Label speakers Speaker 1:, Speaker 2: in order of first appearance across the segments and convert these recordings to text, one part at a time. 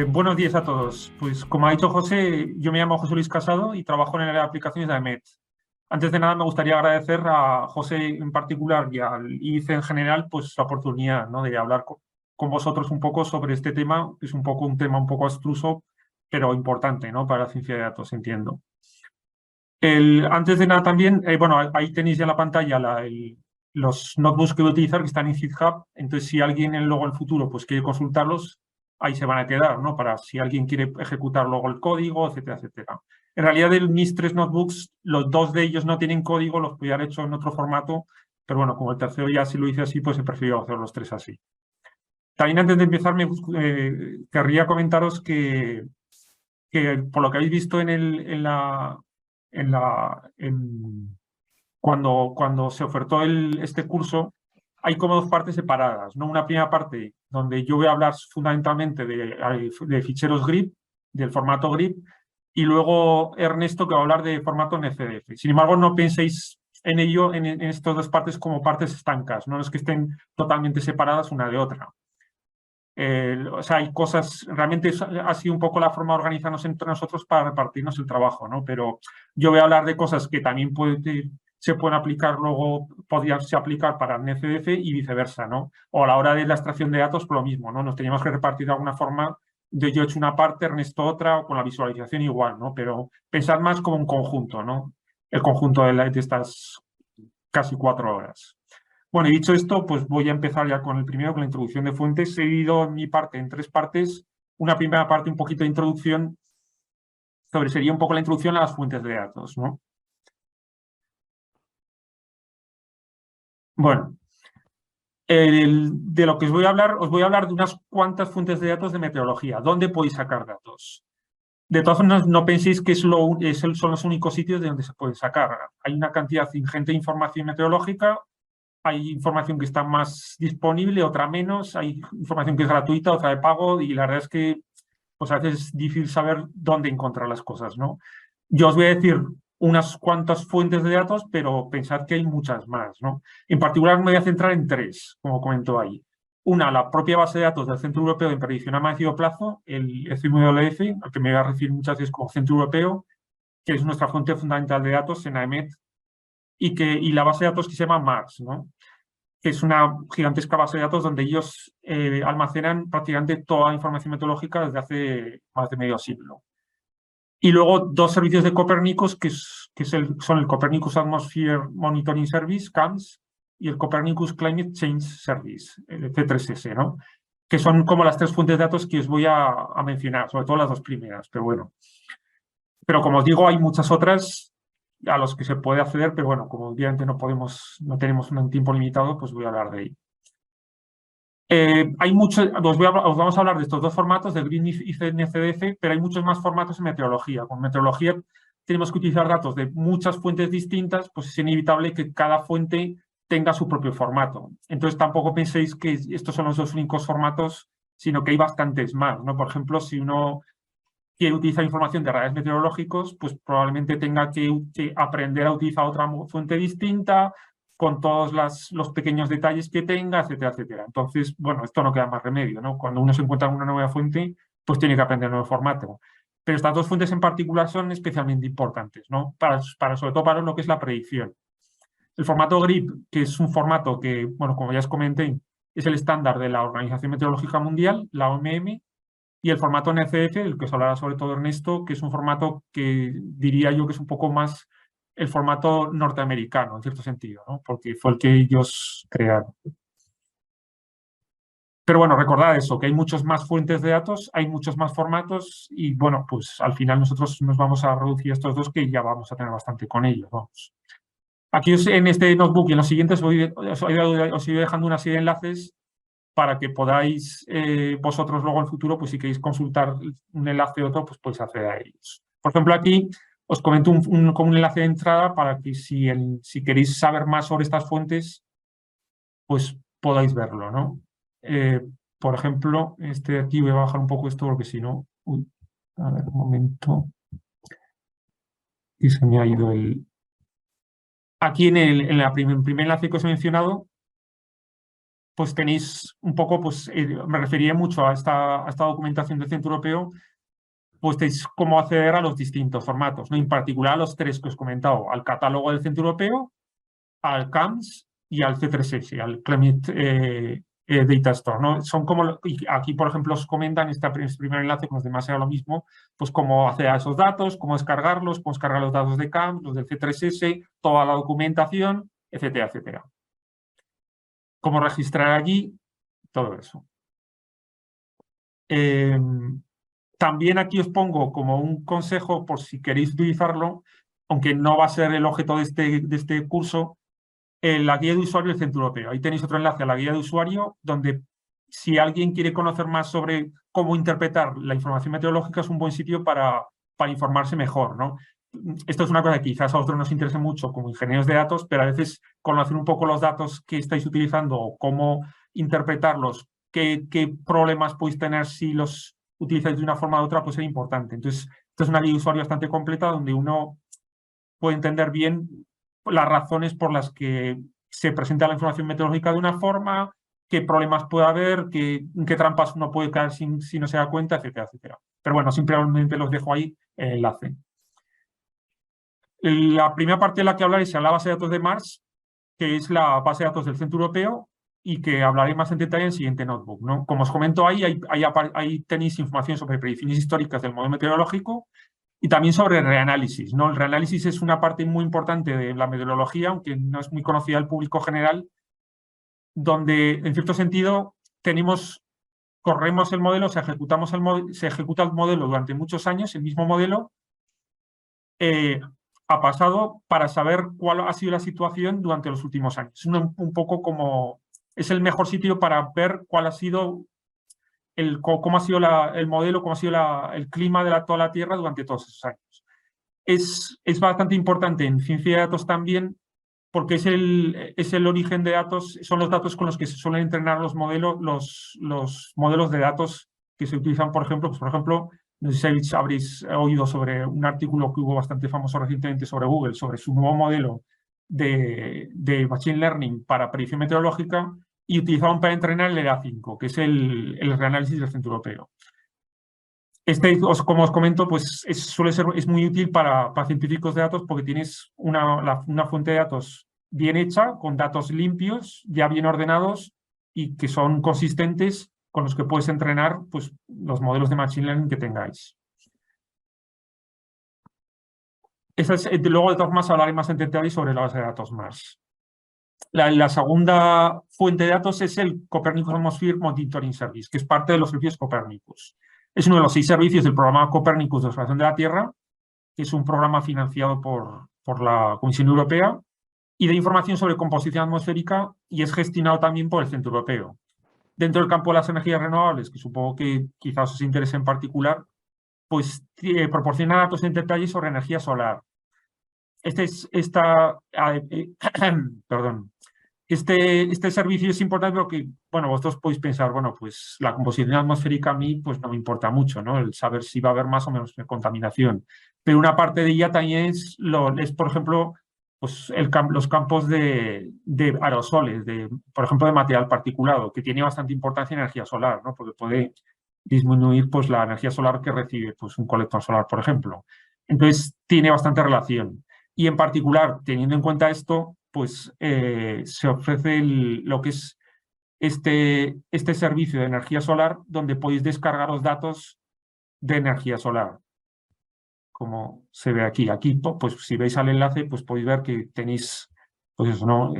Speaker 1: Buenos días a todos. Pues como ha dicho José, yo me llamo José Luis Casado y trabajo en el área de aplicaciones de AEMET. Antes de nada, me gustaría agradecer a José en particular y al ICE en general, pues la oportunidad, ¿no?, de hablar con vosotros un poco sobre este tema, que es un tema un poco abstruso, pero importante, ¿no?, para la ciencia de datos, entiendo. Antes de nada también, ahí tenéis ya en la pantalla los notebooks que voy a utilizar, que están en GitHub. Entonces, si alguien luego en el futuro pues quiere consultarlos, ahí se van a quedar, ¿no? Para si alguien quiere ejecutar luego el código, etcétera, etcétera. En realidad, de mis 3 notebooks, los 2 de ellos no tienen código, los podría haber hecho en otro formato, pero bueno, como el tercero ya sí lo hice así, pues he preferido hacer los 3 así. También antes de empezar, querría comentaros que por lo que habéis visto cuando se ofertó este curso, hay como 2 partes separadas, ¿no? Una primera parte donde yo voy a hablar fundamentalmente de ficheros GRIP, del formato GRIP, y luego Ernesto, que va a hablar de formato NCDF. Sin embargo, no penséis en ello, en estas 2 partes, como partes estancas, no es que estén totalmente separadas una de otra. O sea, hay cosas, realmente ha sido un poco la forma de organizarnos entre nosotros para repartirnos el trabajo, ¿no? Pero yo voy a hablar de cosas que también se pueden aplicar luego, podríanse aplicar para el NCDF y viceversa, ¿no? O a la hora de la extracción de datos, pues lo mismo, ¿no? Nos teníamos que repartir de alguna forma, yo he hecho una parte, Ernesto otra, o con la visualización igual, ¿no? Pero pensar más como un conjunto, ¿no? El conjunto de estas casi 4 horas. Bueno, y dicho esto, pues voy a empezar ya con el primero, con la introducción de fuentes. He dividido mi parte en 3 partes. Una primera parte, un poquito de introducción, sería un poco la introducción a las fuentes de datos, ¿no? Bueno, de lo que os voy a hablar de unas cuantas fuentes de datos de meteorología. ¿Dónde podéis sacar datos? De todas formas, no penséis que son los únicos sitios de donde se pueden sacar. Hay una cantidad ingente de información meteorológica. Hay información que está más disponible, otra menos. Hay información que es gratuita, otra de pago. Y la verdad es que pues, a veces es difícil saber dónde encontrar las cosas, ¿no? Yo os voy a decir unas cuantas fuentes de datos, pero pensad que hay muchas más, ¿no? En particular me voy a centrar en 3, como comentó ahí. Una, la propia base de datos del Centro Europeo de Predicción a Medio Plazo, el CMWF, al que me voy a referir muchas veces como Centro Europeo, que es nuestra fuente fundamental de datos en AEMET, y la base de datos que se llama MARS, ¿no?, que es una gigantesca base de datos donde ellos almacenan prácticamente toda la información meteorológica desde hace más de medio siglo. Y luego 2 servicios de Copernicus, son el Copernicus Atmosphere Monitoring Service, CAMS, y el Copernicus Climate Change Service, el C3S, ¿no?, que son como las 3 fuentes de datos que os voy a mencionar, sobre todo las 2 primeras, pero bueno. Pero como os digo, hay muchas otras a los que se puede acceder, pero bueno, como obviamente no tenemos un tiempo limitado, pues voy a hablar de ello. Os vamos a hablar de estos 2 formatos, de GRIP y NCDF, pero hay muchos más formatos en meteorología. Con meteorología tenemos que utilizar datos de muchas fuentes distintas, pues es inevitable que cada fuente tenga su propio formato. Entonces tampoco penséis que estos son los 2 únicos formatos, sino que hay bastantes más, ¿no? Por ejemplo, si uno quiere utilizar información de radares meteorológicos, pues probablemente tenga que aprender a utilizar otra fuente distinta, con todos los pequeños detalles que tenga, etcétera, etcétera. Entonces, bueno, esto no queda más remedio, ¿no? Cuando uno se encuentra en una nueva fuente, pues tiene que aprender un nuevo formato. Pero estas 2 fuentes en particular son especialmente importantes, ¿no? Sobre todo para lo que es la predicción. El formato GRIP, que es un formato que, bueno, como ya os comenté, es el estándar de la Organización Meteorológica Mundial, la OMM, y el formato NCF, el que os hablará sobre todo Ernesto, que es un formato que diría yo que es un poco más el formato norteamericano, en cierto sentido, ¿no?, porque fue el que ellos crearon. Pero bueno, recordad eso, que hay muchas más fuentes de datos, hay muchos más formatos y bueno, pues al final nosotros nos vamos a reducir a estos 2 que ya vamos a tener bastante con ellos, vamos. Aquí en este notebook y en los siguientes os iré dejando una serie de enlaces para que podáis vosotros luego en el futuro, pues si queréis consultar un enlace u otro, pues podéis acceder a ellos. Por ejemplo, aquí os comento como un enlace de entrada para que si queréis saber más sobre estas fuentes, pues podáis verlo, ¿no? Por ejemplo, este de aquí voy a bajar un poco esto porque si no... a ver, un momento. Y se me ha ido el... Aquí en el primer enlace que os he mencionado, pues tenéis un poco, pues me referiré mucho a esta documentación del Centro Europeo, pues tenéis cómo acceder a los distintos formatos, ¿no? En particular a los tres que os he comentado, al catálogo del Centro Europeo, al CAMS y al C3S, al Climate Data Store, ¿no? Son como, y aquí por ejemplo os comentan este primer enlace, con los demás era lo mismo, pues cómo acceder a esos datos, cómo descargarlos, cómo descargar los datos de CAMS, los del C3S, toda la documentación, etcétera, etcétera. Cómo registrar allí, todo eso. También aquí os pongo como un consejo por si queréis utilizarlo, aunque no va a ser el objeto de este curso, la guía de usuario del Centro Europeo. Ahí tenéis otro enlace a la guía de usuario, donde si alguien quiere conocer más sobre cómo interpretar la información meteorológica, es un buen sitio para informarse mejor, ¿no? Esto es una cosa que quizás a vosotros nos interese mucho como ingenieros de datos, pero a veces conocer un poco los datos que estáis utilizando o cómo interpretarlos, qué problemas podéis tener si los utilizáis de una forma u otra, pues es importante. Entonces, esta es una guía de usuario bastante completa donde uno puede entender bien las razones por las que se presenta la información meteorológica de una forma, qué problemas puede haber, en qué trampas uno puede caer si no se da cuenta, etcétera, etcétera. Pero bueno, simplemente los dejo ahí el enlace. La primera parte de la que hablaré es la base de datos de Mars, que es la base de datos del Centro Europeo y que hablaré más en detalle en el siguiente notebook, ¿no? Como os comento ahí tenéis información sobre predicciones históricas del modelo meteorológico y también sobre reanálisis, ¿no? El reanálisis es una parte muy importante de la meteorología, aunque no es muy conocida al público general, donde, en cierto sentido, corremos el modelo, se ejecuta el modelo durante muchos años, el mismo modelo, ha pasado para saber cuál ha sido la situación durante los últimos años. Es un poco como, es el mejor sitio para ver cuál ha sido cómo ha sido el modelo, cómo ha sido el clima de toda la Tierra durante todos esos años. Es bastante importante en ciencia de datos también, porque es el origen de datos, son los datos con los que se suelen entrenar los modelos de datos que se utilizan, por ejemplo, no sé si habréis oído sobre un artículo que hubo bastante famoso recientemente sobre Google, sobre su nuevo modelo de Machine Learning para predicción meteorológica, y utilizaban para entrenar el EDA5, que es el reanálisis del Centro Europeo. Como os comento, pues es muy útil para científicos de datos porque tienes una fuente de datos bien hecha, con datos limpios, ya bien ordenados y que son consistentes con los que puedes entrenar pues, los modelos de Machine Learning que tengáis. Luego, de todas formas, hablaré más en detalle sobre la base de datos Mars. La segunda fuente de datos es el Copernicus Atmosphere Monitoring Service, que es parte de los servicios Copernicus. Es uno de los 6 servicios del programa Copernicus de observación de la Tierra, que es un programa financiado por la Comisión Europea y de información sobre composición atmosférica, y es gestionado también por el Centro Europeo. Dentro del campo de las energías renovables, que supongo que quizás os interese en particular, pues proporciona datos en detalle sobre energía solar. Este servicio es importante porque, bueno, vosotros podéis pensar, bueno, pues la composición atmosférica a mí pues no me importa mucho, ¿no? El saber si va a haber más o menos contaminación. Pero una parte de ella también es por ejemplo, pues los campos de aerosoles, por ejemplo, de material particulado, que tiene bastante importancia en energía solar, ¿no? Porque puede disminuir pues la energía solar que recibe pues un colector solar, por ejemplo. Entonces, tiene bastante relación. Y en particular, teniendo en cuenta esto, pues se ofrece lo que es este servicio de energía solar, donde podéis descargar los datos de energía solar, como se ve aquí. Aquí, pues si veis al enlace, pues podéis ver que tenéis, pues eso, ¿no?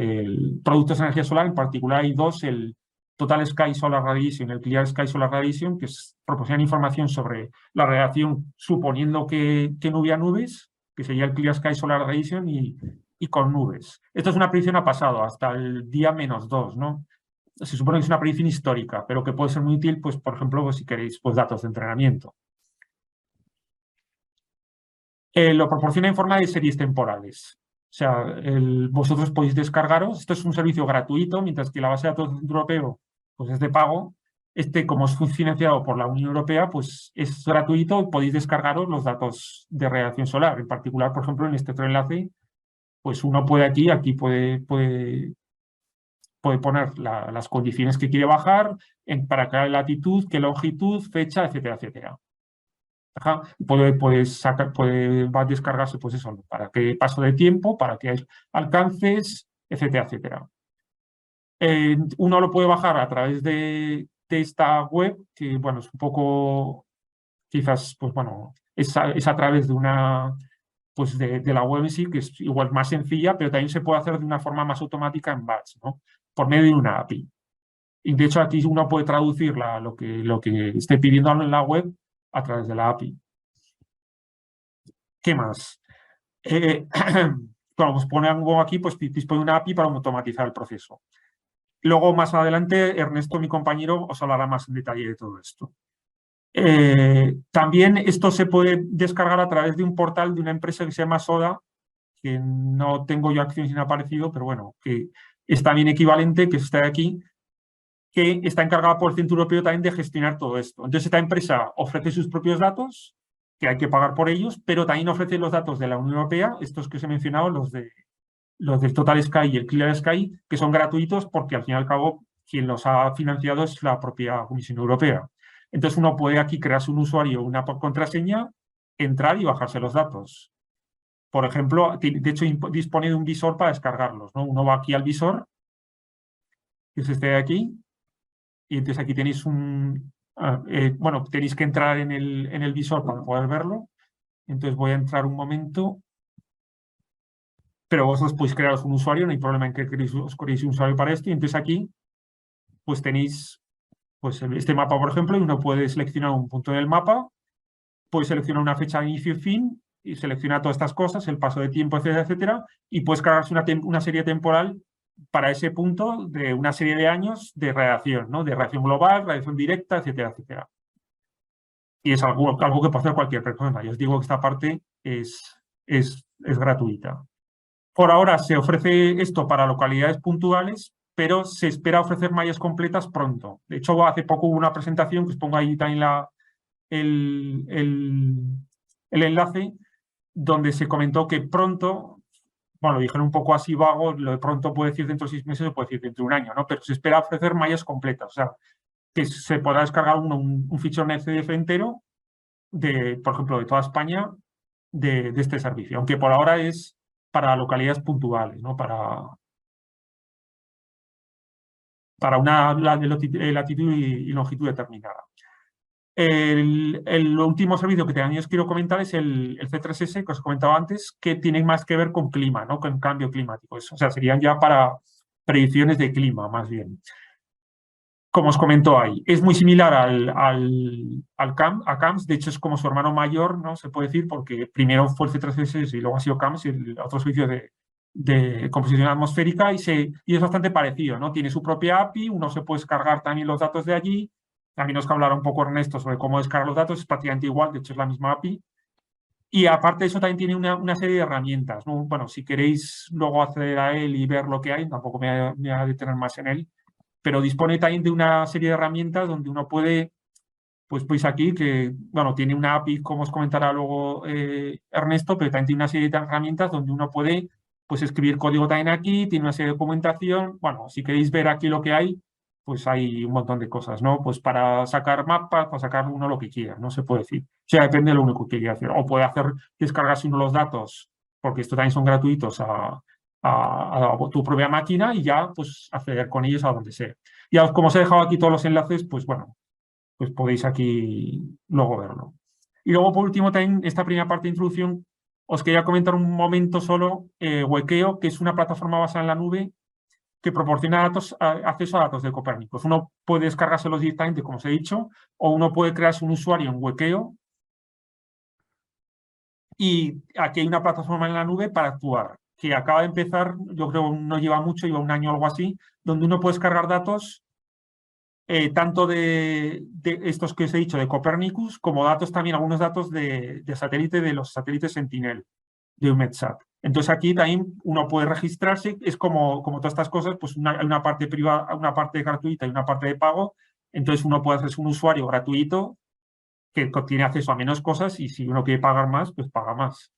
Speaker 1: Productos de energía solar, en particular hay dos, el Total Sky Solar Radiation, el Clear Sky Solar Radiation, que proporciona información sobre la radiación suponiendo que no hubiera nubes, que sería el Clear Sky Solar Radiation, y con nubes. Esto es una predicción a pasado, hasta el día -2, ¿no? Se supone que es una predicción histórica, pero que puede ser muy útil, pues, por ejemplo, pues, si queréis pues, datos de entrenamiento. Lo proporciona en forma de series temporales. O sea, vosotros podéis descargaros. Esto es un servicio gratuito, mientras que la base de datos del Centro Europeo pues, es de pago. Como es financiado por la Unión Europea, pues es gratuito. Podéis descargaros los datos de radiación solar. En particular, por ejemplo, en este otro enlace, pues uno puede aquí puede puede poner las condiciones que quiere bajar para cada latitud, qué longitud, fecha, etcétera, etcétera. Ajá. Va a descargarse, pues eso, para qué paso de tiempo, para qué alcances, etcétera, etcétera. Uno lo puede bajar a través de esta web, que bueno, es un poco, quizás, pues bueno, es a través de una, pues de la web en sí, que es igual más sencilla, pero también se puede hacer de una forma más automática en batch, ¿no? Por medio de una API. Y de hecho aquí uno puede traducir lo que esté pidiendo en la web a través de la API. ¿Qué más? Bueno, pues pongo aquí, pues dispone de una API para automatizar el proceso. Luego, más adelante, Ernesto, mi compañero, os hablará más en detalle de todo esto. También esto se puede descargar a través de un portal de una empresa que se llama Soda, que no tengo yo acciones ni aparecido, pero bueno, que es también equivalente, que está aquí, que está encargada por el Centro Europeo también de gestionar todo esto. Entonces, esta empresa ofrece sus propios datos, que hay que pagar por ellos, pero también ofrece los datos de la Unión Europea, estos que os he mencionado, los del Total Sky y el Clear Sky, que son gratuitos porque al fin y al cabo quien los ha financiado es la propia Comisión Europea. Entonces uno puede aquí crearse un usuario, una contraseña, entrar y bajarse los datos. Por ejemplo, de hecho dispone de un visor para descargarlos, ¿no? Uno va aquí al visor, que es este de aquí, y entonces aquí tenéis bueno, tenéis que entrar en el visor para poder verlo. Entonces voy a entrar un momento, pero vosotros podéis crearos un usuario, no hay problema en que os creéis un usuario para esto. Y entonces aquí pues tenéis pues, este mapa, por ejemplo, y uno puede seleccionar un punto en el mapa, puede seleccionar una fecha de inicio y fin, y selecciona todas estas cosas, el paso de tiempo, etcétera, etcétera, y puedes cargarse una serie temporal para ese punto de una serie de años de radiación, ¿no? De radiación global, radiación directa, etcétera, etcétera. Y es algo que puede hacer cualquier persona. Yo os digo que esta parte es gratuita. Por ahora se ofrece esto para localidades puntuales, pero se espera ofrecer mallas completas pronto. De hecho, hace poco hubo una presentación, que os pongo ahí también el enlace, donde se comentó que pronto, bueno, lo dijeron un poco así vago, lo de pronto puede decir dentro de 6 meses o puede decir dentro de un año, ¿no? Pero se espera ofrecer mallas completas, o sea, que se podrá descargar un fichero en CDF entero, por ejemplo, de toda España, de este servicio, aunque por ahora es para localidades puntuales, ¿no? Para una latitud y longitud determinada. El último servicio que también os quiero comentar es el C3S, que os comentaba antes, que tiene más que ver con clima, ¿no? Con cambio climático. O sea, serían ya para predicciones de clima, más bien. Como os comentó ahí, es muy similar a CAMS, de hecho es como su hermano mayor, ¿no? Se puede decir, porque primero fue el C3S y luego ha sido CAMS, el otro servicio de composición atmosférica, y es bastante parecido, ¿no? Tiene su propia API, uno se puede descargar también los datos de allí. También os hablará un poco Ernesto sobre cómo descargar los datos, es prácticamente igual, de hecho es la misma API. Y aparte de eso también tiene una serie de herramientas, ¿no? Bueno, si queréis luego acceder a él y ver lo que hay, tampoco me voy a detener más en él, pero dispone también de una serie de herramientas donde uno puede, pues aquí, que, bueno, tiene una API, como os comentará luego Ernesto, pero también tiene una serie de herramientas donde uno puede, pues, escribir código también aquí, tiene una serie de documentación. Bueno, si queréis ver aquí lo que hay, pues hay un montón de cosas, ¿no? Pues para sacar mapas, para sacar uno lo que quiera, no se puede decir. O sea, depende de lo único que quiera hacer. O puede descargarse uno los datos, porque estos también son gratuitos, a tu propia máquina y ya, pues, acceder con ellos a donde sea. Ya, como os he dejado aquí todos los enlaces, pues bueno, pues podéis aquí luego verlo. Y luego, por último, también esta primera parte de introducción, os quería comentar un momento solo Wekeo, que es una plataforma basada en la nube que proporciona acceso a datos de Copérnicus. Uno puede descargárselos directamente, como os he dicho, o uno puede crearse un usuario en Wekeo. Y aquí hay una plataforma en la nube para actuar, que acaba de empezar, yo creo no lleva mucho, lleva un año o algo así, donde uno puede descargar datos tanto de estos que os he dicho, de Copernicus, como datos también, algunos datos de satélite, de los satélites Sentinel, de EUMETSAT. Entonces aquí también uno puede registrarse, es como todas estas cosas, pues hay una parte privada, una parte gratuita y una parte de pago. Entonces uno puede hacerse un usuario gratuito que tiene acceso a menos cosas, y si uno quiere pagar más, pues paga más.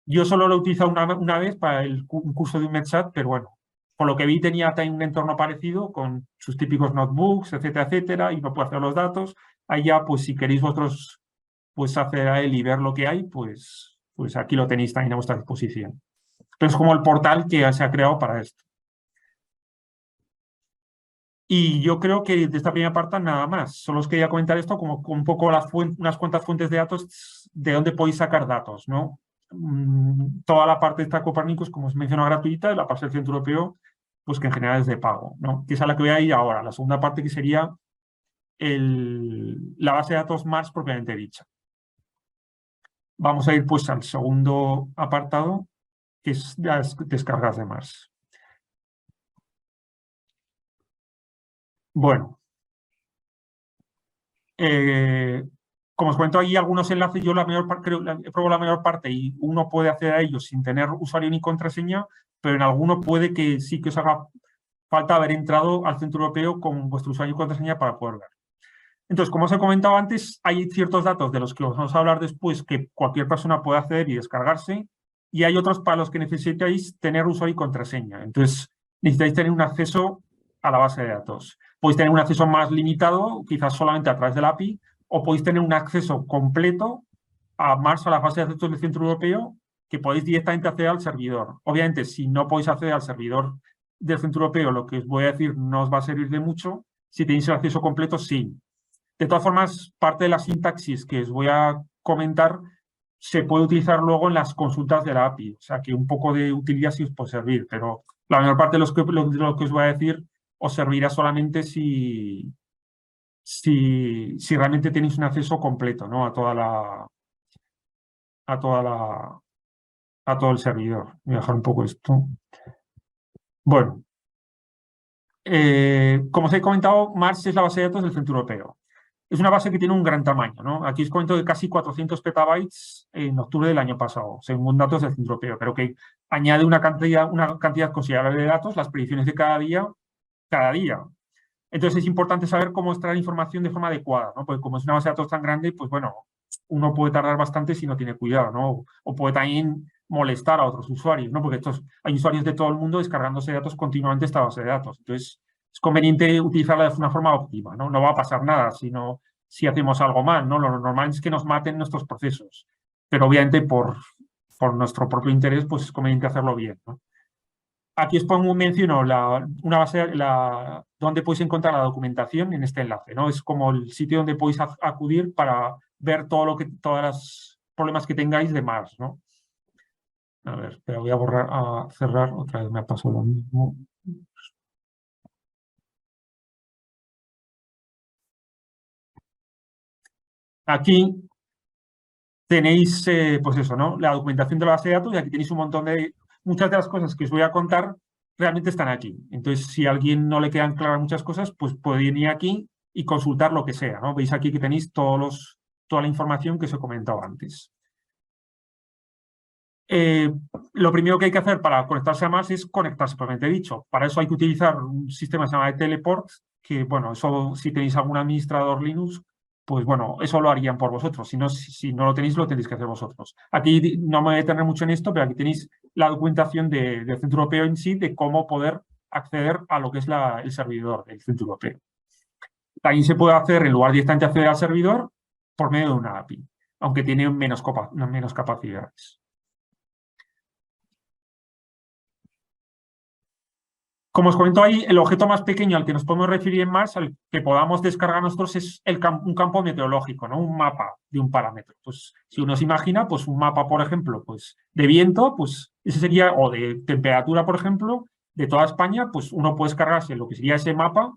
Speaker 1: Yo solo lo he utilizado una vez para un curso de EUMETSAT, pero bueno, por lo que vi tenía también un entorno parecido con sus típicos notebooks, etcétera, etcétera, y no puede hacer los datos. Ahí ya, pues si queréis vosotros pues acceder a él y ver lo que hay, pues aquí lo tenéis también a vuestra disposición. Pero es como el portal que se ha creado para esto. Y yo creo que de esta primera parte nada más. Solo os quería comentar esto como un poco unas cuantas fuentes de datos de dónde podéis sacar datos, ¿no? Toda la parte de esta Copernicus, como os menciono, gratuita, y la parte del Centro Europeo, pues que en general es de pago, ¿no? Que es a la que voy a ir ahora. La segunda parte que sería la base de datos Mars propiamente dicha. Vamos a ir pues al segundo apartado, que es las descargas de Mars. Bueno, como os cuento ahí algunos enlaces, yo creo, he probado la mayor parte y uno puede acceder a ellos sin tener usuario ni contraseña, pero en alguno puede que sí que os haga falta haber entrado al Centro Europeo con vuestro usuario y contraseña para poder ver. Entonces, como os he comentado antes, hay ciertos datos de los que os vamos a hablar después que cualquier persona puede acceder y descargarse, y hay otros para los que necesitáis tener usuario y contraseña. Entonces, necesitáis tener un acceso a la base de datos. Podéis tener un acceso más limitado, quizás solamente a través de la API, o podéis tener un acceso completo a Mars, a la base de datos del Centro Europeo, que podéis directamente acceder al servidor. Obviamente, si no podéis acceder al servidor del Centro Europeo, lo que os voy a decir no os va a servir de mucho. Si tenéis el acceso completo, sí. De todas formas, parte de la sintaxis que os voy a comentar se puede utilizar luego en las consultas de la API. O sea, que un poco de utilidad sí os puede servir, pero la mayor parte de lo que os voy a decir os servirá solamente si realmente tenéis un acceso completo, ¿no? a todo el servidor. Voy a dejar un poco esto. Bueno, como os he comentado, Mars es la base de datos del Centro Europeo. Es una base que tiene un gran tamaño, ¿no? Aquí os comento de casi 400 petabytes en octubre del año pasado, según datos del Centro Europeo, pero que añade una cantidad considerable de datos, las predicciones de cada día. Entonces es importante saber cómo extraer información de forma adecuada, ¿no? Porque como es una base de datos tan grande, pues bueno, uno puede tardar bastante si no tiene cuidado, ¿no? O puede también molestar a otros usuarios, ¿no? Porque hay usuarios de todo el mundo descargándose datos continuamente esta base de datos. Entonces es conveniente utilizarla de una forma óptima, ¿no? No va a pasar nada si hacemos algo mal, ¿no? Lo normal es que nos maten nuestros procesos, pero obviamente por nuestro propio interés, pues es conveniente hacerlo bien, ¿no? Aquí os menciono una base donde podéis encontrar la documentación en este enlace, ¿no? Es como el sitio donde podéis acudir para ver todos los problemas que tengáis de Mars, ¿no? A ver, pero voy a cerrar, otra vez me ha pasado lo mismo. Aquí tenéis, pues eso, ¿no? La documentación de la base de datos, y aquí tenéis un montón muchas de las cosas que os voy a contar realmente están aquí. Entonces, si a alguien no le quedan claras muchas cosas, pues puede venir aquí y consultar lo que sea, ¿no? Veis aquí que tenéis toda la información que os he comentado antes. Lo primero que hay que hacer para conectarse a Mars es conectarse, propiamente dicho. Para eso hay que utilizar un sistema que se llama de teleport, que, bueno, eso si tenéis algún administrador Linux, pues bueno, eso lo harían por vosotros. Si no lo tenéis, lo tenéis que hacer vosotros. Aquí no me voy a detener mucho en esto, pero aquí tenéis la documentación del Centro Europeo en sí, de cómo poder acceder a lo que es el servidor del Centro Europeo. También se puede hacer, en lugar de directamente acceder al servidor, por medio de una API, aunque tiene menos capacidades. Como os comento ahí, el objeto más pequeño al que nos podemos referir en Mars, al que podamos descargar nosotros, es un campo meteorológico, ¿no? Un mapa de un parámetro. Pues si uno se imagina, pues un mapa, por ejemplo, pues de viento, pues ese sería, o de temperatura, por ejemplo, de toda España, pues uno puede descargarse lo que sería ese mapa,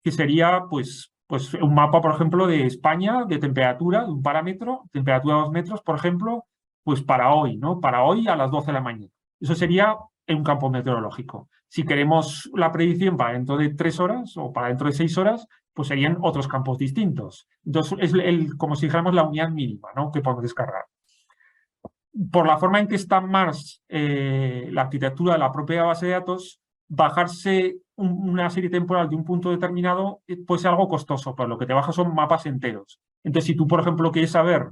Speaker 1: que sería, pues un mapa, por ejemplo, de España, de temperatura, de un parámetro, temperatura de 2 metros, por ejemplo, pues para hoy, ¿no? Para hoy a las 12 de la mañana. Eso sería en un campo meteorológico. Si queremos la predicción para dentro de 3 horas o para dentro de 6 horas, pues serían otros campos distintos. Entonces, es como si dijéramos la unidad mínima, ¿no? Que podemos descargar. Por la forma en que está Mars, la arquitectura de la propia base de datos, bajarse una serie temporal de un punto determinado puede ser algo costoso, pero lo que te baja son mapas enteros. Entonces, si tú, por ejemplo, quieres saber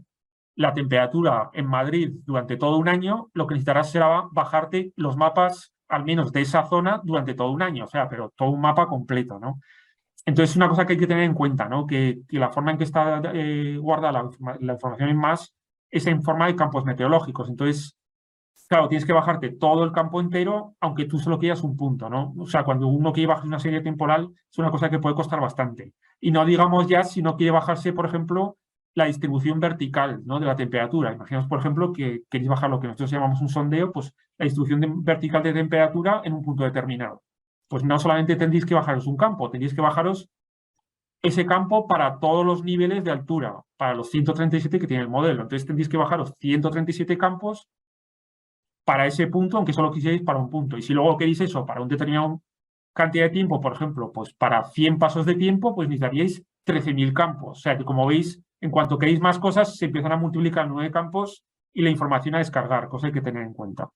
Speaker 1: la temperatura en Madrid durante todo un año, lo que necesitarás será bajarte los mapas al menos de esa zona durante todo un año, o sea, pero todo un mapa completo, ¿no? Entonces, es una cosa que hay que tener en cuenta, ¿no? Que la forma en que está guardada la información en MAS es en forma de campos meteorológicos. Entonces, claro, tienes que bajarte todo el campo entero, aunque tú solo quieras un punto, ¿no? O sea, cuando uno quiere bajar una serie temporal, es una cosa que puede costar bastante. Y no digamos ya si no quiere bajarse, por ejemplo, la distribución vertical, ¿no? De la temperatura. Imaginaos, por ejemplo, que queréis bajar lo que nosotros llamamos un sondeo, pues la distribución vertical de temperatura en un punto determinado. Pues no solamente tendréis que bajaros un campo, tendréis que bajaros ese campo para todos los niveles de altura, para los 137 que tiene el modelo. Entonces tendréis que bajaros 137 campos para ese punto, aunque solo quisierais para un punto. Y si luego queréis eso para un determinado cantidad de tiempo, por ejemplo, pues para 100 pasos de tiempo, pues necesitaríais 13.000 campos. O sea que, como veis, en cuanto queréis más cosas, se empiezan a multiplicar 9 campos y la información a descargar, cosa que hay que tener en cuenta.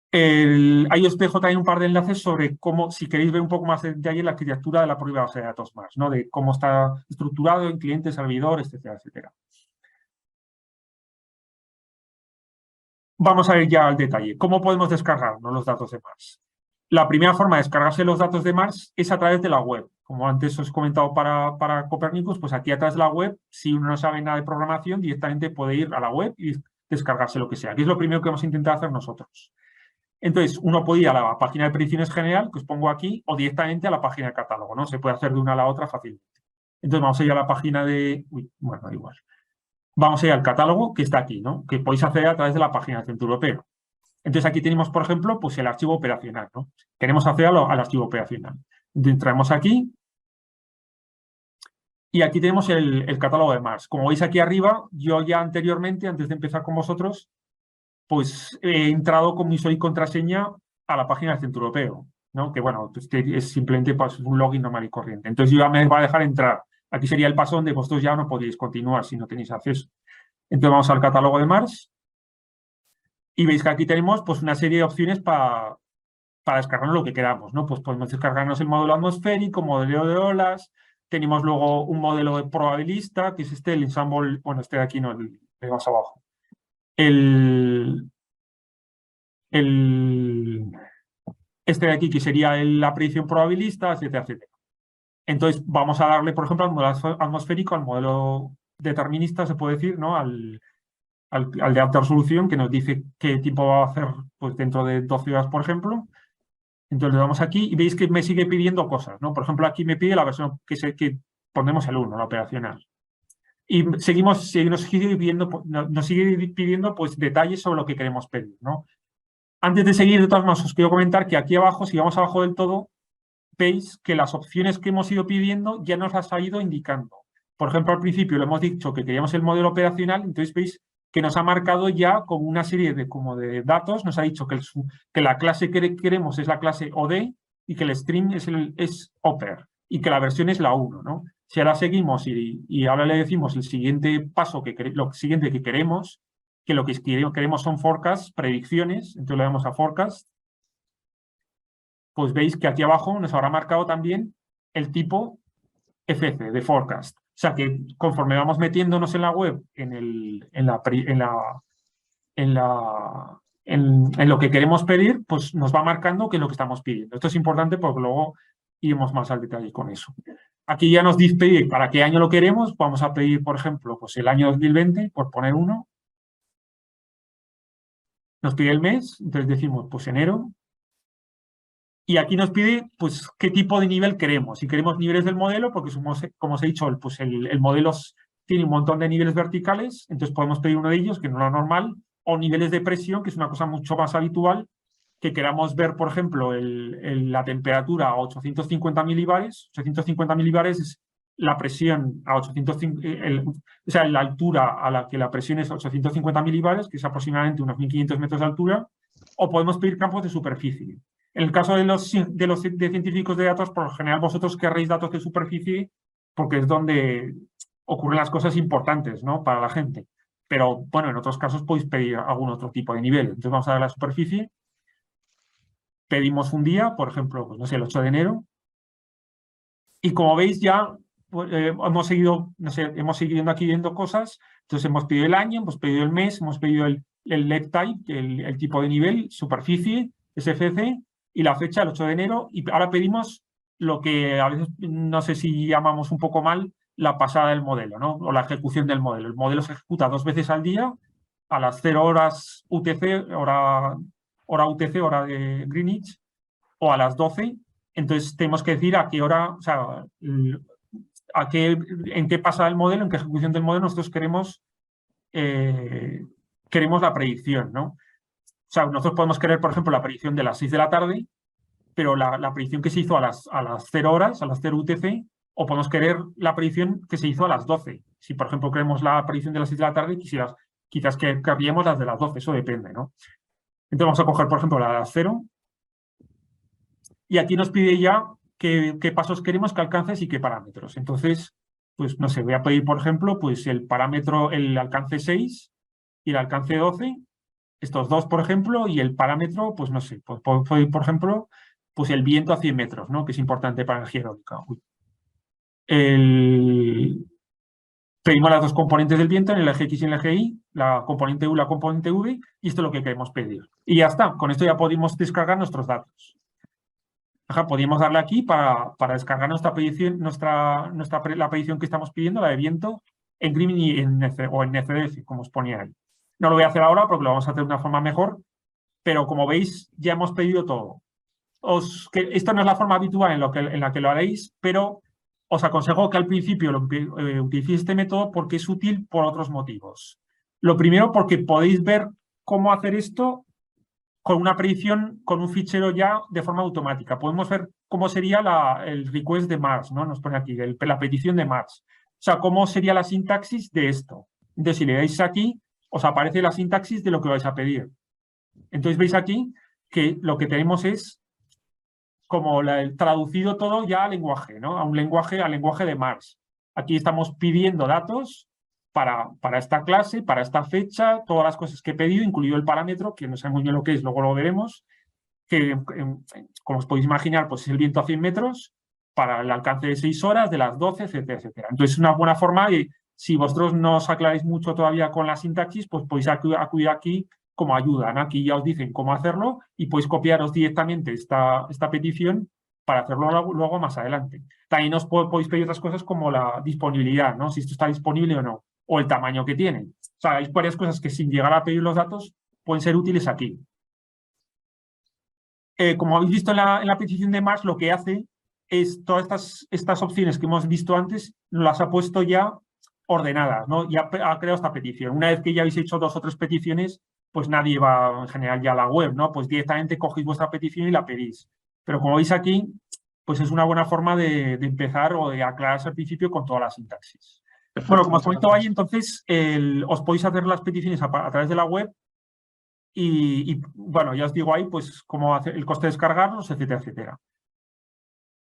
Speaker 1: Ahí os dejo también un par de enlaces sobre cómo, si queréis ver un poco más de detalle la arquitectura de la propia base de datos MAS, ¿no? De cómo está estructurado en cliente, servidor, etcétera, etcétera. Vamos a ir ya al detalle. ¿Cómo podemos descargarnos los datos de Mars? La primera forma de descargarse los datos de Mars es a través de la web. Como antes os he comentado para Copernicus, pues aquí a través de la web, si uno no sabe nada de programación, directamente puede ir a la web y descargarse lo que sea, que es lo primero que vamos a intentar hacer nosotros. Entonces, uno puede ir a la página de predicciones general, que os pongo aquí, o directamente a la página de catálogo, ¿no? Se puede hacer de una a la otra fácilmente. Entonces, vamos a ir a la página de... Uy, bueno, igual. Vamos a ir al catálogo que está aquí, ¿no? Que podéis acceder a través de la página del Centro Europeo. Entonces, aquí tenemos, por ejemplo, pues el archivo operacional, ¿no? Queremos acceder al archivo operacional. Entonces, entramos aquí y aquí tenemos el catálogo de Mars. Como veis aquí arriba, yo ya anteriormente, antes de empezar con vosotros, pues he entrado con mi usuario y contraseña a la página del Centro Europeo, ¿no? Que bueno, pues, es simplemente pues, un login normal y corriente. Entonces yo ya me va a dejar entrar. Aquí sería el paso donde vosotros ya no podéis continuar si no tenéis acceso. Entonces vamos al catálogo de Mars y veis que aquí tenemos pues una serie de opciones para descargarnos lo que queramos, ¿no? Pues podemos descargarnos el modelo atmosférico, modelo de olas, tenemos luego un modelo de probabilista, que es el ensemble, bueno, este de aquí no, el de más abajo. Este de aquí, que sería la predicción probabilista, etcétera, etcétera. Entonces, vamos a darle, por ejemplo, al modelo atmosférico, al modelo determinista, se puede decir, ¿no? Al de alta resolución, que nos dice qué tipo va a hacer pues, dentro de 12 horas, por ejemplo. Entonces, le damos aquí y veis que me sigue pidiendo cosas, ¿no? Por ejemplo, aquí me pide la versión que ponemos el 1, la operacional. Y nos sigue pidiendo pues, detalles sobre lo que queremos pedir, ¿no? Antes de seguir, de todas maneras, os quiero comentar que aquí abajo, si vamos abajo del todo, veis que las opciones que hemos ido pidiendo ya nos las ha ido indicando. Por ejemplo, al principio le hemos dicho que queríamos el modelo operacional, entonces veis que nos ha marcado ya como una serie de datos, nos ha dicho que la clase que queremos es la clase OD y que el string es oper y que la versión es la 1, ¿no? Si ahora seguimos y ahora le decimos el siguiente paso, lo siguiente que queremos, que lo que queremos son forecasts, predicciones, entonces le damos a forecast, pues veis que aquí abajo nos habrá marcado también el tipo FC de forecast. O sea que conforme vamos metiéndonos en la web, en lo que queremos pedir, pues nos va marcando qué es lo que estamos pidiendo. Esto es importante porque luego iremos más al detalle con eso. Aquí ya nos dice pedir para qué año lo queremos. Vamos a pedir, por ejemplo, pues el año 2020, por poner uno. Nos pide el mes, entonces decimos pues enero. Y aquí nos pide pues, qué tipo de nivel queremos. Si queremos niveles del modelo, porque como os he dicho, pues el modelo tiene un montón de niveles verticales, entonces podemos pedir uno de ellos, que no es lo normal, o niveles de presión, que es una cosa mucho más habitual, que queramos ver, por ejemplo, la temperatura a 850 milibares. 850 milibares es la presión a 850, o sea, la altura a la que la presión es 850 milibares, que es aproximadamente unos 1.500 metros de altura, o podemos pedir campos de superficie. En el caso de los científicos de datos, por lo general vosotros querréis datos de superficie porque es donde ocurren las cosas importantes, ¿no? Para la gente. Pero, bueno, en otros casos podéis pedir algún otro tipo de nivel. Entonces vamos a dar la superficie. Pedimos un día, por ejemplo, pues no sé, el 8 de enero. Y como veis ya pues, hemos seguido, no sé, hemos seguido aquí viendo cosas. Entonces hemos pedido el año, hemos pedido el mes, hemos pedido el LED type, el tipo de nivel, superficie, SFC, y la fecha, el 8 de enero. Y ahora pedimos lo que a veces no sé si llamamos un poco mal la pasada del modelo, ¿no? O la ejecución del modelo. El modelo se ejecuta 2 veces al día, a las 0 horas UTC, hora UTC, hora de Greenwich, o a las 12. Entonces tenemos que decir a qué hora, o sea, en qué pasa el modelo, en qué ejecución del modelo nosotros queremos la predicción, ¿no? O sea, nosotros podemos querer, por ejemplo, la predicción de las 6 de la tarde, pero la predicción que se hizo a las 0 horas, a las 0 UTC, o podemos querer la predicción que se hizo a las 12. Si, por ejemplo, queremos la predicción de las 6 de la tarde, quizás que cambiemos las de las 12, eso depende, ¿no? Entonces vamos a coger, por ejemplo, la de las 0, y aquí nos pide ya qué pasos queremos que alcances y qué parámetros. Entonces, pues no sé, voy a pedir, por ejemplo, pues el parámetro, el alcance 6 y el alcance 12, estos dos, por ejemplo, y el parámetro, pues no sé, pues, por ejemplo, pues el viento a 100 metros, ¿no? Que es importante para energía eólica. Pedimos las dos componentes del viento en el eje X y en el eje Y, la componente U y la componente V, y esto es lo que queremos pedir. Y ya está, con esto ya podemos descargar nuestros datos. Podríamos darle aquí para descargar nuestra petición, la petición que estamos pidiendo, la de viento, en Green o en NCDF, como os ponía ahí. No lo voy a hacer ahora porque lo vamos a hacer de una forma mejor, pero como veis, ya hemos pedido todo. Esto no es la forma habitual en la que lo haréis, pero os aconsejo que al principio utilicéis este método porque es útil por otros motivos. Lo primero, porque podéis ver cómo hacer esto con una predicción, con un fichero ya de forma automática. Podemos ver cómo sería el request de Mars, ¿no? Nos pone aquí, la petición de Mars. O sea, cómo sería la sintaxis de esto. Entonces, si le dais aquí, os aparece la sintaxis de lo que vais a pedir. Entonces, veis aquí que lo que tenemos es como traducido todo ya al lenguaje, ¿no? Al lenguaje de Mars. Aquí estamos pidiendo datos para esta clase, para esta fecha, todas las cosas que he pedido, incluido el parámetro, que no sé muy bien lo que es, luego lo veremos, que como os podéis imaginar, pues es el viento a 100 metros para el alcance de 6 horas, de las 12, etcétera, etcétera. Entonces es una buena forma y si vosotros no os aclaráis mucho todavía con la sintaxis, pues podéis acudir aquí como ayuda, ¿no? Aquí ya os dicen cómo hacerlo y podéis copiaros directamente esta petición para hacerlo luego más adelante. También os podéis pedir otras cosas como la disponibilidad, ¿no? Si esto está disponible o no, o el tamaño que tiene. O sea, hay varias cosas que sin llegar a pedir los datos pueden ser útiles aquí. Como habéis visto en la petición de Mars, lo que hace es todas estas opciones que hemos visto antes, las ha puesto ya ordenadas, ¿no? Ya ha creado esta petición. Una vez que ya habéis hecho 2 o 3 peticiones, pues nadie va en general ya a la web, ¿no? Pues directamente cogéis vuestra petición y la pedís. Pero como veis aquí, pues es una buena forma de empezar o de aclararse al principio con toda la sintaxis. Perfecto, bueno, como os comentaba ahí, entonces os podéis hacer las peticiones a través de la web y bueno, ya os digo ahí, pues cómo hacer el coste de descargarlos, etcétera, etcétera.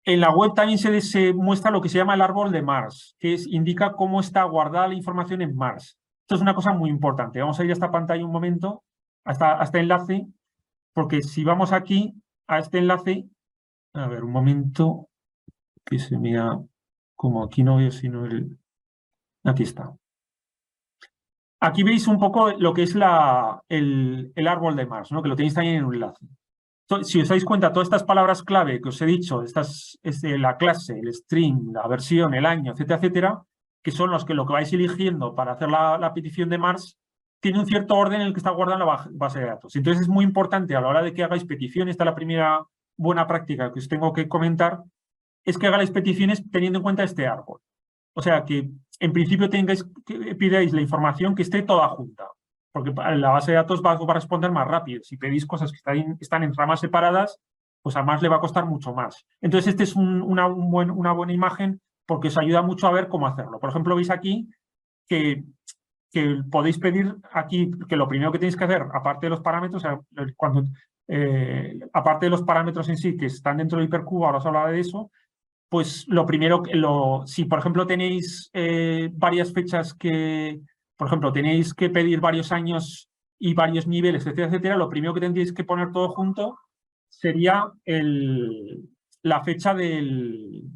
Speaker 1: En la web también se muestra lo que se llama el árbol de Mars, que indica cómo está guardada la información en Mars. Esto es una cosa muy importante. Vamos a ir a esta pantalla un momento, a este enlace, porque si vamos aquí a este enlace, a ver, un momento, que se me ha... Como aquí no veo sino el... Aquí está. Aquí veis un poco lo que es el árbol de Mars, ¿no? Que lo tenéis también en un enlace. Si os dais cuenta, todas estas palabras clave que os he dicho, la clase, el string, la versión, el año, etcétera, etcétera, que son lo que vais eligiendo para hacer la petición de Mars, tiene un cierto orden en el que está guardada la base de datos. Entonces es muy importante a la hora de que hagáis peticiones, esta es la primera buena práctica que os tengo que comentar, es que hagáis peticiones teniendo en cuenta este árbol. O sea, que en principio pidáis la información que esté toda junta, porque la base de datos va a responder más rápido. Si pedís cosas que están en ramas separadas, pues a más le va a costar mucho más. Entonces, esta es una buena imagen porque os ayuda mucho a ver cómo hacerlo. Por ejemplo, veis aquí que podéis pedir aquí que lo primero que tenéis que hacer, aparte de los parámetros, aparte de los parámetros en sí que están dentro del hipercubo, ahora os hablaré de eso, pues lo primero, si por ejemplo tenéis varias fechas por ejemplo, tenéis que pedir varios años y varios niveles, etcétera, etcétera, lo primero que tendréis que poner todo junto sería la fecha el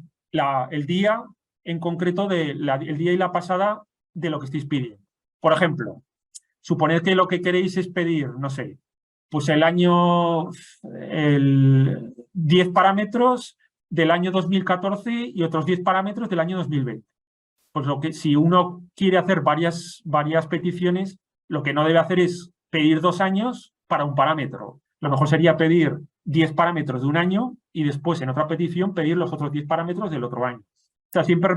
Speaker 1: día en concreto, el día y la pasada de lo que estáis pidiendo. Por ejemplo, suponed que lo que queréis es pedir, no sé, pues el 10 parámetros del año 2014 y otros 10 parámetros del año 2020. Pues si uno quiere hacer varias peticiones, lo que no debe hacer es pedir 2 años para un parámetro. Lo mejor sería pedir 10 parámetros de un año y después en otra petición pedir los otros 10 parámetros del otro año. O sea, siempre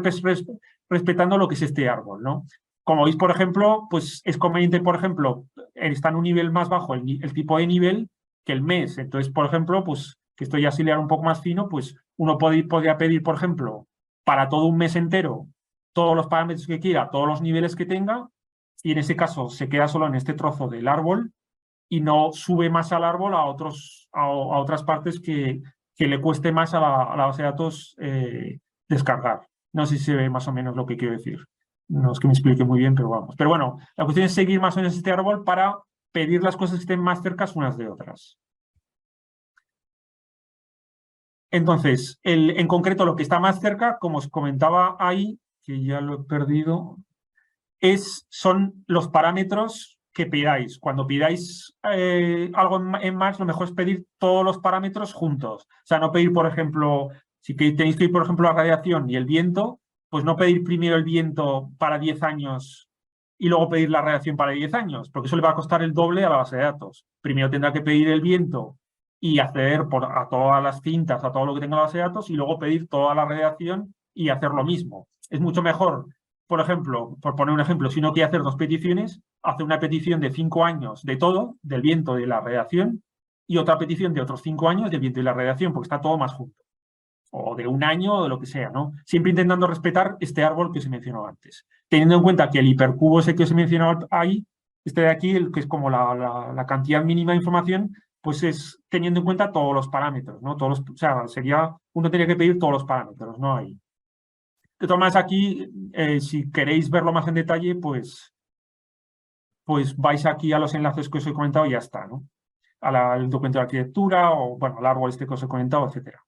Speaker 1: respetando lo que es este árbol, ¿no? Como veis, por ejemplo, pues es conveniente, por ejemplo, está en un nivel más bajo el tipo de nivel que el mes. Entonces, por ejemplo, pues que esto ya sí le hará un poco más fino, pues uno podría pedir, por ejemplo, para todo un mes entero, todos los parámetros que quiera, todos los niveles que tenga, y en ese caso se queda solo en este trozo del árbol y no sube más al árbol a otras partes que le cueste más a la base de datos descargar. No sé si se ve más o menos lo que quiero decir. No es que me explique muy bien, pero vamos. Pero bueno, la cuestión es seguir más o menos este árbol para pedir las cosas que estén más cercas unas de otras. Entonces, en concreto, lo que está más cerca, como os comentaba ahí, que ya lo he perdido, son los parámetros que pidáis. Cuando pidáis algo en Mars, lo mejor es pedir todos los parámetros juntos. O sea, no pedir, por ejemplo, si tenéis que ir, por ejemplo, la radiación y el viento, pues no pedir primero el viento para 10 años y luego pedir la radiación para 10 años, porque eso le va a costar el doble a la base de datos. Primero tendrá que pedir el viento y acceder a todas las cintas, a todo lo que tenga la base de datos, y luego pedir toda la radiación y hacer lo mismo. Es mucho mejor, por ejemplo, por poner un ejemplo, si uno quiere hacer 2 peticiones, hace una petición de 5 años de todo, del viento y de la radiación, y otra petición de otros 5 años del viento y la radiación, porque está todo más junto. O de un año o de lo que sea, ¿no? Siempre intentando respetar este árbol que os he mencionado antes. Teniendo en cuenta que el hipercubo ese que os he mencionado ahí, este de aquí, el que es como la cantidad mínima de información, pues es teniendo en cuenta todos los parámetros, ¿no? O sea, uno tendría que pedir todos los parámetros, ¿no? Ahí. De todas maneras, aquí, si queréis verlo más en detalle, pues vais aquí a los enlaces que os he comentado y ya está, ¿no? Al documento de arquitectura o, bueno, al árbol este que os he comentado, etcétera.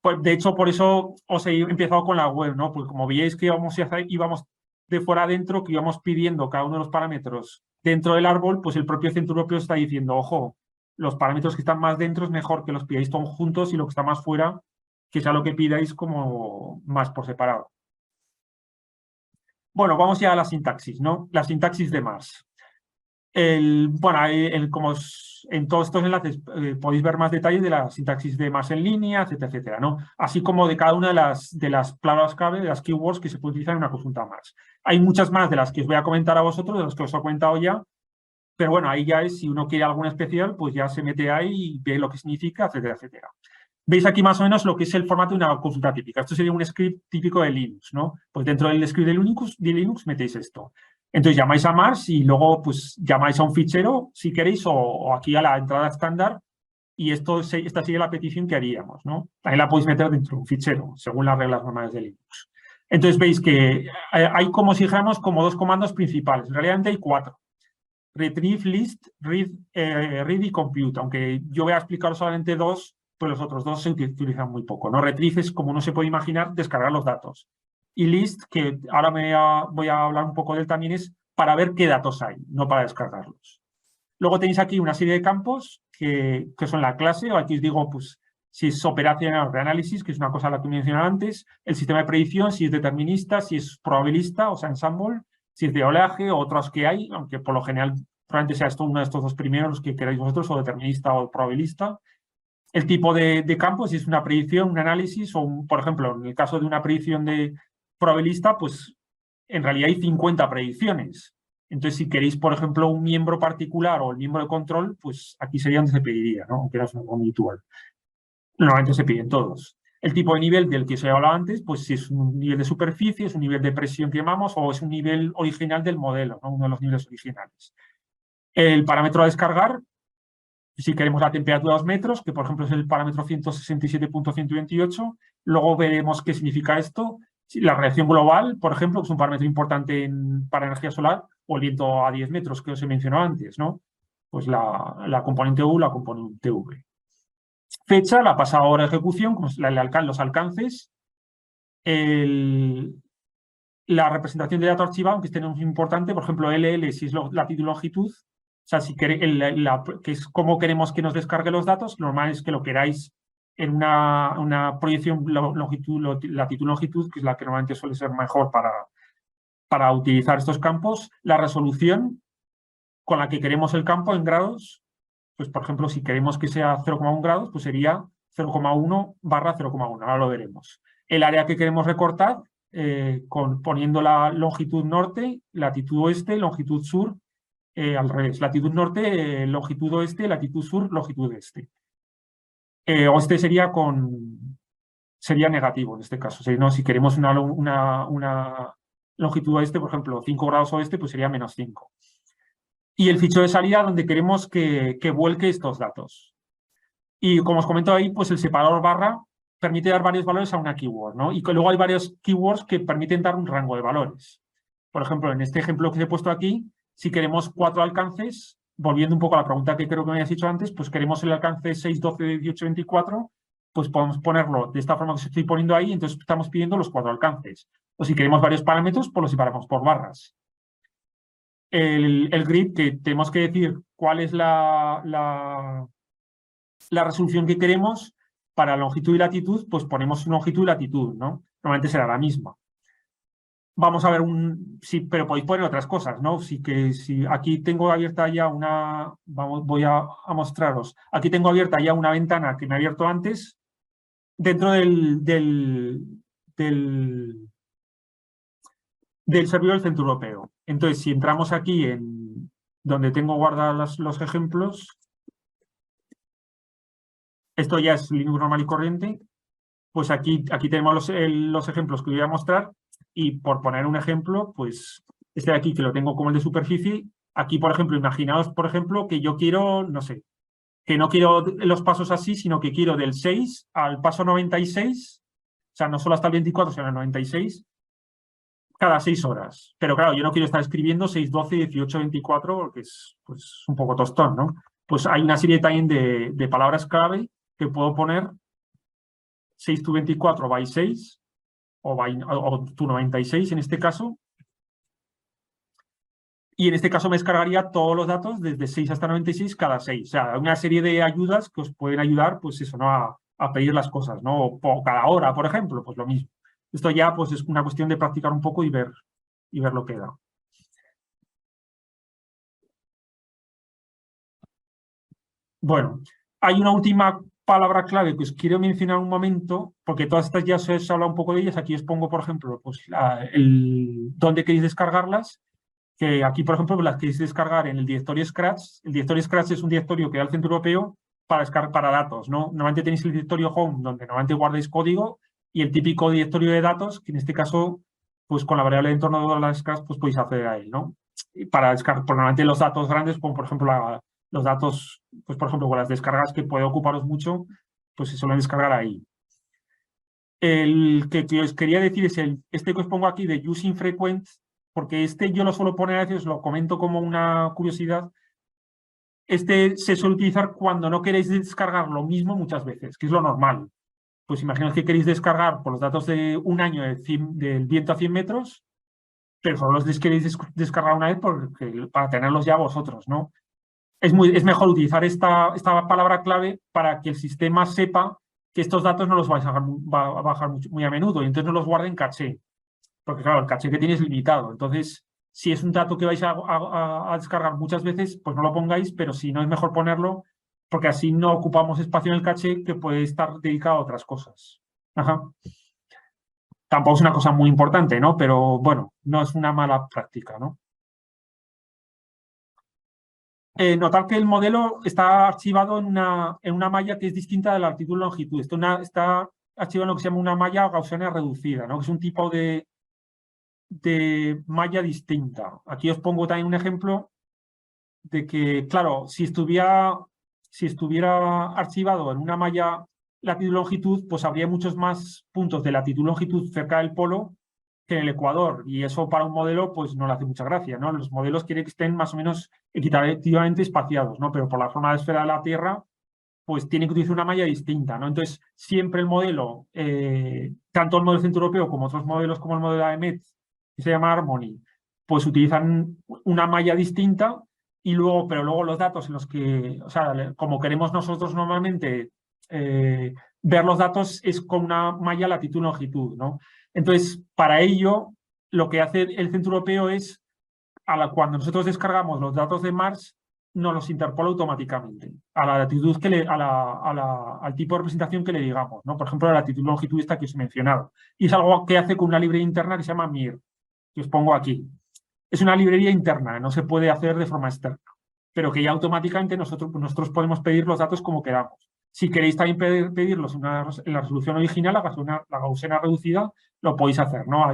Speaker 1: Pues, de hecho, por eso os he empezado con la web, ¿no? Porque como veíais que íbamos de fuera adentro, que íbamos pidiendo cada uno de los parámetros dentro del árbol, pues el propio Centro Europeo está diciendo, ojo, los parámetros que están más dentro es mejor que los pidáis todos juntos y lo que está más fuera, que sea lo que pidáis como más por separado. Bueno, vamos ya a la sintaxis, ¿no? La sintaxis de Mars. Bueno, como en todos estos enlaces podéis ver más detalles de la sintaxis de Mars en línea, etcétera, etcétera, ¿no? Así como de cada una de las palabras clave, de las keywords que se puede utilizar en una consulta Mars. Hay muchas más de las que os voy a comentar a vosotros, de las que os he comentado ya, pero bueno, ahí ya es, si uno quiere alguna especial, pues ya se mete ahí y ve lo que significa, etcétera, etcétera. Veis aquí más o menos lo que es el formato de una consulta típica. Esto sería un script típico de Linux, ¿no? Pues dentro del script de Linux metéis esto. Entonces llamáis a Mars y luego pues llamáis a un fichero, si queréis, o aquí a la entrada estándar, y esta sería la petición que haríamos, ¿no? También la podéis meter dentro de un fichero, según las reglas normales de Linux. Entonces veis que hay, como si dijéramos, como 2 comandos principales. En realidad hay 4. Retrieve, list, read y compute. Aunque yo voy a explicar solamente 2, pues los otros 2 se utilizan muy poco, ¿no? Retrieve es, como uno se puede imaginar, descargar los datos. Y list, que ahora voy a hablar un poco de él también, es para ver qué datos hay, no para descargarlos. Luego tenéis aquí una serie de campos que son la clase, o aquí os digo, pues, si es operacional o reanálisis, que es una cosa a la que mencionaba antes, el sistema de predicción, si es determinista, si es probabilista, o sea, ensemble, si es de oleaje o otros que hay, aunque por lo general probablemente sea uno de estos 2 primeros que queráis vosotros, o determinista o probabilista. El tipo de campo, si es una predicción, un análisis, o por ejemplo, en el caso de una predicción de probabilista, pues en realidad hay 50 predicciones. Entonces, si queréis, por ejemplo, un miembro particular o el miembro de control, pues aquí sería donde se pediría, ¿no? Aunque no es algo habitual. Normalmente se piden todos. El tipo de nivel del que os he hablado antes, pues si es un nivel de superficie, es un nivel de presión que llamamos, o es un nivel original del modelo, ¿no? Uno de los niveles originales. El parámetro a descargar, si queremos la temperatura a 2 metros, que por ejemplo es el parámetro 167.128, luego veremos qué significa esto. La radiación global, por ejemplo, que es un parámetro importante para energía solar, o el viento a 10 metros que os he mencionado antes, ¿no? Pues la componente U, la componente V. Fecha, la pasada hora de ejecución, como los alcances, la representación de dato archivado, aunque este no es importante, por ejemplo, LL si es latitud y longitud, o sea, si que es cómo queremos que nos descargue los datos, lo normal es que lo queráis en una proyección latitud, longitud, que es la que normalmente suele ser mejor para utilizar estos campos. La resolución con la que queremos el campo en grados, pues por ejemplo, si queremos que sea 0,1 grados, pues sería 0,1/0,1, ahora lo veremos. El área que queremos recortar, poniendo la longitud norte, latitud oeste, longitud sur, al revés, latitud norte, longitud oeste, latitud sur, longitud este. Oeste sería negativo en este caso. ¿No? Si queremos una longitud oeste, por ejemplo, 5 grados oeste, pues sería -5. Y el fichero de salida donde queremos que vuelque estos datos. Y como os comento ahí, pues el separador barra permite dar varios valores a una keyword, ¿no? Y luego hay varios keywords que permiten dar un rango de valores. Por ejemplo, en este ejemplo que os he puesto aquí, si queremos 4 alcances, volviendo un poco a la pregunta que creo que me habías hecho antes, pues queremos el alcance 6, 12, 18, 24, pues podemos ponerlo de esta forma que os estoy poniendo ahí, entonces estamos pidiendo los 4 alcances. O si queremos varios parámetros, pues los separamos por barras. El grid, que tenemos que decir cuál es la resolución que queremos. Para longitud y latitud, pues ponemos longitud y latitud, ¿no? Normalmente será la misma. Vamos a ver sí, pero podéis poner otras cosas, ¿no? Si aquí tengo abierta ya voy a mostraros. Aquí tengo abierta ya una ventana que me he abierto antes dentro del servidor del Centro Europeo. Entonces, si entramos aquí en donde tengo guardados los ejemplos, esto ya es Linux normal y corriente, pues aquí tenemos los ejemplos que voy a mostrar y por poner un ejemplo, pues este de aquí que lo tengo como el de superficie, aquí por ejemplo, imaginaos por ejemplo que yo quiero, no sé, que no quiero los pasos así, sino que quiero del 6 al paso 96, o sea, no solo hasta el 24, sino el 96, cada 6 horas. Pero claro, yo no quiero estar escribiendo 6, 12, 18, 24, porque es pues, un poco tostón, ¿no? Pues hay una serie también de palabras clave que puedo poner 6 to 24 by 6 o to 96 en este caso. Y en este caso me descargaría todos los datos desde 6 hasta 96 cada 6. O sea, una serie de ayudas que os pueden ayudar, pues eso, ¿no? A pedir las cosas, ¿no? O cada hora, por ejemplo, pues lo mismo. Esto ya pues es una cuestión de practicar un poco y ver lo que da. Bueno, hay una última palabra clave que os quiero mencionar un momento, porque todas estas ya os he hablado un poco de ellas. Aquí os pongo, por ejemplo, pues dónde queréis descargarlas, que aquí, por ejemplo, las queréis descargar en el directorio Scratch. El directorio Scratch es un directorio que da el Centro Europeo para datos, ¿no? Normalmente tenéis el directorio Home, donde normalmente guardáis código, y el típico directorio de datos, que en este caso, pues con la variable de entorno de las Scratch, pues podéis acceder a él, ¿no? Y para descargar, normalmente los datos grandes, como por ejemplo los datos, pues por ejemplo, con las descargas que puede ocuparos mucho, pues se suelen descargar ahí. El que os quería decir es este que os pongo aquí de Using Frequent, porque este yo lo suelo poner a veces, lo comento como una curiosidad. Este se suele utilizar cuando no queréis descargar lo mismo muchas veces, que es lo normal. Pues imaginaos que queréis descargar por los datos de un año del viento a 100 metros, pero solo los queréis descargar una vez para tenerlos ya vosotros, ¿no? Es mejor utilizar esta palabra clave para que el sistema sepa que estos datos no los vais a bajar muy a menudo y entonces no los guarde en caché. Porque claro, el caché que tiene es limitado. Entonces, si es un dato que vais a descargar muchas veces, pues no lo pongáis, pero si no es mejor ponerlo, porque así no ocupamos espacio en el caché que puede estar dedicado a otras cosas. Ajá. Tampoco es una cosa muy importante, ¿no? Pero bueno, no es una mala práctica, ¿no? Notar que el modelo está archivado en una malla que es distinta de la latitud y longitud. Esto está archivado en lo que se llama una malla gaussiana reducida, ¿no? Que es un tipo de malla distinta. Aquí os pongo también un ejemplo de que, claro, si estuviera archivado en una malla latitud y longitud, pues habría muchos más puntos de latitud y longitud cerca del polo que en el Ecuador. Y eso para un modelo, pues no le hace mucha gracia, ¿no? Los modelos quieren que estén más o menos equitativamente espaciados, ¿no? Pero por la forma de esfera de la Tierra, pues tiene que utilizar una malla distinta, ¿no? Entonces, siempre el modelo, tanto el modelo centroeuropeo como otros modelos como el modelo de AEMET, que se llama Harmony, pues utilizan una malla distinta y luego, pero luego los datos en los que, o sea, como queremos nosotros normalmente ver los datos es con una malla latitud-longitud, ¿no? Entonces, para ello, lo que hace el Centro Europeo es, cuando nosotros descargamos los datos de Mars, nos los interpola automáticamente a la latitud al tipo de representación que le digamos, ¿no? Por ejemplo, la latitud-longitud esta que os he mencionado. Y es algo que hace con una librería interna que se llama MIR, que os pongo aquí. Es una librería interna, no se puede hacer de forma externa, pero que ya automáticamente nosotros podemos pedir los datos como queramos. Si queréis también pedirlos en la resolución original, la gaussiana reducida, lo podéis hacer, ¿no?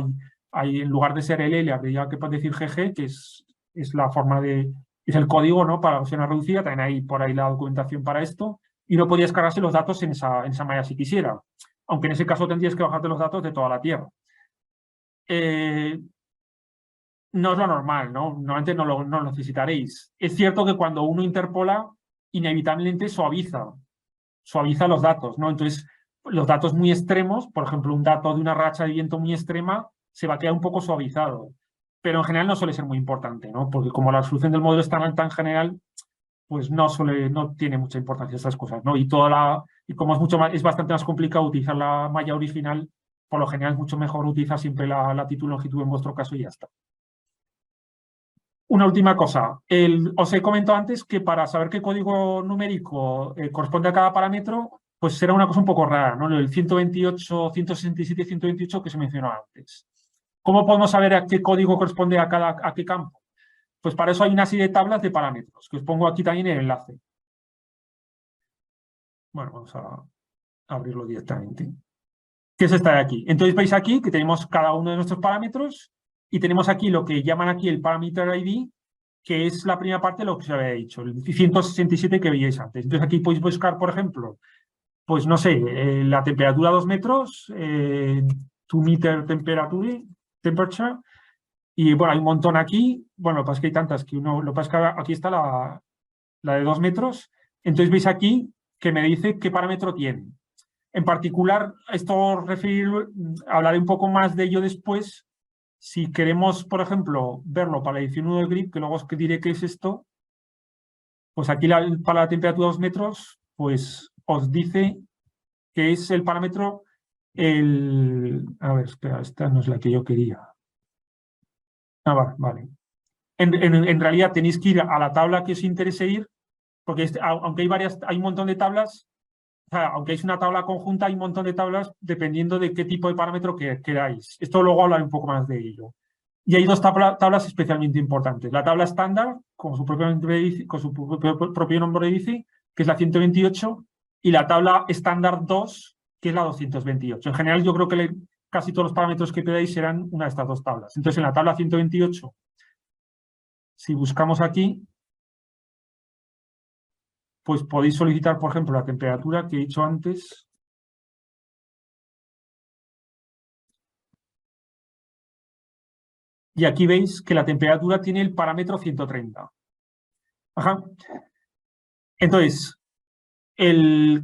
Speaker 1: Hay, en lugar de ser LL, habría que decir GG, que es la forma es el código, ¿no? Para la gaussiana reducida, también hay por ahí la documentación para esto, y no podías cargarse los datos en esa malla si quisiera, aunque en ese caso tendrías que bajarte los datos de toda la Tierra. No es lo normal, ¿no? Normalmente no lo necesitaréis. Es cierto que cuando uno interpola, inevitablemente suaviza los datos, ¿no? Entonces, los datos muy extremos, por ejemplo, un dato de una racha de viento muy extrema, se va a quedar un poco suavizado. Pero en general no suele ser muy importante, ¿no? Porque como la solución del modelo es tan general, pues no tiene mucha importancia estas cosas, ¿no? Y como es bastante más complicado utilizar la malla original, por lo general es mucho mejor utilizar siempre la latitud y longitud en vuestro caso y ya está. Una última cosa. Os he comentado antes que para saber qué código numérico corresponde a cada parámetro, pues será una cosa un poco rara, ¿no? El 128, 167 y 128 que se mencionó antes. ¿Cómo podemos saber a qué código corresponde a qué campo? Pues para eso hay una serie de tablas de parámetros, que os pongo aquí también el enlace. Bueno, vamos a abrirlo directamente. ¿Qué es esta de aquí? Entonces veis aquí que tenemos cada uno de nuestros parámetros y tenemos aquí lo que llaman aquí el parameter ID, que es la primera parte de lo que os había dicho, el 167 que veíais antes. Entonces aquí podéis buscar, por ejemplo, pues no sé, la temperatura a 2 metros, 2 meter temperature, y bueno, hay un montón aquí, bueno, lo que pasa es que hay tantas que lo que pasa es que aquí está la de 2 metros, entonces veis aquí que me dice qué parámetro tiene. En particular, hablaré un poco más de ello después. Si queremos, por ejemplo, verlo para la edición 1 de GRIP, que luego os diré qué es esto, pues aquí para la temperatura 2 metros, pues os dice que es el parámetro, a ver, espera, esta no es la que yo quería. Vale. En realidad tenéis que ir a la tabla que os interese ir, porque aunque hay un montón de tablas, o sea, aunque es una tabla conjunta, hay un montón de tablas dependiendo de qué tipo de parámetro queráis. Esto luego hablaré un poco más de ello. Y hay dos tablas especialmente importantes. La tabla estándar, con su propio nombre dice, que es la 128, y la tabla estándar 2, que es la 228. En general, yo creo que casi todos los parámetros que pedáis serán una de estas dos tablas. Entonces, en la tabla 128, si buscamos aquí, pues podéis solicitar, por ejemplo, la temperatura que he dicho antes. Y aquí veis que la temperatura tiene el parámetro 130. Ajá. Entonces,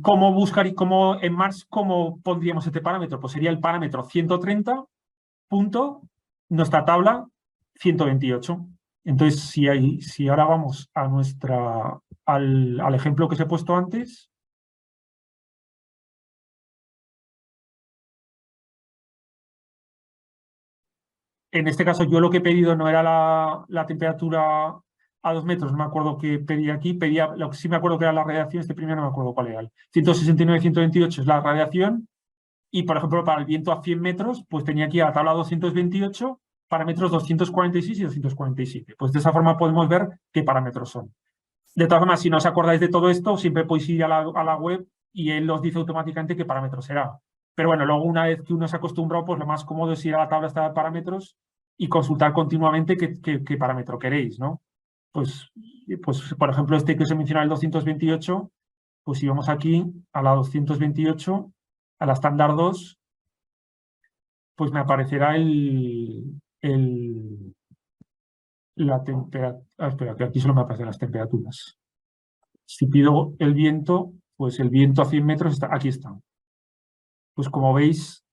Speaker 1: cómo buscar y en Mars, ¿cómo pondríamos este parámetro? Pues sería el parámetro 130, nuestra tabla 128. Entonces, si ahora vamos a al ejemplo que os he puesto antes, en este caso yo lo que he pedido no era la temperatura a 2 metros, no me acuerdo qué pedía aquí, lo que sí me acuerdo que era la radiación, este primero no me acuerdo cuál era. El 169, 128 es la radiación, y por ejemplo para el viento a 100 metros, pues tenía aquí a la tabla 228, parámetros 246 y 247. Pues de esa forma podemos ver qué parámetros son. De todas formas, si no os acordáis de todo esto, siempre podéis ir a la web y él os dice automáticamente qué parámetro será. Pero bueno, luego una vez que uno se ha acostumbrado, pues lo más cómodo es ir a la tabla esta de parámetros y consultar continuamente qué parámetro queréis, ¿no? Pues, por ejemplo, este que os he mencionado, el 228, pues si vamos aquí a la 228, a la estándar 2, pues me aparecerá la temperatura. Espera, que aquí solo me aparecen las temperaturas. Si pido el viento, pues el viento a 100 metros aquí está. Pues como veis,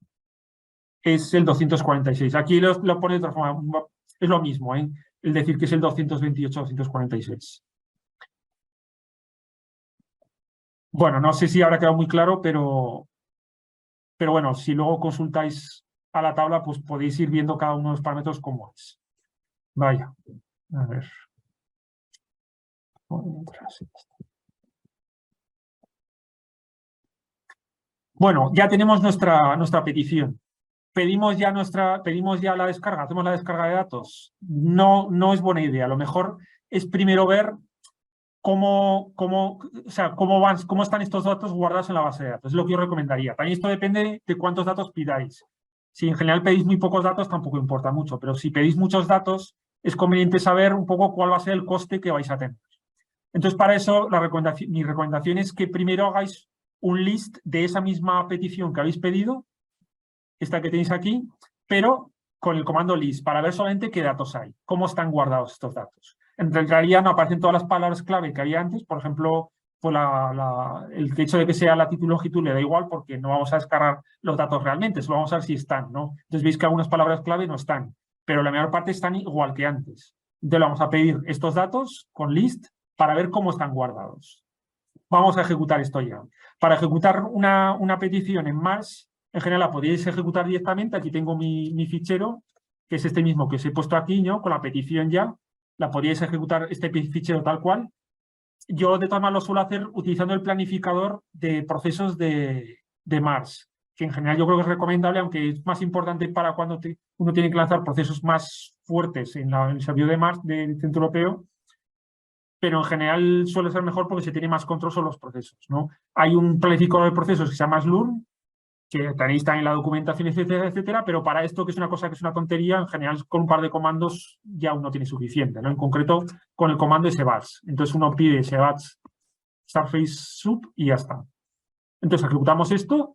Speaker 1: es el 246. Aquí lo pone de otra forma, es lo mismo, ¿eh? El decir que es el 228-246. Bueno, no sé si habrá quedado muy claro, pero bueno, si luego consultáis a la tabla, pues podéis ir viendo cada uno de los parámetros cómo es. Vaya, a ver. Bueno, ya tenemos nuestra petición. Pedimos ya la descarga, hacemos la descarga de datos. No es buena idea. Lo mejor es primero ver cómo están estos datos guardados en la base de datos. Es lo que yo recomendaría. También esto depende de cuántos datos pidáis. Si en general pedís muy pocos datos, tampoco importa mucho, pero si pedís muchos datos, es conveniente saber un poco cuál va a ser el coste que vais a tener. Entonces, para eso, mi recomendación es que primero hagáis un list de esa misma petición que habéis pedido, esta que tenéis aquí, pero con el comando list, para ver solamente qué datos hay, cómo están guardados estos datos. En realidad no aparecen todas las palabras clave que había antes, por ejemplo, pues el hecho de que sea latitud y longitud le da igual porque no vamos a descargar los datos realmente, solo vamos a ver si están, ¿no? Entonces veis que algunas palabras clave no están, pero la mayor parte están igual que antes. Entonces vamos a pedir estos datos con list para ver cómo están guardados. Vamos a ejecutar esto ya. Para ejecutar una petición en Mars, en general la podéis ejecutar directamente. Aquí tengo mi fichero, que es este mismo que os he puesto aquí, ¿no? Con la petición ya. La podéis ejecutar este fichero tal cual. Yo, de todas maneras, lo suelo hacer utilizando el planificador de procesos de Mars, que en general yo creo que es recomendable, aunque es más importante para cuando uno tiene que lanzar procesos más fuertes en el servidor de Mars del Centro Europeo, pero en general suele ser mejor porque se tiene más control sobre los procesos, ¿no? Hay un planificador de procesos que se llama Slurm, que tenéis también la documentación, etcétera, etcétera, pero para esto, que es una cosa que es una tontería, en general con un par de comandos ya uno tiene suficiente, ¿no? En concreto, con el comando SBATS. Entonces uno pide SBATS Surface Sub y ya está. Entonces ejecutamos esto,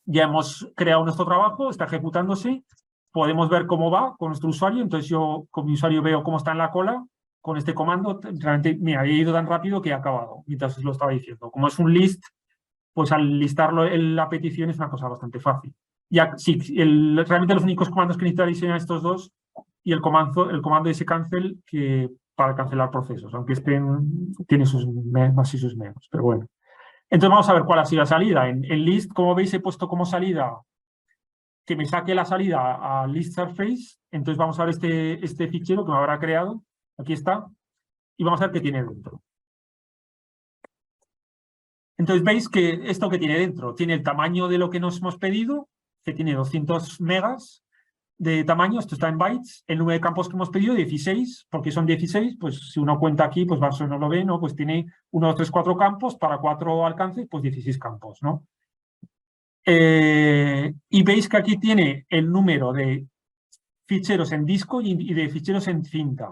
Speaker 1: ya hemos creado nuestro trabajo, está ejecutándose, podemos ver cómo va con nuestro usuario, entonces yo con mi usuario veo cómo está en la cola, con este comando, realmente, mira, he ido tan rápido que he acabado, mientras os lo estaba diciendo. Como es un list, pues al listarlo en la petición es una cosa bastante fácil. Ya, sí, realmente los únicos comandos que necesitaréis serían estos dos y el comando cancel para cancelar procesos, aunque tiene sus más y sus menos, pero bueno. Entonces vamos a ver cuál ha sido la salida. En list, como veis, he puesto como salida que me saque la salida a list surface. Entonces vamos a ver este fichero que me habrá creado. Aquí está. Y vamos a ver qué tiene dentro. Entonces veis que esto que tiene dentro tiene el tamaño de lo que nos hemos pedido, que tiene 200 megas de tamaño, esto está en bytes. El número de campos que hemos pedido, 16, porque son 16, pues si uno cuenta aquí, pues más o menos lo ve, ¿no? Pues tiene 1, 2, 3, 4 campos, para 4 alcances, pues 16 campos, ¿no? Y veis que aquí tiene el número de ficheros en disco y de ficheros en cinta.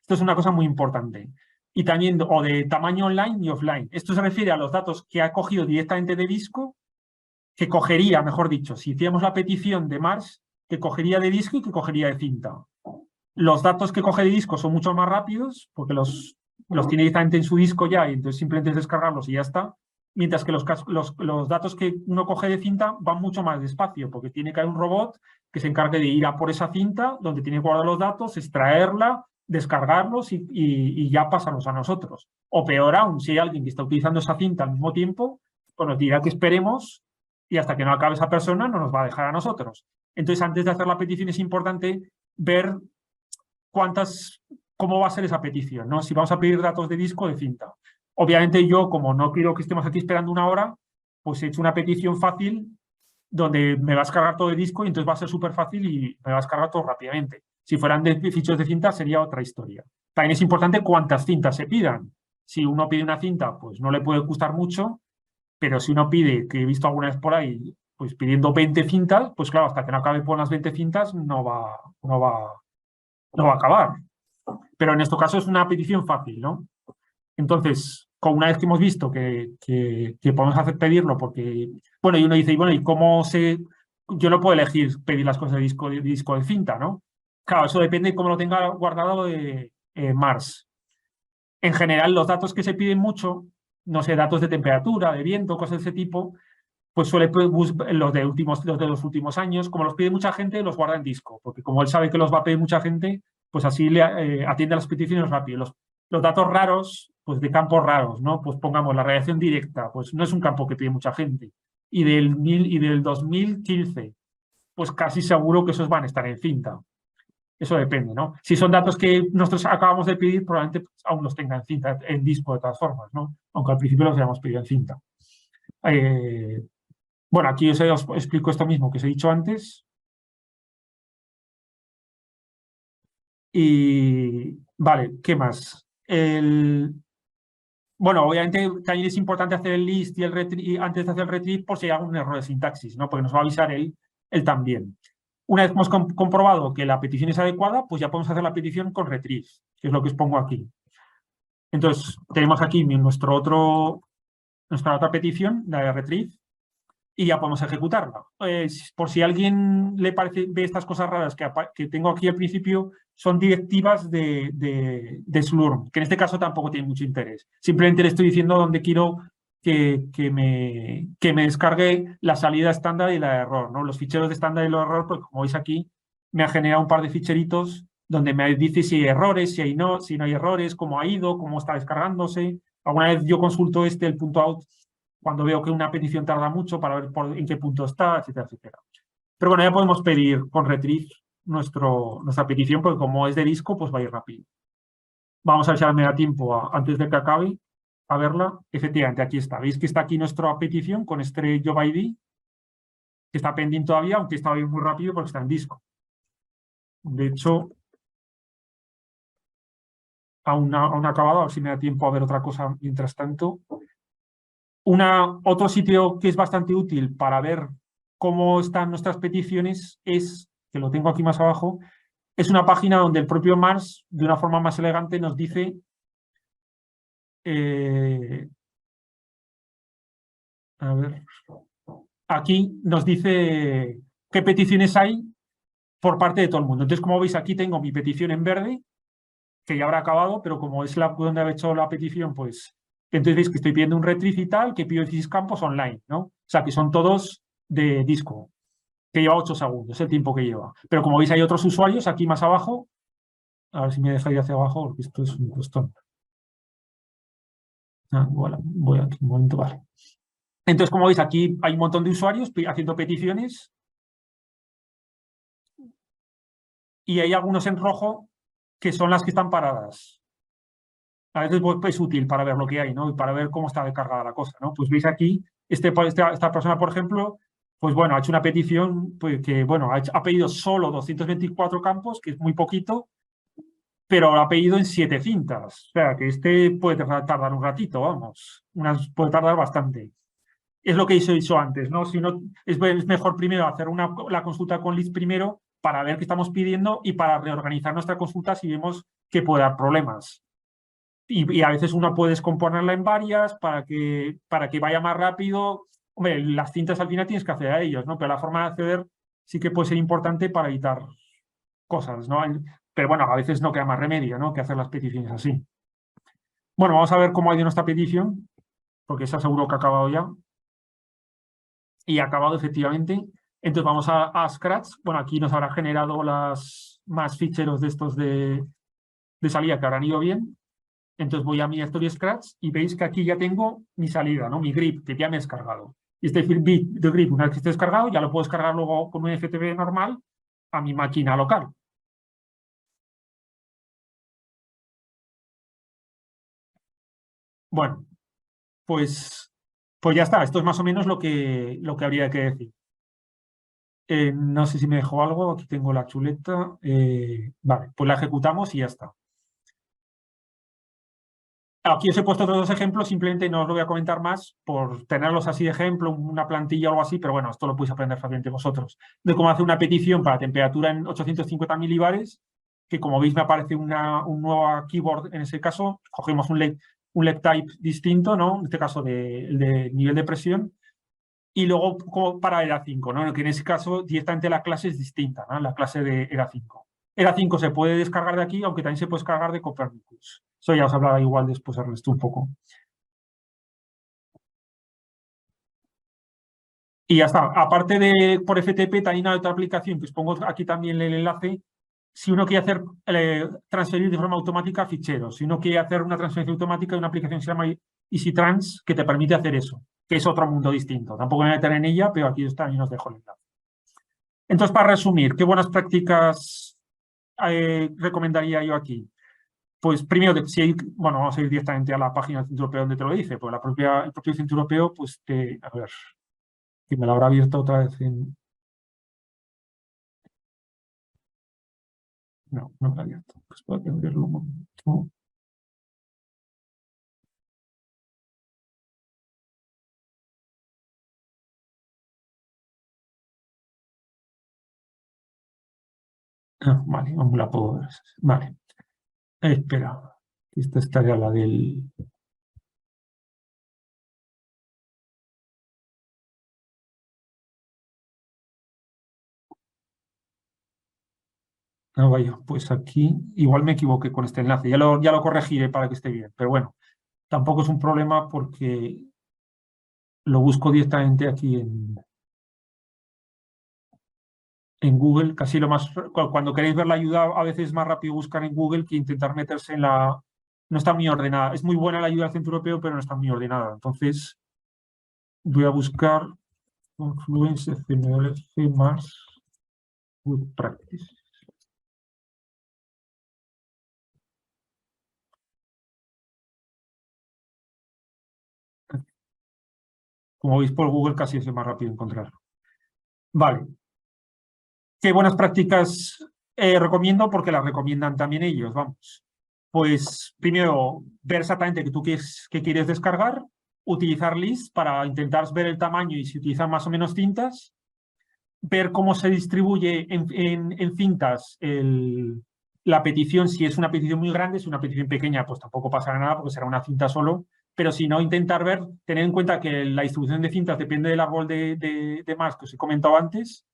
Speaker 1: Esto es una cosa muy importante. Y también, o de tamaño online y offline. Esto se refiere a los datos que ha cogido directamente de disco, que cogería, mejor dicho, si hiciéramos la petición de Mars, que cogería de disco y que cogería de cinta. Los datos que coge de disco son mucho más rápidos, porque los tiene directamente en su disco ya, y entonces simplemente es descargarlos y ya está. Mientras que los datos que uno coge de cinta van mucho más despacio, porque tiene que haber un robot que se encargue de ir a por esa cinta, donde tiene que guardar los datos, extraerla, descargarlos y ya pasarlos a nosotros. O peor aún, si hay alguien que está utilizando esa cinta al mismo tiempo, pues nos dirá que esperemos y hasta que no acabe esa persona no nos va a dejar a nosotros. Entonces, antes de hacer la petición es importante ver cómo va a ser esa petición, ¿no? Si vamos a pedir datos de disco o de cinta. Obviamente yo, como no quiero que estemos aquí esperando una hora, pues he hecho una petición fácil donde me va a descargar todo de disco y entonces va a ser súper fácil y me va a descargar todo rápidamente. Si fueran de ficheros de cinta sería otra historia. También es importante cuántas cintas se pidan. Si uno pide una cinta, pues no le puede gustar mucho, pero si uno pide, que he visto alguna vez por ahí, pues pidiendo 20 cintas, pues claro, hasta que no acabe con las 20 cintas no va a acabar. Pero en este caso es una petición fácil, ¿no? Entonces, una vez que hemos visto que podemos hacer pedirlo, porque, bueno, y uno dice, y bueno, ¿y cómo se...? Yo no puedo elegir pedir las cosas de disco de cinta, ¿no? Claro, eso depende de cómo lo tenga guardado de Mars. En general, los datos que se piden mucho, no sé, datos de temperatura, de viento, cosas de ese tipo, pues suele los de los últimos años. Como los pide mucha gente, los guarda en disco, porque como él sabe que los va a pedir mucha gente, pues así le atiende a las peticiones rápido. Los datos raros, pues de campos raros, ¿no? Pues pongamos la radiación directa, pues no es un campo que pide mucha gente. Y del 2015, pues casi seguro que esos van a estar en cinta. Eso depende, ¿no? Si son datos que nosotros acabamos de pedir, probablemente pues, aún los tenga en cinta, en disco de todas formas, ¿no? Aunque al principio los hayamos pedido en cinta. Bueno, aquí os explico esto mismo que os he dicho antes. Y vale, ¿qué más? Bueno, obviamente también es importante hacer el list y el retrieve antes de hacer el retrieve por si hay algún error de sintaxis, ¿no? Porque nos va a avisar él también. Una vez hemos comprobado que la petición es adecuada, pues ya podemos hacer la petición con retrieve, que es lo que os pongo aquí. Entonces, tenemos aquí nuestra otra petición, la de retrieve, y ya podemos ejecutarla. Por si a alguien le parece, ve estas cosas raras que tengo aquí al principio, son directivas de Slurm, que en este caso tampoco tiene mucho interés. Simplemente le estoy diciendo dónde quiero que me descargue la salida estándar y la de error, ¿no? Los ficheros de estándar y los de error, pues como veis aquí, me ha generado un par de ficheritos donde me dice si hay errores, si no hay errores, cómo ha ido, cómo está descargándose. Alguna vez yo consulto el punto out cuando veo que una petición tarda mucho para ver en qué punto está, etcétera, etcétera. Pero bueno, ya podemos pedir con retrieve nuestra petición, porque como es de disco, pues va a ir rápido. Vamos a ver si me da tiempo antes de que acabe a verla. Efectivamente, aquí está. Veis que está aquí nuestra petición con este Job ID, que está pendiente todavía, aunque está muy rápido porque está en disco. De hecho, aún ha acabado, a ver si me da tiempo a ver otra cosa mientras tanto. Otro sitio que es bastante útil para ver cómo están nuestras peticiones es, que lo tengo aquí más abajo, es una página donde el propio Mars, de una forma más elegante, nos dice a ver, aquí nos dice qué peticiones hay por parte de todo el mundo. Entonces, como veis, aquí tengo mi petición en verde, que ya habrá acabado, pero como es donde he hecho la petición, pues entonces veis que estoy pidiendo un retrieve y tal, que pido 16 campos online, ¿no? O sea, que son todos de disco, que lleva 8 segundos, el tiempo que lleva. Pero como veis, hay otros usuarios aquí más abajo. A ver si me deja ir hacia abajo, porque esto es un costón. Bueno, voy aquí un momento, vale. Entonces, como veis, aquí hay un montón de usuarios haciendo peticiones y hay algunos en rojo que son las que están paradas. A veces pues, es útil para ver lo que hay, ¿no? Y para ver cómo está descargada la cosa, ¿no? Pues veis aquí, esta persona, por ejemplo, pues bueno, ha hecho una petición pues, que, bueno, ha pedido solo 224 campos, que es muy poquito, pero lo ha pedido en 7 cintas. O sea, que puede tardar un ratito, vamos. Puede tardar bastante. Es lo que he dicho antes, ¿no? Si uno, es mejor primero hacer la consulta con list primero para ver qué estamos pidiendo y para reorganizar nuestra consulta si vemos que puede dar problemas. Y a veces uno puede descomponerla en varias para que vaya más rápido. Hombre, las cintas al final tienes que acceder a ellos, ¿no? Pero la forma de acceder sí que puede ser importante para evitar cosas, ¿no? Pero bueno, a veces no queda más remedio, ¿no? Que hacer las peticiones así. Bueno, vamos a ver cómo ha ido nuestra petición, porque esa seguro que ha acabado ya. Y ha acabado efectivamente. Entonces vamos a Scratch. Bueno, aquí nos habrá generado más ficheros de estos de salida que habrán ido bien. Entonces voy a mi Story Scratch y veis que aquí ya tengo mi salida, ¿no? Mi grip, que ya me he descargado. Y este bit de grip, una vez que esté descargado, ya lo puedo descargar luego con un FTP normal a mi máquina local. Bueno, pues ya está. Esto es más o menos lo que habría que decir. No sé si me dejó algo. Aquí tengo la chuleta. Vale, pues la ejecutamos y ya está. Aquí os he puesto otros dos ejemplos, simplemente no os lo voy a comentar más por tenerlos así de ejemplo, una plantilla o algo así, pero bueno, esto lo podéis aprender fácilmente vosotros. De cómo hacer una petición para temperatura en 850 milibares, que como veis me aparece un nuevo keyboard en ese caso, cogemos un LED type distinto, ¿no? En este caso de nivel de presión, y luego como para ERA5, ¿no? Que en ese caso directamente la clase es distinta, ¿no? La clase de ERA5. ERA5 se puede descargar de aquí, aunque también se puede descargar de Copernicus. Eso ya os hablará igual después, Ernesto, un poco. Y ya está. Aparte de por FTP, también hay otra aplicación que os pongo aquí también el enlace. Si uno quiere hacer transferir de forma automática ficheros, si uno quiere hacer una transferencia automática, hay una aplicación que se llama EasyTrans que te permite hacer eso, que es otro mundo distinto. Tampoco me voy a meter en ella, pero aquí está y os dejo el enlace. Entonces, para resumir, ¿qué buenas prácticas recomendaría yo aquí? Pues primero, bueno, vamos a ir directamente a la página del Centro Europeo donde te lo dice, pues el propio Centro Europeo, pues a ver, que me lo habrá abierto otra vez en... No, no me lo ha abierto. Pues puedo abrirlo un momento. Ah, vale, no la puedo ver. Vale, espera. Esta estaría la del... No, vaya, pues aquí igual me equivoqué con este enlace. Ya lo corregiré para que esté bien. Pero bueno, tampoco es un problema porque lo busco directamente aquí en Google. Casi lo más... Cuando queréis ver la ayuda, a veces es más rápido buscar en Google que intentar meterse en la... No está muy ordenada. Es muy buena la ayuda del Centro Europeo, pero no está muy ordenada. Entonces, voy a buscar Confluence CMLC más Good Practice. Como veis por Google casi es más rápido encontrarlo. Vale. ¿Qué buenas prácticas recomiendo? Porque las recomiendan también ellos, vamos. Pues primero, ver exactamente qué quieres descargar, utilizar lists para intentar ver el tamaño y si utilizan más o menos cintas, ver cómo se distribuye en cintas la petición, si es una petición muy grande, si es una petición pequeña, pues tampoco pasará nada porque será una cinta solo, pero si no, intentar ver, tener en cuenta que la distribución de cintas depende del árbol de más que os he comentado antes,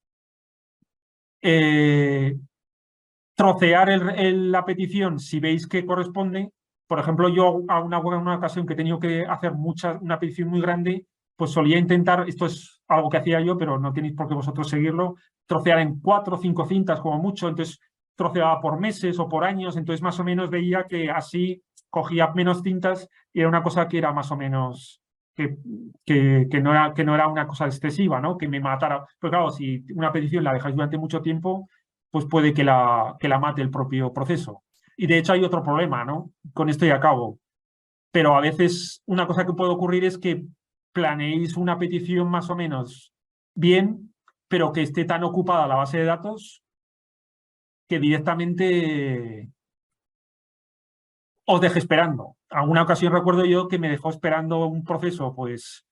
Speaker 1: trocear la petición si veis que corresponde. Por ejemplo, yo a una ocasión que he tenido que hacer una petición muy grande, pues solía intentar, esto es algo que hacía yo, pero no tenéis por qué vosotros seguirlo, trocear en 4 o 5 cintas como mucho, entonces troceaba por meses o por años, entonces más o menos veía que así cogía menos cintas y era una cosa que era más o menos que no era una cosa excesiva, ¿no? Que me matara. Pero claro, si una petición la dejáis durante mucho tiempo, pues puede que la mate el propio proceso. Y de hecho hay otro problema, ¿no? Con esto ya acabo. Pero a veces una cosa que puede ocurrir es que planeéis una petición más o menos bien, pero que esté tan ocupada la base de datos que directamente os deje esperando. Alguna ocasión recuerdo yo que me dejó esperando un proceso pues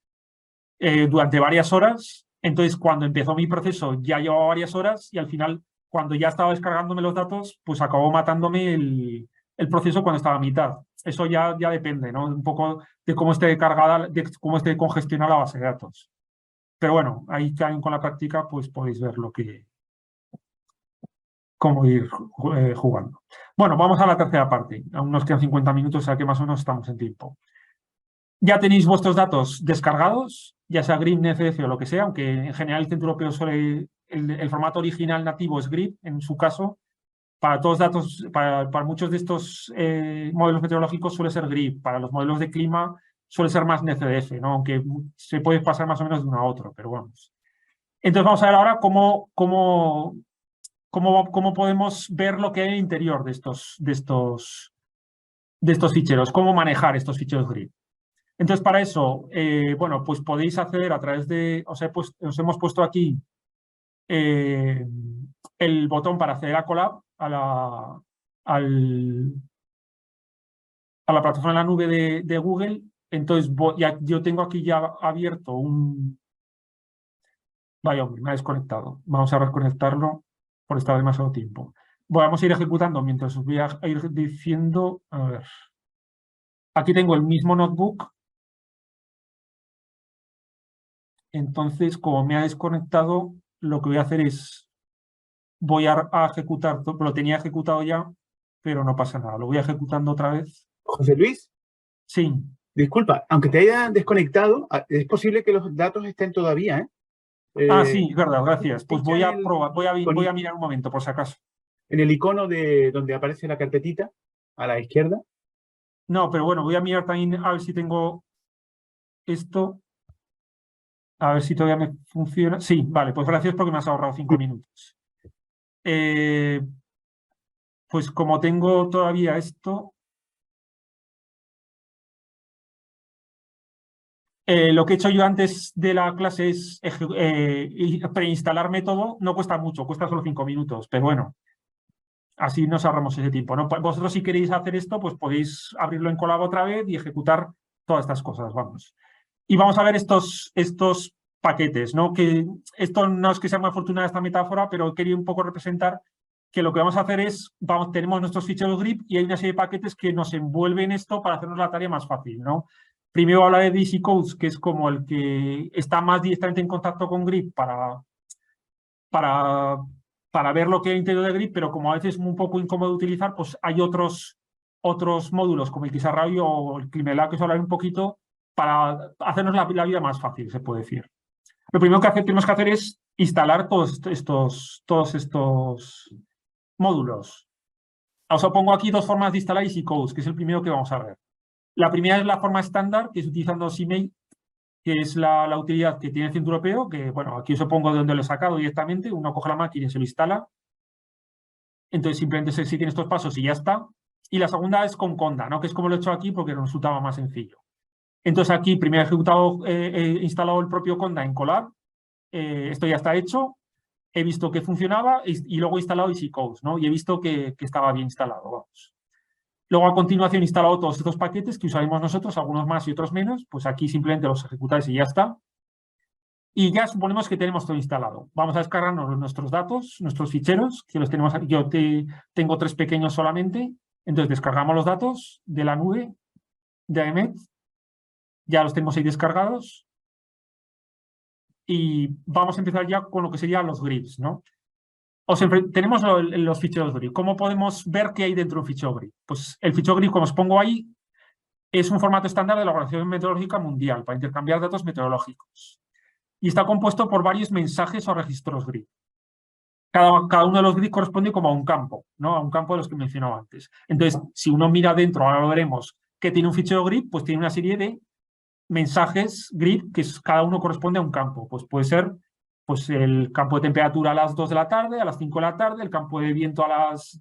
Speaker 1: durante varias horas. Entonces, cuando empezó mi proceso ya llevaba varias horas y al final, cuando ya estaba descargándome los datos, pues acabó matándome el proceso cuando estaba a mitad. Eso ya depende, ¿no? Un poco de cómo esté cargada, de cómo esté congestionada la base de datos. Pero bueno, ahí también con la práctica, pues podéis ver cómo ir jugando. Bueno, vamos a la tercera parte. Aún nos quedan 50 minutos, o sea que más o menos estamos en tiempo. Ya tenéis vuestros datos descargados, ya sea GRIP, NCF o lo que sea, aunque en general el Centro Europeo suele, el formato original nativo es GRIP, en su caso. Para todos datos, para muchos de estos modelos meteorológicos suele ser GRIP. Para los modelos de clima suele ser más NCDF, ¿no? Aunque se puede pasar más o menos de uno a otro, pero vamos. Entonces vamos a ver ahora cómo podemos ver lo que hay en el interior de estos ficheros, cómo manejar estos ficheros GRIP. Entonces, para eso, bueno, pues podéis acceder a través de, os hemos puesto aquí el botón para acceder a Colab, a la plataforma en la nube de Google. Entonces, yo tengo aquí ya abierto un... Vaya, hombre, me ha desconectado. Vamos a reconectarlo por estar demasiado tiempo. Vamos a ir ejecutando mientras os voy a ir diciendo... A ver. Aquí tengo el mismo notebook. Entonces, como me ha desconectado, lo que voy a hacer es... Voy a ejecutar, lo tenía ejecutado ya, pero no pasa nada. Lo voy ejecutando otra vez.
Speaker 2: José Luis,
Speaker 1: Sí.
Speaker 2: disculpa, aunque te haya desconectado, es posible que los datos estén todavía, ¿eh?
Speaker 1: Sí, verdad, gracias. Pues
Speaker 2: Pincha
Speaker 1: voy a probar, voy a mirar un momento, por si acaso.
Speaker 2: en el icono de donde aparece la carpetita a la izquierda.
Speaker 1: No, pero bueno, voy a mirar también a ver si tengo esto, a ver si todavía me funciona. Sí, vale, pues gracias porque me has ahorrado 5 minutos. Eh, pues como tengo todavía esto, lo que he hecho yo antes de la clase es preinstalarme todo. No cuesta mucho, cuesta solo 5 minutos, pero bueno, así nos ahorramos ese tiempo, ¿no? Vosotros si queréis hacer esto, pues podéis abrirlo en Colab otra vez y ejecutar todas estas cosas, vamos. Y vamos a ver estos paquetes, ¿no? Que esto no es que sea muy afortunada esta metáfora, pero quería un poco representar que lo que vamos a hacer es, tenemos nuestros ficheros grip y hay una serie de paquetes que nos envuelven esto para hacernos la tarea más fácil, ¿no? Primero habla de DC Codes, que es como el que está más directamente en contacto con grip para, para ver lo que hay en interior de grip, pero como a veces es un poco incómodo de utilizar, pues hay otros módulos como el Xarray o el Climela que os hablaré un poquito para hacernos la vida más fácil, se puede decir. Lo primero que tenemos que hacer es instalar todos estos módulos. Os pongo aquí dos formas de instalar EasyCodes, que es el primero que vamos a ver. La primera es la forma estándar, que es utilizando CMake, que es la utilidad que tiene el Centro Europeo, que bueno, aquí os pongo de donde lo he sacado directamente, uno coge la máquina y se lo instala. Entonces simplemente se siguen estos pasos y ya está. Y la segunda es con Conda, ¿no? Que es como lo he hecho aquí porque nos resultaba más sencillo. Entonces aquí primero he ejecutado, he instalado el propio Conda en Colab. Esto ya está hecho. He visto que funcionaba y luego he instalado EasyCodes, ¿no? Y he visto que estaba bien instalado, vamos. Luego a continuación he instalado todos estos paquetes que usaremos nosotros, algunos más y otros menos. Pues aquí simplemente los ejecutáis y ya está. Y ya suponemos que tenemos todo instalado. Vamos a descargarnos nuestros datos, nuestros ficheros, que los tenemos aquí. Yo tengo 3 pequeños solamente. Entonces descargamos los datos de la nube de AEMET. Ya los tenemos ahí descargados. Y vamos a empezar ya con lo que serían los grids, ¿no? Tenemos los ficheros grid. ¿Cómo podemos ver qué hay dentro de un fichero grid? Pues el fichero grid, como os pongo ahí, es un formato estándar de la Organización Meteorológica Mundial para intercambiar datos meteorológicos. Y está compuesto por varios mensajes o registros grid. Cada uno de los grids corresponde como a un campo, ¿no? A un campo de los que he mencionado antes. Entonces, si uno mira dentro, ahora lo veremos, que tiene un fichero grid, pues tiene una serie de mensajes grid que cada uno corresponde a un campo. Pues puede ser pues, el campo de temperatura a las 2 de la tarde, a las 5 de la tarde, el campo de viento a las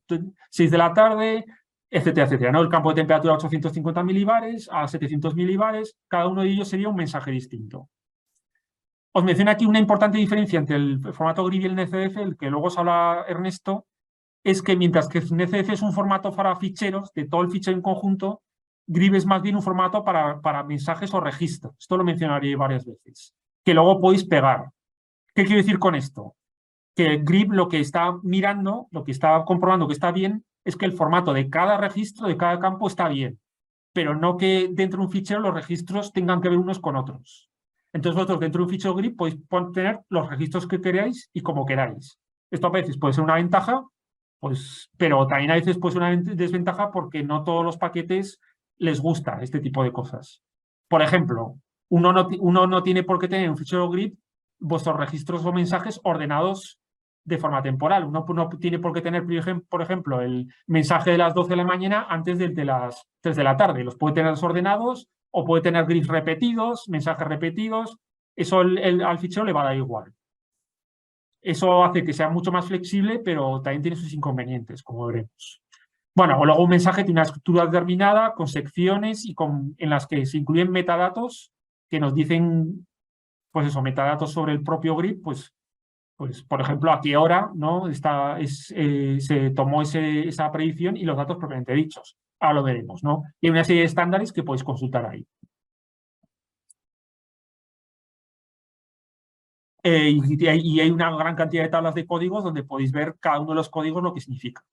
Speaker 1: 6 de la tarde, etcétera, etcétera, ¿no? El campo de temperatura a 850 milibares, a 700 milibares, cada uno de ellos sería un mensaje distinto. Os menciono aquí una importante diferencia entre el formato GRIB y el NCDF, el que luego os habla Ernesto, es que mientras que el NCDF es un formato para ficheros, de todo el fichero en conjunto, GRIB es más bien un formato para mensajes o registros. Esto lo mencionaré varias veces, que luego podéis pegar. ¿Qué quiero decir con esto? Que GRIB lo que está mirando, lo que está comprobando que está bien, es que el formato de cada registro, de cada campo está bien, pero no que dentro de un fichero los registros tengan que ver unos con otros. Entonces vosotros dentro de un fichero GRIB podéis tener los registros que queráis y como queráis. Esto a veces puede ser una ventaja, pues, pero también a veces puede ser una desventaja porque no todos los paquetes les gusta este tipo de cosas. Por ejemplo, uno no tiene por qué tener un fichero GRIB vuestros registros o mensajes ordenados de forma temporal. Uno no tiene por qué tener, por ejemplo, el mensaje de las 12 de la mañana antes de las 3 de la tarde. Los puede tener desordenados o puede tener grids repetidos, mensajes repetidos. Eso al fichero le va a dar igual. Eso hace que sea mucho más flexible, pero también tiene sus inconvenientes, como veremos. Bueno, o luego un mensaje tiene una estructura determinada, con secciones y en las que se incluyen metadatos que nos dicen, pues eso, metadatos sobre el propio grid, pues por ejemplo, a qué hora, ¿no? Se tomó esa predicción y los datos propiamente dichos. Ahora lo veremos, ¿no? Y hay una serie de estándares que podéis consultar ahí. Y hay una gran cantidad de tablas de códigos donde podéis ver cada uno de los códigos lo que significa.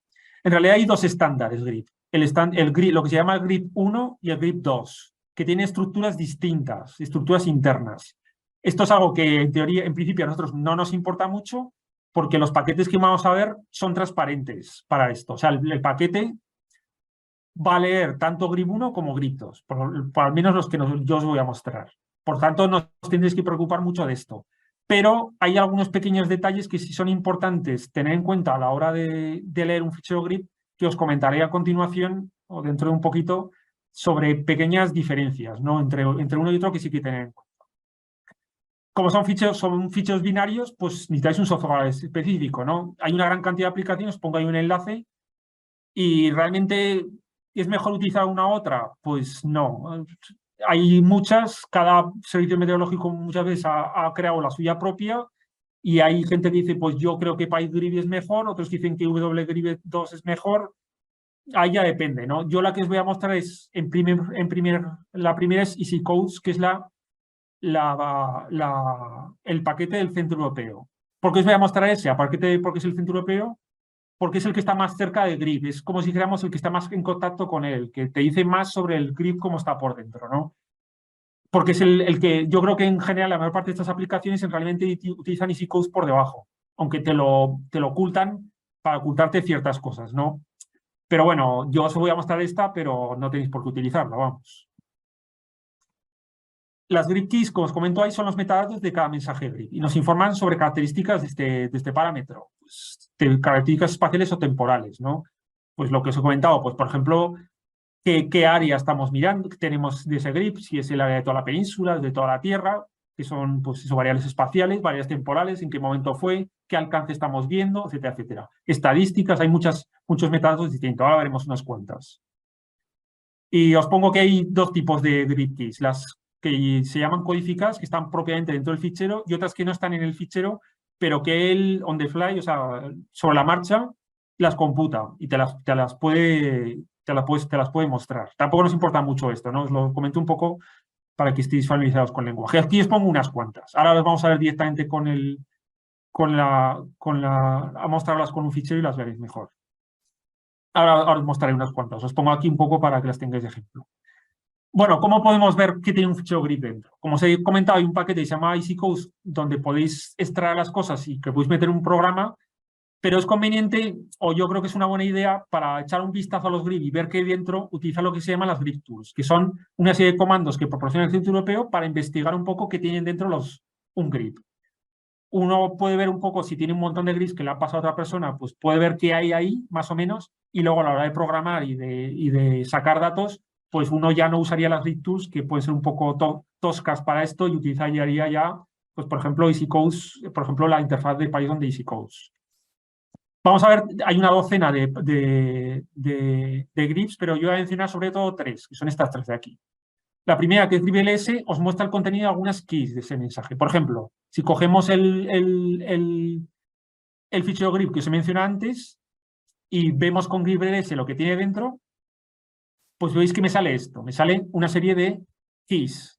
Speaker 1: En realidad hay dos estándares grid. El grid, lo que se llama el grid 1 y el grid 2, que tienen estructuras distintas, estructuras internas. Esto es algo que en teoría, en principio a nosotros no nos importa mucho porque los paquetes que vamos a ver son transparentes para esto. O sea, el paquete va a leer tanto grid 1 como grid 2, por al menos los que yo os voy a mostrar. Por tanto, no os tendréis que preocupar mucho de esto. pero hay algunos pequeños detalles que sí son importantes tener en cuenta a la hora de leer un fichero GRIP, que os comentaré a continuación o dentro de un poquito sobre pequeñas diferencias, ¿no? entre uno y otro que sí que tener en cuenta. Como son ficheros binarios, pues necesitáis un software específico, ¿no? Hay una gran cantidad de aplicaciones, pongo ahí un enlace y realmente ¿es mejor utilizar una u otra? Pues no. Hay muchas, cada servicio meteorológico muchas veces ha creado la suya propia y hay gente que dice, pues yo creo que PyGrib es mejor, otros que dicen que WGRIB 2 es mejor. Ahí ya depende, ¿no? Yo la que os voy a mostrar es, la primera es EasyCodes, que es el paquete del Centro Europeo. ¿Por qué os voy a mostrar ese? Aparte porque es el Centro Europeo, porque es el que está más cerca de GRIB, es como si dijéramos el que está más en contacto con él, que te dice más sobre el GRIB cómo está por dentro, ¿no? Porque es el que yo creo que en general la mayor parte de estas aplicaciones realmente utilizan EasyCodes por debajo, aunque te lo ocultan para ocultarte ciertas cosas, ¿no? Pero bueno, yo os voy a mostrar esta, pero no tenéis por qué utilizarla, vamos. Las GRIB keys, como os comento ahí, son los metadatos de cada mensaje GRIB y nos informan sobre características de este parámetro, pues, características espaciales o temporales, ¿no? Pues lo que os he comentado, pues por ejemplo, qué área estamos mirando, que tenemos de ese GRIB, si es el área de toda la península, de toda la Tierra, que son pues eso, variables espaciales, variables temporales, en qué momento fue, qué alcance estamos viendo, etcétera, etcétera. Estadísticas, hay muchos metadatos distintos, ahora veremos unas cuantas. Y os pongo que hay dos tipos de GRIB keys, las que se llaman codificadas, que están propiamente dentro del fichero, y otras que no están en el fichero, pero que él, on the fly, o sea, sobre la marcha, las computa y te las puede mostrar. Tampoco nos importa mucho esto, ¿no? Os lo comento un poco para que estéis familiarizados con el lenguaje. Aquí os pongo unas cuantas. Ahora las vamos a ver directamente a mostrarlas con un fichero y las veréis mejor. Ahora os mostraré unas cuantas. Os pongo aquí un poco para que las tengáis de ejemplo. Bueno, ¿cómo podemos ver que tiene un fichero GRIB dentro? Como os he comentado, hay un paquete que se llama EasyCodes donde podéis extraer las cosas y que podéis meter un programa, pero es conveniente, o yo creo que es una buena idea, para echar un vistazo a los GRIB y ver que dentro utiliza lo que se llaman las GRIB Tools, que son una serie de comandos que proporciona el Centro Europeo para investigar un poco qué tienen dentro un GRIB. Uno puede ver un poco, si tiene un montón de GRIBs que le ha pasado a otra persona, pues puede ver qué hay ahí, más o menos, y luego a la hora de programar y de sacar datos, pues uno ya no usaría las GRIB Tools, que pueden ser un poco toscas para esto, y utilizaría ya, pues por ejemplo, EasyCodes, por ejemplo, la interfaz de Python de EasyCodes. Vamos a ver, hay una docena de GRIBs, pero yo voy a mencionar sobre todo tres, que son estas tres de aquí. La primera, que es GRIB-ls, os muestra el contenido de algunas keys de ese mensaje. Por ejemplo, si cogemos el fichero GRIB que os he mencionado antes y vemos con GRIB-ls lo que tiene dentro, pues veis que me sale esto. Me sale una serie de keys.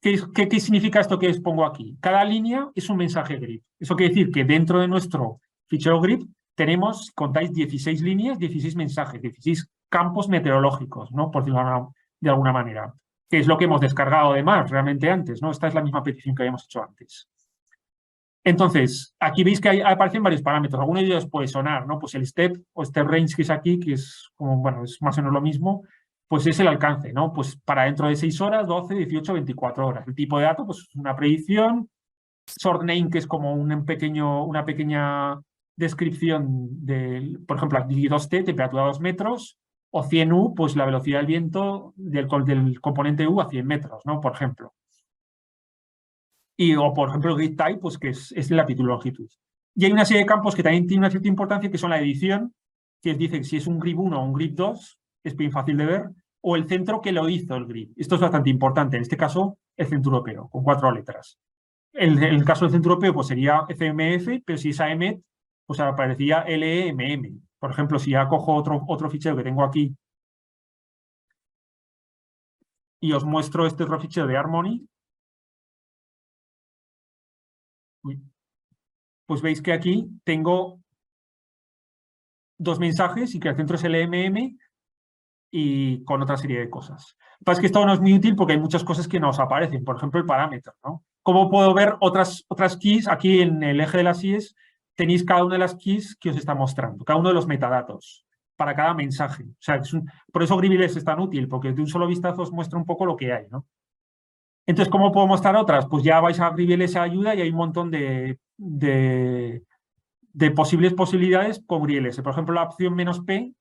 Speaker 1: ¿Qué significa esto que os pongo aquí? Cada línea es un mensaje GRIB. Eso quiere decir que dentro de nuestro fichero GRIB tenemos, contáis 16 líneas, 16 mensajes, 16 campos meteorológicos, ¿no? Por decirlo de alguna manera. Que es lo que hemos descargado además realmente antes, ¿no? Esta es la misma petición que habíamos hecho antes. Entonces, aquí veis que aparecen varios parámetros. Alguno de ellos puede sonar, ¿no? Pues el step o step range que es aquí, que es como, bueno, es más o menos lo mismo, pues es el alcance, ¿no? Pues para dentro de 6 horas, 12, 18, 24 horas. El tipo de dato, pues una predicción. Short name, que es como una pequeña descripción del, por ejemplo, aquí 2T, temperatura 2 metros, o 100U, pues la velocidad del viento del componente U a 100 metros, ¿no? Por ejemplo. O, por ejemplo, el grid type, pues que es latitud y longitud. Y hay una serie de campos que también tienen una cierta importancia, que son la edición, que dice si es un GRIB 1 o un GRIB 2, es bien fácil de ver, o el centro que lo hizo el GRIB. Esto es bastante importante, en este caso, el Centro Europeo, con 4 letras. En el caso del Centro Europeo, pues sería FMF, pero si es AEMET, pues aparecería LEMM. Por ejemplo, si ya cojo otro fichero que tengo aquí y os muestro este otro fichero de Harmony, pues veis que aquí tengo dos mensajes y que el centro es LMM y con otra serie de cosas. Lo que pasa es que esto no es muy útil porque hay muchas cosas que nos aparecen, por ejemplo, el parámetro, ¿no? ¿Cómo puedo ver otras keys? Aquí en el eje de las IES tenéis cada una de las keys que os está mostrando, cada uno de los metadatos para cada mensaje. O sea, por eso GRIB-ls es tan útil, porque de un solo vistazo os muestra un poco lo que hay, ¿no? Entonces, ¿cómo puedo mostrar otras? Pues ya vais a Grib esa ayuda y hay un montón de posibles posibilidades con GriLS. Por ejemplo, la opción "-p",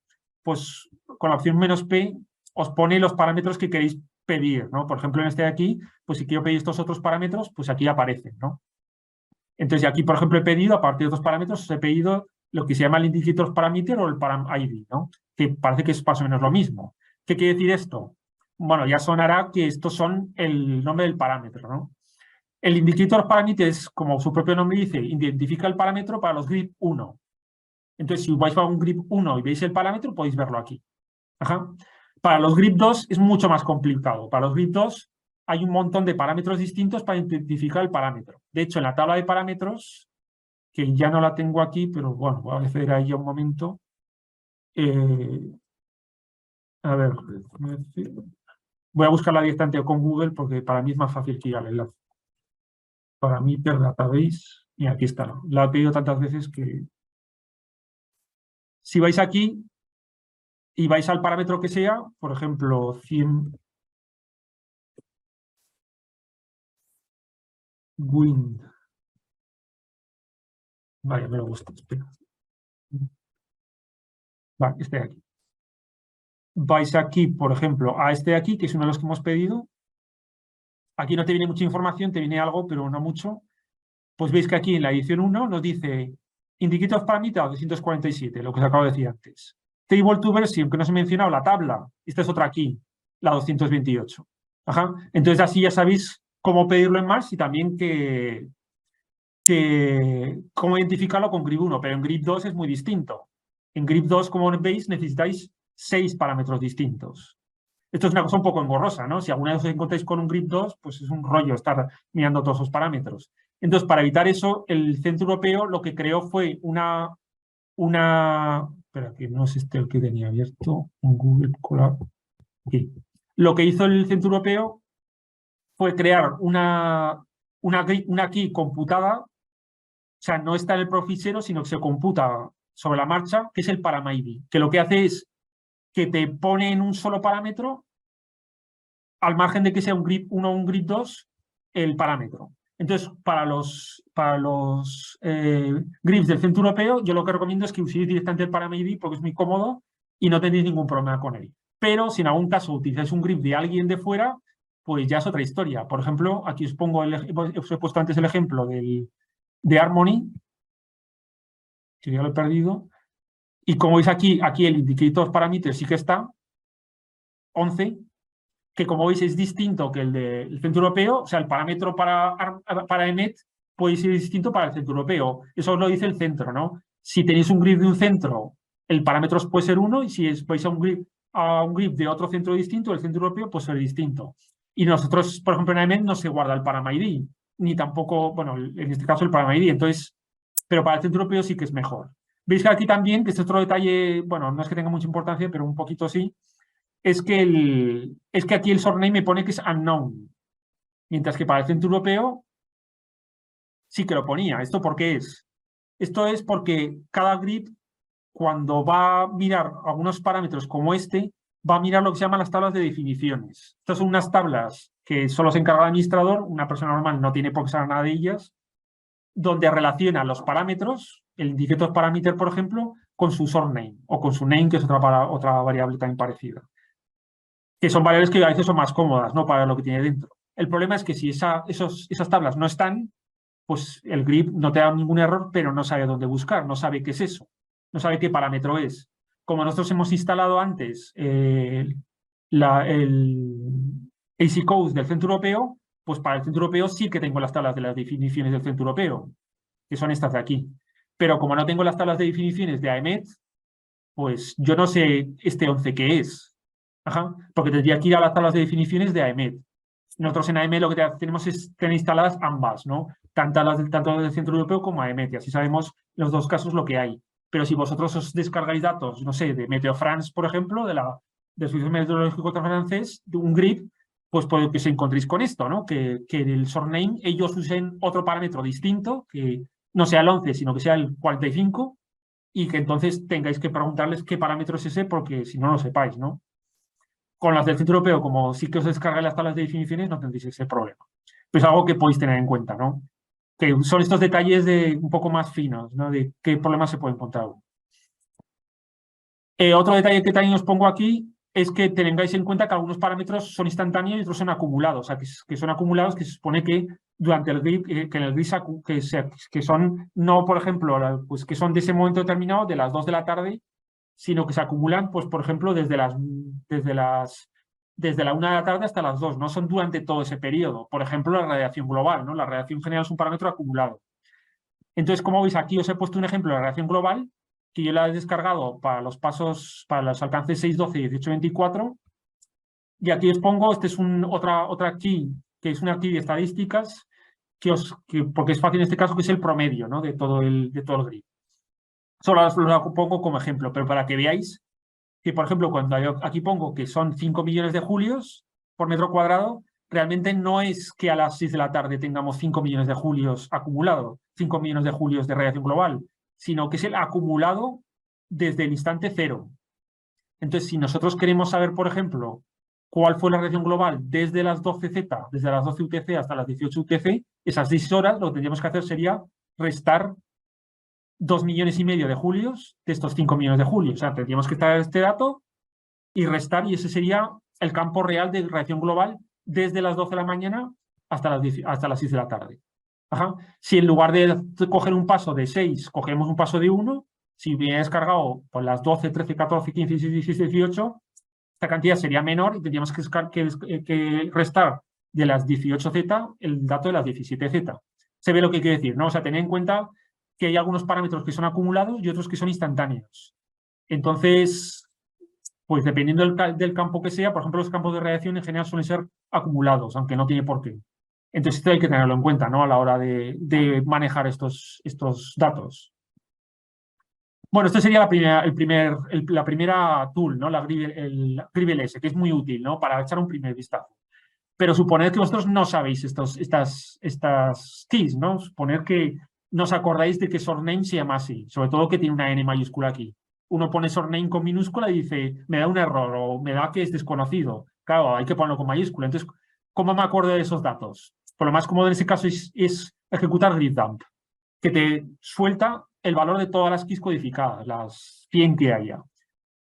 Speaker 1: pues con la opción "-p" os pone los parámetros que queréis pedir, ¿no? Por ejemplo, en este de aquí, pues si quiero pedir estos otros parámetros, pues aquí aparecen, ¿no? Entonces, aquí, por ejemplo, he pedido, a partir de estos parámetros, os he pedido lo que se llama el indicator parameter o el param ID, ¿no? Que parece que es más o menos lo mismo. ¿Qué quiere decir esto? Bueno, ya sonará que estos son el nombre del parámetro, ¿no? El indicator parameter es, como su propio nombre dice, identifica el parámetro para los grip 1. Entonces, si vais a un grip 1 y veis el parámetro, podéis verlo aquí. Ajá. Para los grip 2 es mucho más complicado. Para los grip 2 hay un montón de parámetros distintos para identificar el parámetro. De hecho, en la tabla de parámetros, que ya no la tengo aquí, pero bueno, voy a acceder a ella un momento. A ver, voy a buscarla directamente con Google porque para mí es más fácil que ir al enlace. Para mí, per database, y aquí está. La he pedido tantas veces que... Si vais aquí y vais al parámetro que sea, por ejemplo, 100 wind. Vaya, me lo gusta, espera. Vale, este de aquí. Vais aquí, por ejemplo, a este de aquí, que es uno de los que hemos pedido. Aquí no te viene mucha información, te viene algo, pero no mucho. Pues veis que aquí en la edición 1 nos dice Indicator Parameter 247, lo que os acabo de decir antes. Table to version, que no os he mencionado, la tabla. Esta es otra aquí, la 228. Ajá. Entonces así ya sabéis cómo pedirlo en Mars y también cómo identificarlo con Grip 1, pero en Grip 2 es muy distinto. En Grip 2, como veis, necesitáis 6 parámetros distintos. Esto es una cosa un poco engorrosa, ¿no? Si alguna vez os encontráis con un Grip 2, pues es un rollo estar mirando todos esos parámetros. Entonces, para evitar eso, el Centro Europeo lo que creó fue una... Espera, que no es este el que tenía abierto, un Google Colab. Aquí. Lo que hizo el Centro Europeo fue crear una key computada, o sea, no está en el fichero, sino que se computa sobre la marcha, que es el param-ID, que lo que hace es que te pone en un solo parámetro, al margen de que sea un grip 1 o un grip 2, el parámetro. Entonces, para los grips del Centro Europeo, yo lo que recomiendo es que uséis directamente el param-ID porque es muy cómodo y no tenéis ningún problema con él. Pero si en algún caso utilizáis un grip de alguien de fuera, pues ya es otra historia. Por ejemplo, aquí os pongo, os he puesto antes el ejemplo de Harmony, que ya lo he perdido. Y como veis aquí el indicator parameter sí que está, 11, que como veis es distinto que el del Centro Europeo, o sea, el parámetro para EMET puede ser distinto para el Centro Europeo. Eso os lo dice el centro, ¿no? Si tenéis un grip de un centro, el parámetro puede ser 1, y si vais a un grip de otro centro distinto, el Centro Europeo, pues ser distinto. Y nosotros, por ejemplo, en EMET no se guarda el param-ID, ni tampoco, bueno, en este caso el param-ID, entonces, pero para el Centro Europeo sí que es mejor. Veis que aquí también, que este otro detalle, bueno, no es que tenga mucha importancia, pero un poquito sí, es que aquí el surname me pone que es unknown, mientras que para el Centro Europeo sí que lo ponía. ¿Esto por qué es? Esto es porque cada grip, cuando va a mirar algunos parámetros como este, va a mirar lo que se llaman las tablas de definiciones. Estas son unas tablas que solo se encarga el administrador, una persona normal no tiene por qué saber nada de ellas, donde relaciona los parámetros, el indicator parameter, por ejemplo, con su surname o con su name, que es otra variable también parecida. Que son variables que a veces son más cómodas, ¿no? Para lo que tiene dentro. El problema es que si esas tablas no están, pues el grip no te da ningún error, pero no sabe dónde buscar, no sabe qué es eso, no sabe qué parámetro es. Como nosotros hemos instalado antes el AC Codes del Centro Europeo, pues para el Centro Europeo sí que tengo las tablas de las definiciones del Centro Europeo, que son estas de aquí. Pero como no tengo las tablas de definiciones de AEMET, pues yo no sé este 11 qué es. Ajá, porque tendría que ir a las tablas de definiciones de AEMET. Nosotros en AEMET lo que tenemos es tener instaladas ambas, ¿no? Tanto las del Centro Europeo como AEMET, y así sabemos en los dos casos lo que hay. Pero si vosotros os descargáis datos, no sé, de Meteo France, por ejemplo, del Servicio Meteorológico francés, de un grip, pues puede que os encontréis con esto, ¿no? Que el surname ellos usen otro parámetro distinto, que no sea el 11, sino que sea el 45, y que entonces tengáis que preguntarles qué parámetro es ese, porque si no lo sepáis, ¿no? Con las del Centro Europeo, como sí que os descargáis las tablas de definiciones, no tendréis ese problema. Pues algo que podéis tener en cuenta, ¿no? Que son estos detalles de un poco más finos, ¿no? De qué problemas se puede encontrar. Otro detalle que también os pongo aquí es que tengáis en cuenta que algunos parámetros son instantáneos y otros son acumulados. O sea, que son acumulados, que se supone que durante el grip, que en el grip que son, no, por ejemplo, pues que son de ese momento determinado, de las 2 de la tarde, sino que se acumulan, pues, por ejemplo, desde la 1 de la tarde hasta las 2, no son durante todo ese periodo. Por ejemplo, la radiación global, ¿no? La radiación general es un parámetro acumulado. Entonces, como veis, aquí os he puesto un ejemplo de la radiación global, que yo la he descargado para los pasos, para los alcances 6, 12 y 18, 24. Y aquí os pongo, este es otra key, que es una key de estadísticas, porque es fácil en este caso, que es el promedio, ¿no? de todo el grid. Solo os lo pongo como ejemplo, pero para que veáis que, por ejemplo, cuando yo aquí pongo que son 5 millones de julios por metro cuadrado, realmente no es que a las 6 de la tarde tengamos 5 millones de julios acumulado, 5 millones de julios de radiación global, sino que es el acumulado desde el instante cero. Entonces, si nosotros queremos saber, por ejemplo, cuál fue la radiación global desde las 12 Z, desde las 12 UTC hasta las 18 UTC, esas 6 horas, lo que tendríamos que hacer sería restar 2,5 millones de julios de estos 5 millones de julios. O sea, tendríamos que estar este dato y restar, y ese sería el campo real de radiación global desde las 12 de la mañana hasta las 6 de la tarde. Ajá. Si en lugar de coger un paso de 6, cogemos un paso de 1, si hubiera descargado por las 12, 13, 14, 15, 16, 17, 18, esta cantidad sería menor y tendríamos que restar de las 18Z el dato de las 17Z. Se ve lo que quiere decir, ¿no? O sea, tened en cuenta que hay algunos parámetros que son acumulados y otros que son instantáneos. Entonces, pues dependiendo del campo que sea, por ejemplo, los campos de radiación en general suelen ser acumulados, aunque no tiene por qué. Entonces, esto hay que tenerlo en cuenta, ¿no? A la hora de manejar estos datos. Bueno, esto sería la primera tool, ¿no? El GribLS, que es muy útil, ¿no? Para echar un primer vistazo. Pero suponed que vosotros no sabéis estas keys, ¿no? Suponer que no os acordáis de que surname se llama así, sobre todo que tiene una N mayúscula aquí. Uno pone surname con minúscula y dice, me da un error o me da que es desconocido. Claro, hay que ponerlo con mayúscula. Entonces, ¿cómo me acuerdo de esos datos? Pues lo más cómodo en ese caso es ejecutar gripdump, que te suelta el valor de todas las keys codificadas, las 100 que haya. No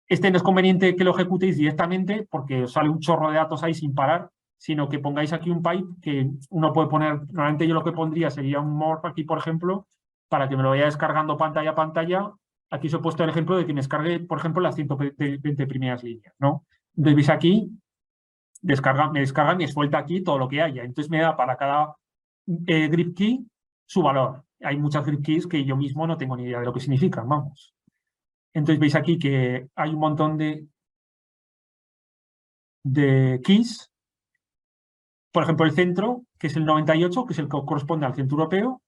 Speaker 1: es conveniente que lo ejecutéis directamente porque os sale un chorro de datos ahí sin parar, sino que pongáis aquí un pipe que uno puede poner, normalmente yo lo que pondría sería un morph aquí, por ejemplo, para que me lo vaya descargando pantalla a pantalla. Aquí os he puesto el ejemplo de que me descargue, por ejemplo, las 120 primeras líneas, ¿no? Entonces, veis aquí, me descarga y me suelta aquí todo lo que haya. Entonces, me da para cada grip key su valor. Hay muchas grip keys que yo mismo no tengo ni idea de lo que significan, vamos. Entonces, veis aquí que hay un montón de keys. Por ejemplo, el centro, que es el 98, que es el que corresponde al centro europeo,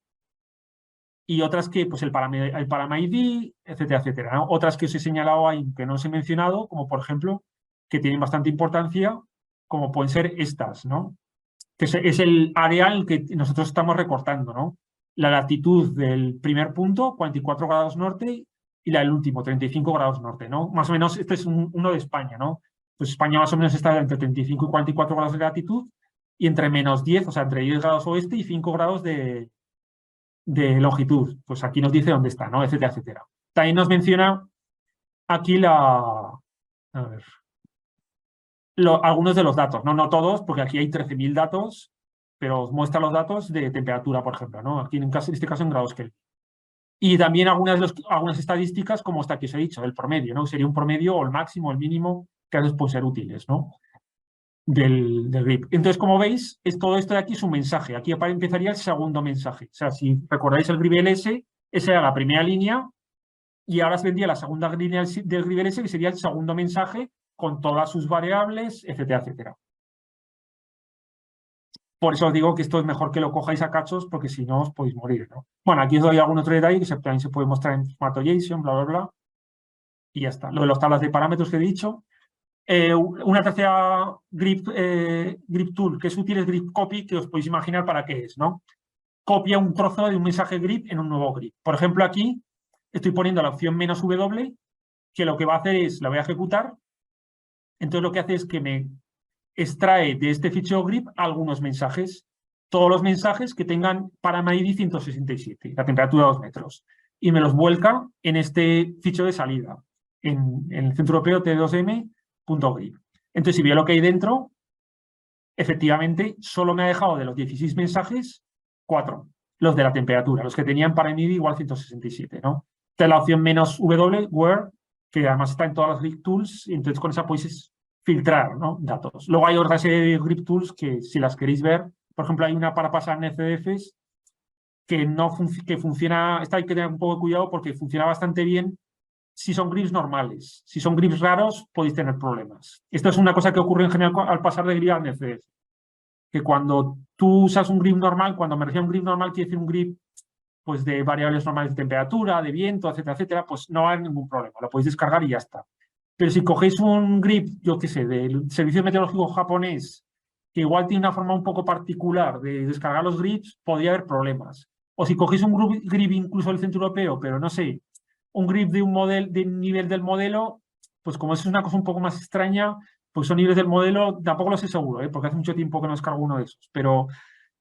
Speaker 1: y otras que, pues el Param-ID, etcétera, etcétera, ¿no? Otras que os he señalado ahí, que no os he mencionado, como por ejemplo, que tienen bastante importancia, como pueden ser estas, ¿no? Que es el área al que nosotros estamos recortando, ¿no? La latitud del primer punto, 44 grados norte, y la del último, 35 grados norte, ¿no? Más o menos, este es uno de España, ¿no? Pues España más o menos está entre 35 y 44 grados de latitud, y entre -10, o sea, entre 10 grados oeste y 5 grados de longitud. Pues aquí nos dice dónde está, ¿no? Etcétera, etcétera. También nos menciona aquí algunos de los datos, no todos, porque aquí hay 13.000 datos, pero os muestra los datos de temperatura, por ejemplo, ¿no? Aquí en este caso en grados Kelvin. Y también algunas estadísticas, como esta que os he dicho, el promedio, ¿no? Sería un promedio o el máximo o el mínimo que a veces pueden ser útiles, ¿no? Del grip. Entonces, como veis, todo esto de aquí es un mensaje. Aquí empezaría el segundo mensaje. O sea, si recordáis el GribLS, esa era la primera línea y ahora se vendría la segunda línea del GribLS, que sería el segundo mensaje con todas sus variables, etcétera, etcétera. Por eso os digo que esto es mejor que lo cojáis a cachos, porque si no os podéis morir, ¿no? Bueno, aquí os doy algún otro detalle que también se puede mostrar en formato JSON, bla, bla, bla. Y ya está. Lo de las tablas de parámetros que he dicho. Una tercera grip tool que es útil es grip copy, que os podéis imaginar para qué es, ¿no? Copia un trozo de un mensaje grip en un nuevo grip. Por ejemplo, aquí estoy poniendo la opción -w, que lo que va a hacer es, la voy a ejecutar, Entonces lo que hace es que me extrae de este fichero grip algunos mensajes, todos los mensajes que tengan ParamID 167, la temperatura de 2 metros, y me los vuelca en este fichero de salida, en el centro europeo t2m.grip. Entonces, si veo lo que hay dentro, efectivamente, solo me ha dejado de los 16 mensajes, 4, los de la temperatura, los que tenían ParamID igual 167, ¿no? Esta es la opción -w, where, que además está en todas las grip tools, y entonces con esa podéis filtrar, ¿no?, datos. Luego hay otra serie de grip tools que, si las queréis ver, por ejemplo, hay una para pasar NCDFs que funciona, esta hay que tener un poco de cuidado porque funciona bastante bien si son grips normales. Si son grips raros, podéis tener problemas. Esto es una cosa que ocurre en general al pasar de grip a NCDF. Que cuando tú usas un grip normal, cuando me refiero a un grip normal, quiere decir un grip pues, de variables normales de temperatura, de viento, etcétera, etcétera, pues no hay ningún problema. Lo podéis descargar y ya está. Pero si cogéis un grip, yo qué sé, del Servicio Meteorológico japonés, que igual tiene una forma un poco particular de descargar los grips, podría haber problemas. O si cogéis un grip incluso del centro europeo, pero no sé, un grip de un nivel del modelo, pues como es una cosa un poco más extraña, pues son niveles del modelo, tampoco lo sé seguro, porque hace mucho tiempo que no descargo uno de esos, pero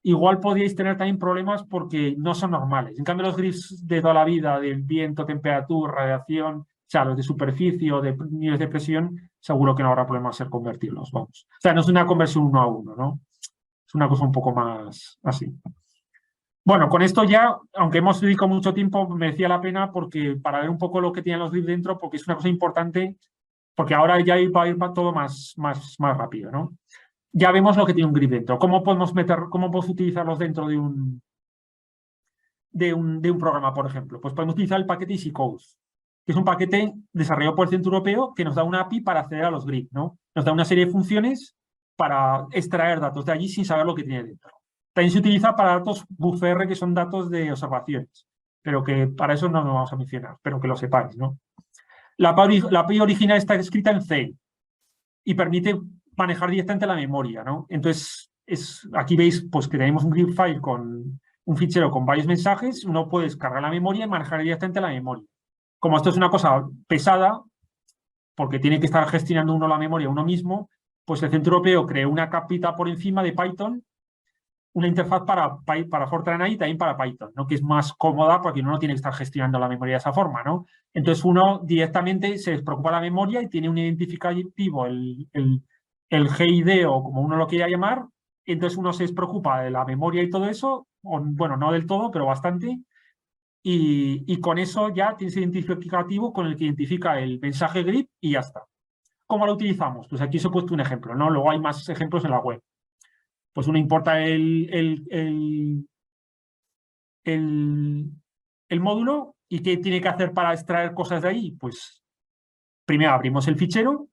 Speaker 1: igual podríais tener también problemas porque no son normales. En cambio, los grips de toda la vida, de viento, temperatura, radiación, o sea, los de superficie o de niveles de presión, seguro que no habrá problema en ser convertirlos, vamos. O sea, no es una conversión 1 a 1, ¿no? Es una cosa un poco más así. Bueno, con esto ya, aunque hemos dedicado mucho tiempo, merecía la pena porque para ver un poco lo que tienen los grips dentro, porque es una cosa importante, porque ahora ya va a ir todo más rápido, ¿no? Ya vemos lo que tiene un grip dentro. ¿Cómo podemos utilizarlos dentro de un programa, por ejemplo? Pues podemos utilizar el paquete EasyCode, que es un paquete desarrollado por el Centro Europeo que nos da una API para acceder a los grips, ¿no? Nos da una serie de funciones para extraer datos de allí sin saber lo que tiene dentro. También se utiliza para datos BufR, que son datos de observaciones, pero que para eso no nos vamos a mencionar, pero que lo sepáis, ¿no? La API original está escrita en C y permite manejar directamente la memoria, ¿no? Entonces, aquí veis pues, que tenemos un grip file con un fichero con varios mensajes, uno puede descargar la memoria y manejar directamente la memoria. Como esto es una cosa pesada, porque tiene que estar gestionando uno la memoria uno mismo, pues el Centro Europeo creó una capita por encima de Python, una interfaz para Fortran y también para Python, ¿no? Que es más cómoda porque uno no tiene que estar gestionando la memoria de esa forma, ¿no? Entonces uno directamente se despreocupa de la memoria y tiene un identificativo, el GID o como uno lo quiera llamar, entonces uno se despreocupa de la memoria y todo eso, bueno, no del todo, pero bastante, y con eso ya tienes identificativo con el que identifica el mensaje grip y ya está. ¿Cómo lo utilizamos? Pues aquí os he puesto un ejemplo, ¿no? Luego hay más ejemplos en la web. Pues uno importa el módulo y ¿qué tiene que hacer para extraer cosas de ahí? Pues primero abrimos el fichero,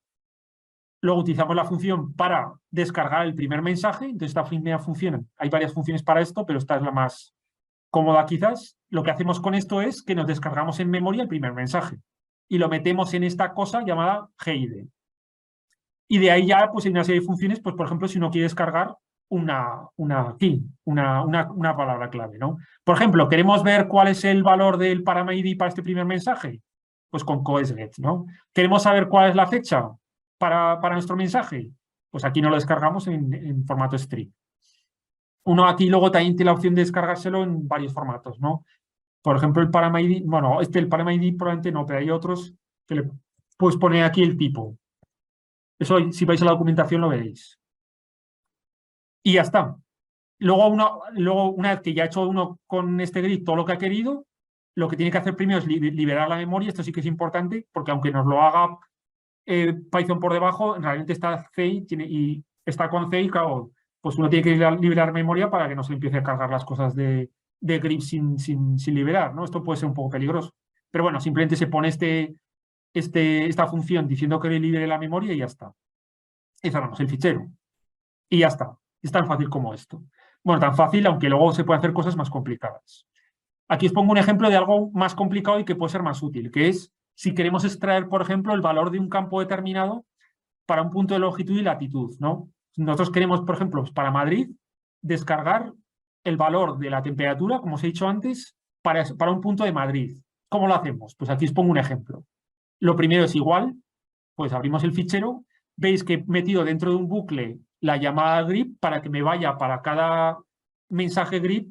Speaker 1: luego utilizamos la función para descargar el primer mensaje, entonces esta primera función, hay varias funciones para esto, pero esta es la más cómoda quizás. Lo que hacemos con esto es que nos descargamos en memoria el primer mensaje y lo metemos en esta cosa llamada GID. Y de ahí ya pues hay una serie de funciones, pues por ejemplo si uno quiere descargar una key, una palabra clave, ¿no? Por ejemplo, ¿queremos ver cuál es el valor del ParamID para este primer mensaje? Pues con coesget, ¿no? ¿Queremos saber cuál es la fecha para nuestro mensaje? Pues aquí nos lo descargamos en formato string. Uno aquí luego también tiene la opción de descargárselo en varios formatos, ¿no? Por ejemplo, el ParamID, bueno, el ParamID probablemente no, pero hay otros que le puedes poner aquí el tipo. Eso, si vais a la documentación, lo veréis. Y ya está. Luego, una vez que ya ha hecho uno con este grip todo lo que ha querido, lo que tiene que hacer primero es liberar la memoria. Esto sí que es importante, porque aunque nos lo haga Python por debajo, realmente está C y está con C y claro, pues uno tiene que liberar memoria para que no se empiece a cargar las cosas de grip sin liberar, ¿no? Esto puede ser un poco peligroso. Pero bueno, simplemente se pone esta función diciendo que le libere la memoria y ya está. Y cerramos el fichero. Y ya está. Es tan fácil como esto. Bueno, tan fácil, aunque luego se pueden hacer cosas más complicadas. Aquí os pongo un ejemplo de algo más complicado y que puede ser más útil, que es si queremos extraer, por ejemplo, el valor de un campo determinado para un punto de longitud y latitud, ¿no? Nosotros queremos, por ejemplo, para Madrid, descargar el valor de la temperatura, como os he dicho antes, para un punto de Madrid. ¿Cómo lo hacemos? Pues aquí os pongo un ejemplo. Lo primero es igual, pues abrimos el fichero veis que he metido dentro de un bucle la llamada grep para que me vaya para cada mensaje grep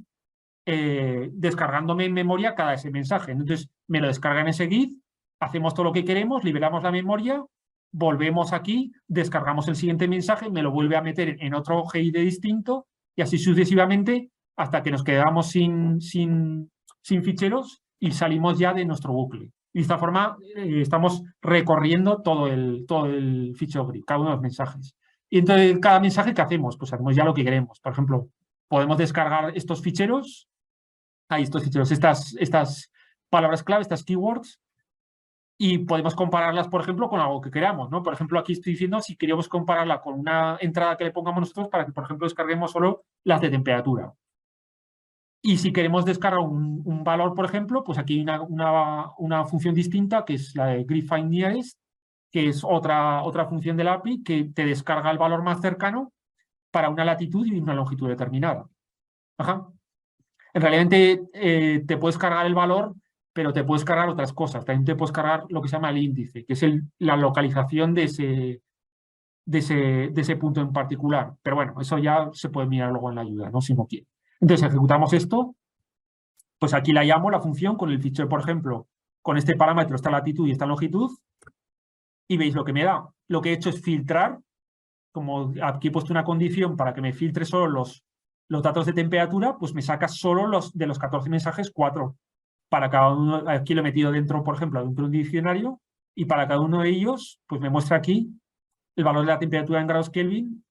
Speaker 1: descargándome en memoria cada ese mensaje. Entonces me lo descarga en ese GIF, hacemos todo lo que queremos, liberamos la memoria, volvemos aquí, descargamos el siguiente mensaje, me lo vuelve a meter en otro GID distinto y así sucesivamente hasta que nos quedamos sin ficheros y salimos ya de nuestro bucle. Y de esta forma estamos recorriendo todo el fichero GRIP, cada uno de los mensajes. Y entonces, cada mensaje que hacemos, pues hacemos ya lo que queremos. Por ejemplo, podemos descargar estos ficheros, estas palabras clave, estas keywords, y podemos compararlas, por ejemplo, con algo que queramos, ¿no? Por ejemplo, aquí estoy diciendo si queríamos compararla con una entrada que le pongamos nosotros para que, por ejemplo, descarguemos solo las de temperatura. Y si queremos descargar un valor, por ejemplo, pues aquí hay una función distinta que es la de grep_find_nearest, que es otra función de la API que te descarga el valor más cercano para una latitud y una longitud determinada. Ajá. En realidad te puedes cargar el valor, pero te puedes cargar otras cosas. También te puedes cargar lo que se llama el índice, que es la localización de ese punto en particular. Pero bueno, eso ya se puede mirar luego en la ayuda, ¿no? Si no quiere. Entonces ejecutamos esto, pues aquí la llamo la función con el fichero, por ejemplo, con este parámetro, esta latitud y esta longitud, y veis lo que me da. Lo que he hecho es filtrar, como aquí he puesto una condición para que me filtre solo los datos de temperatura, pues me saca solo de los 14 mensajes 4. Para cada uno, aquí lo he metido dentro, por ejemplo, dentro de un diccionario, y para cada uno de ellos, pues me muestra aquí el valor de la temperatura en grados Kelvin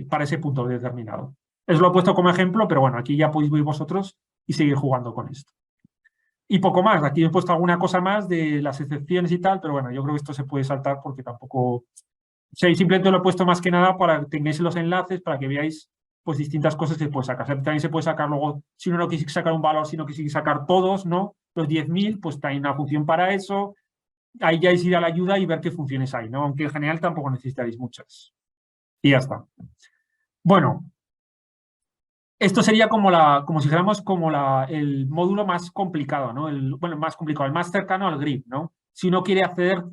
Speaker 1: para ese punto determinado. Os lo he puesto como ejemplo, pero bueno, aquí ya podéis ver vosotros y seguir jugando con esto. Y poco más, aquí he puesto alguna cosa más de las excepciones y tal, pero bueno, yo creo que esto se puede saltar porque tampoco... O sea, simplemente lo he puesto más que nada para que tengáis los enlaces, para que veáis pues distintas cosas que se puede sacar. O sea, también se puede sacar luego, si uno no quisiera sacar un valor, sino quisiera sacar todos, ¿no? Los 10.000, pues hay una función para eso. Ahí ya es ir a la ayuda y ver qué funciones hay, ¿no? Aunque en general tampoco necesitaréis muchas. Y ya está. Bueno, esto sería como si dijéramos como el módulo más complicado, ¿no? Bueno, más complicado, el más cercano al grep, ¿no? Si uno quiere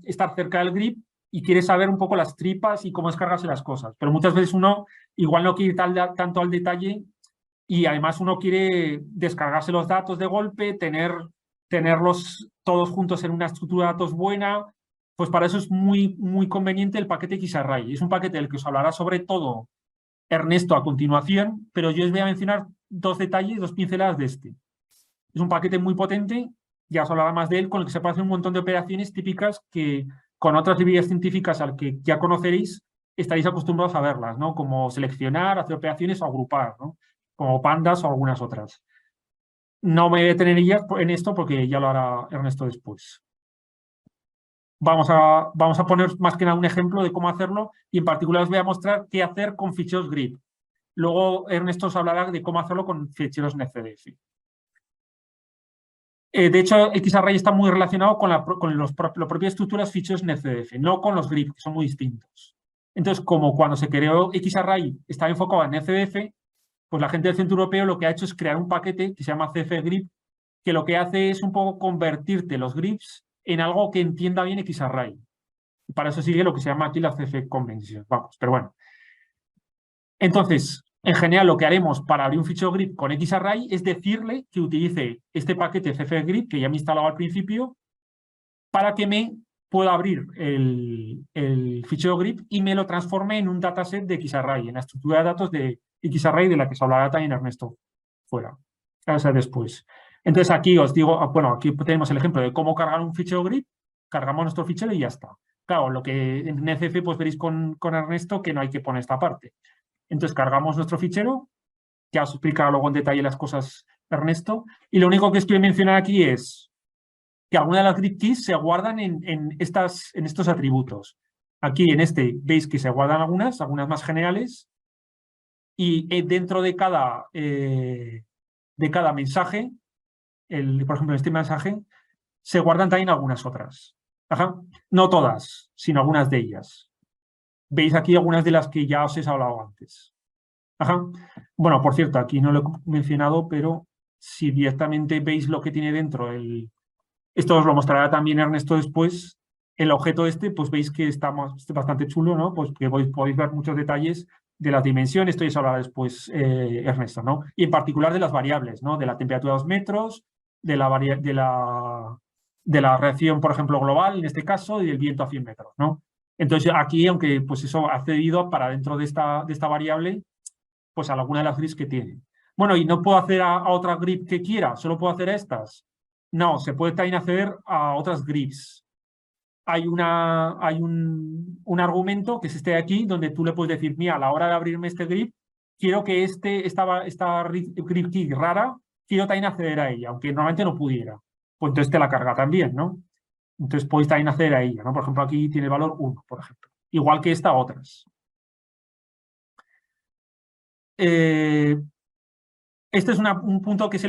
Speaker 1: estar cerca del grep y quiere saber un poco las tripas y cómo descargarse las cosas. Pero muchas veces uno igual no quiere ir tanto al detalle y además uno quiere descargarse los datos de golpe, tenerlos todos juntos en una estructura de datos buena. Pues para eso es muy, muy conveniente el paquete XArray. Es un paquete del que os hablará sobre todo Ernesto a continuación, pero yo os voy a mencionar dos detalles, dos pinceladas de este. Es un paquete muy potente, ya os hablará más de él, con el que se puede hacer un montón de operaciones típicas que con otras librerías científicas al que ya conoceréis estaréis acostumbrados a verlas, ¿no? Como seleccionar, hacer operaciones o agrupar, ¿no? Como pandas o algunas otras. No me detenería en esto porque ya lo hará Ernesto después. Vamos a poner más que nada un ejemplo de cómo hacerlo y en particular os voy a mostrar qué hacer con ficheros grep. Luego Ernesto os hablará de cómo hacerlo con ficheros NetCDF. De hecho, XArray está muy relacionado con las propias estructuras ficheros NetCDF, no con los grep, que son muy distintos. Entonces, como cuando se creó XArray estaba enfocado en NetCDF, pues la gente del Centro Europeo lo que ha hecho es crear un paquete que se llama CFgrep, que lo que hace es un poco convertirte los greps en algo que entienda bien XArray. Y para eso sigue lo que se llama aquí la CF Convention. Vamos, pero bueno. Entonces, en general, lo que haremos para abrir un fichero grep con XArray es decirle que utilice este paquete CFgrep, que ya me he instalado al principio, para que me pueda abrir el fichero grep y me lo transforme en un dataset de XArray, en la estructura de datos de XArray de la que se hablará también Ernesto fuera, o sea, después. Entonces aquí os digo, bueno, aquí tenemos el ejemplo de cómo cargar un fichero grep, cargamos nuestro fichero y ya está. Claro, lo que en NetCDF pues veréis con Ernesto que no hay que poner esta parte. Entonces cargamos nuestro fichero, ya os explicará luego en detalle las cosas Ernesto, y lo único que os quiero mencionar aquí es que algunas de las grep keys se guardan en estos atributos. Aquí en este veis que se guardan algunas más generales, y dentro de cada mensaje, por ejemplo, en este mensaje, se guardan también algunas otras. Ajá. No todas, sino algunas de ellas. Veis aquí algunas de las que ya os he hablado antes. Ajá. Bueno, por cierto, aquí no lo he mencionado, pero si directamente veis lo que tiene dentro, esto os lo mostrará también Ernesto después, el objeto este, pues veis que está bastante chulo, ¿no? Pues que podéis ver muchos detalles de las dimensiones, esto ya se hablará después, Ernesto, ¿no? Y en particular de las variables, ¿no? De la temperatura a 2 metros, de la reacción, por ejemplo, global, en este caso, y del viento a 100 metros, ¿no? Entonces, aquí, aunque pues eso ha cedido para dentro de esta variable, pues a alguna de las grids que tiene. Bueno, y no puedo hacer a otra grid que quiera, solo puedo hacer estas. No, se puede también acceder a otras grids. Hay un argumento que es este de aquí, donde tú le puedes decir, mira, a la hora de abrirme este grid, quiero que esta grid key rara, quiero también acceder a ella, aunque normalmente no pudiera. Pues entonces te la carga también, ¿no? Entonces podéis también acceder a ella, ¿no? Por ejemplo, aquí tiene el valor 1, por ejemplo. Igual que esta, otras. Este es un punto que es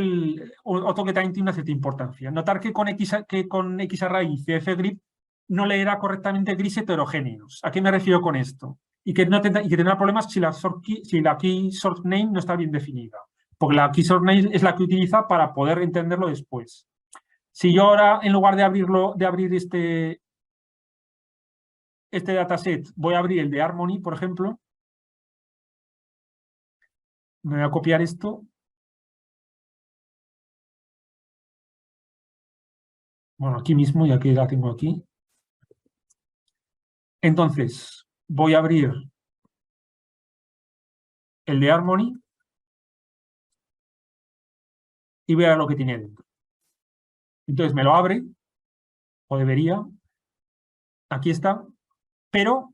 Speaker 1: otro que también tiene una cierta importancia. Notar que con X a raíz de fgrip no le era correctamente gris heterogéneos. ¿A qué me refiero con esto? Y que tendrá problemas si la key source name no está bien definida. Porque la key source name es la que utiliza para poder entenderlo después. Si yo ahora, en lugar de abrir este dataset, voy a abrir el de Harmony, por ejemplo, me voy a copiar esto. Bueno, aquí mismo, ya que la tengo aquí. Entonces, voy a abrir el de Harmony y voy a ver lo que tiene dentro. Entonces me lo abre, o debería, aquí está, pero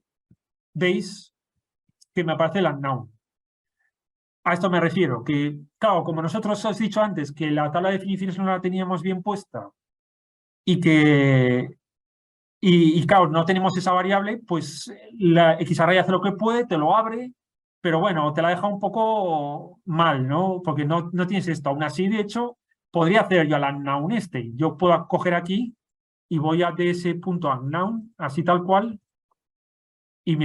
Speaker 1: veis que me aparece el unknown. A esto me refiero, que claro, como nosotros os he dicho antes, que la tabla de definiciones no la teníamos bien puesta y que claro, no tenemos esa variable, pues la Xarray hace lo que puede, te lo abre, pero bueno, te la deja un poco mal, ¿no? Porque no tienes esto. Aún así, de hecho, podría hacer yo al unknown este. Yo puedo coger aquí y voy de ese punto unknown, así tal cual, y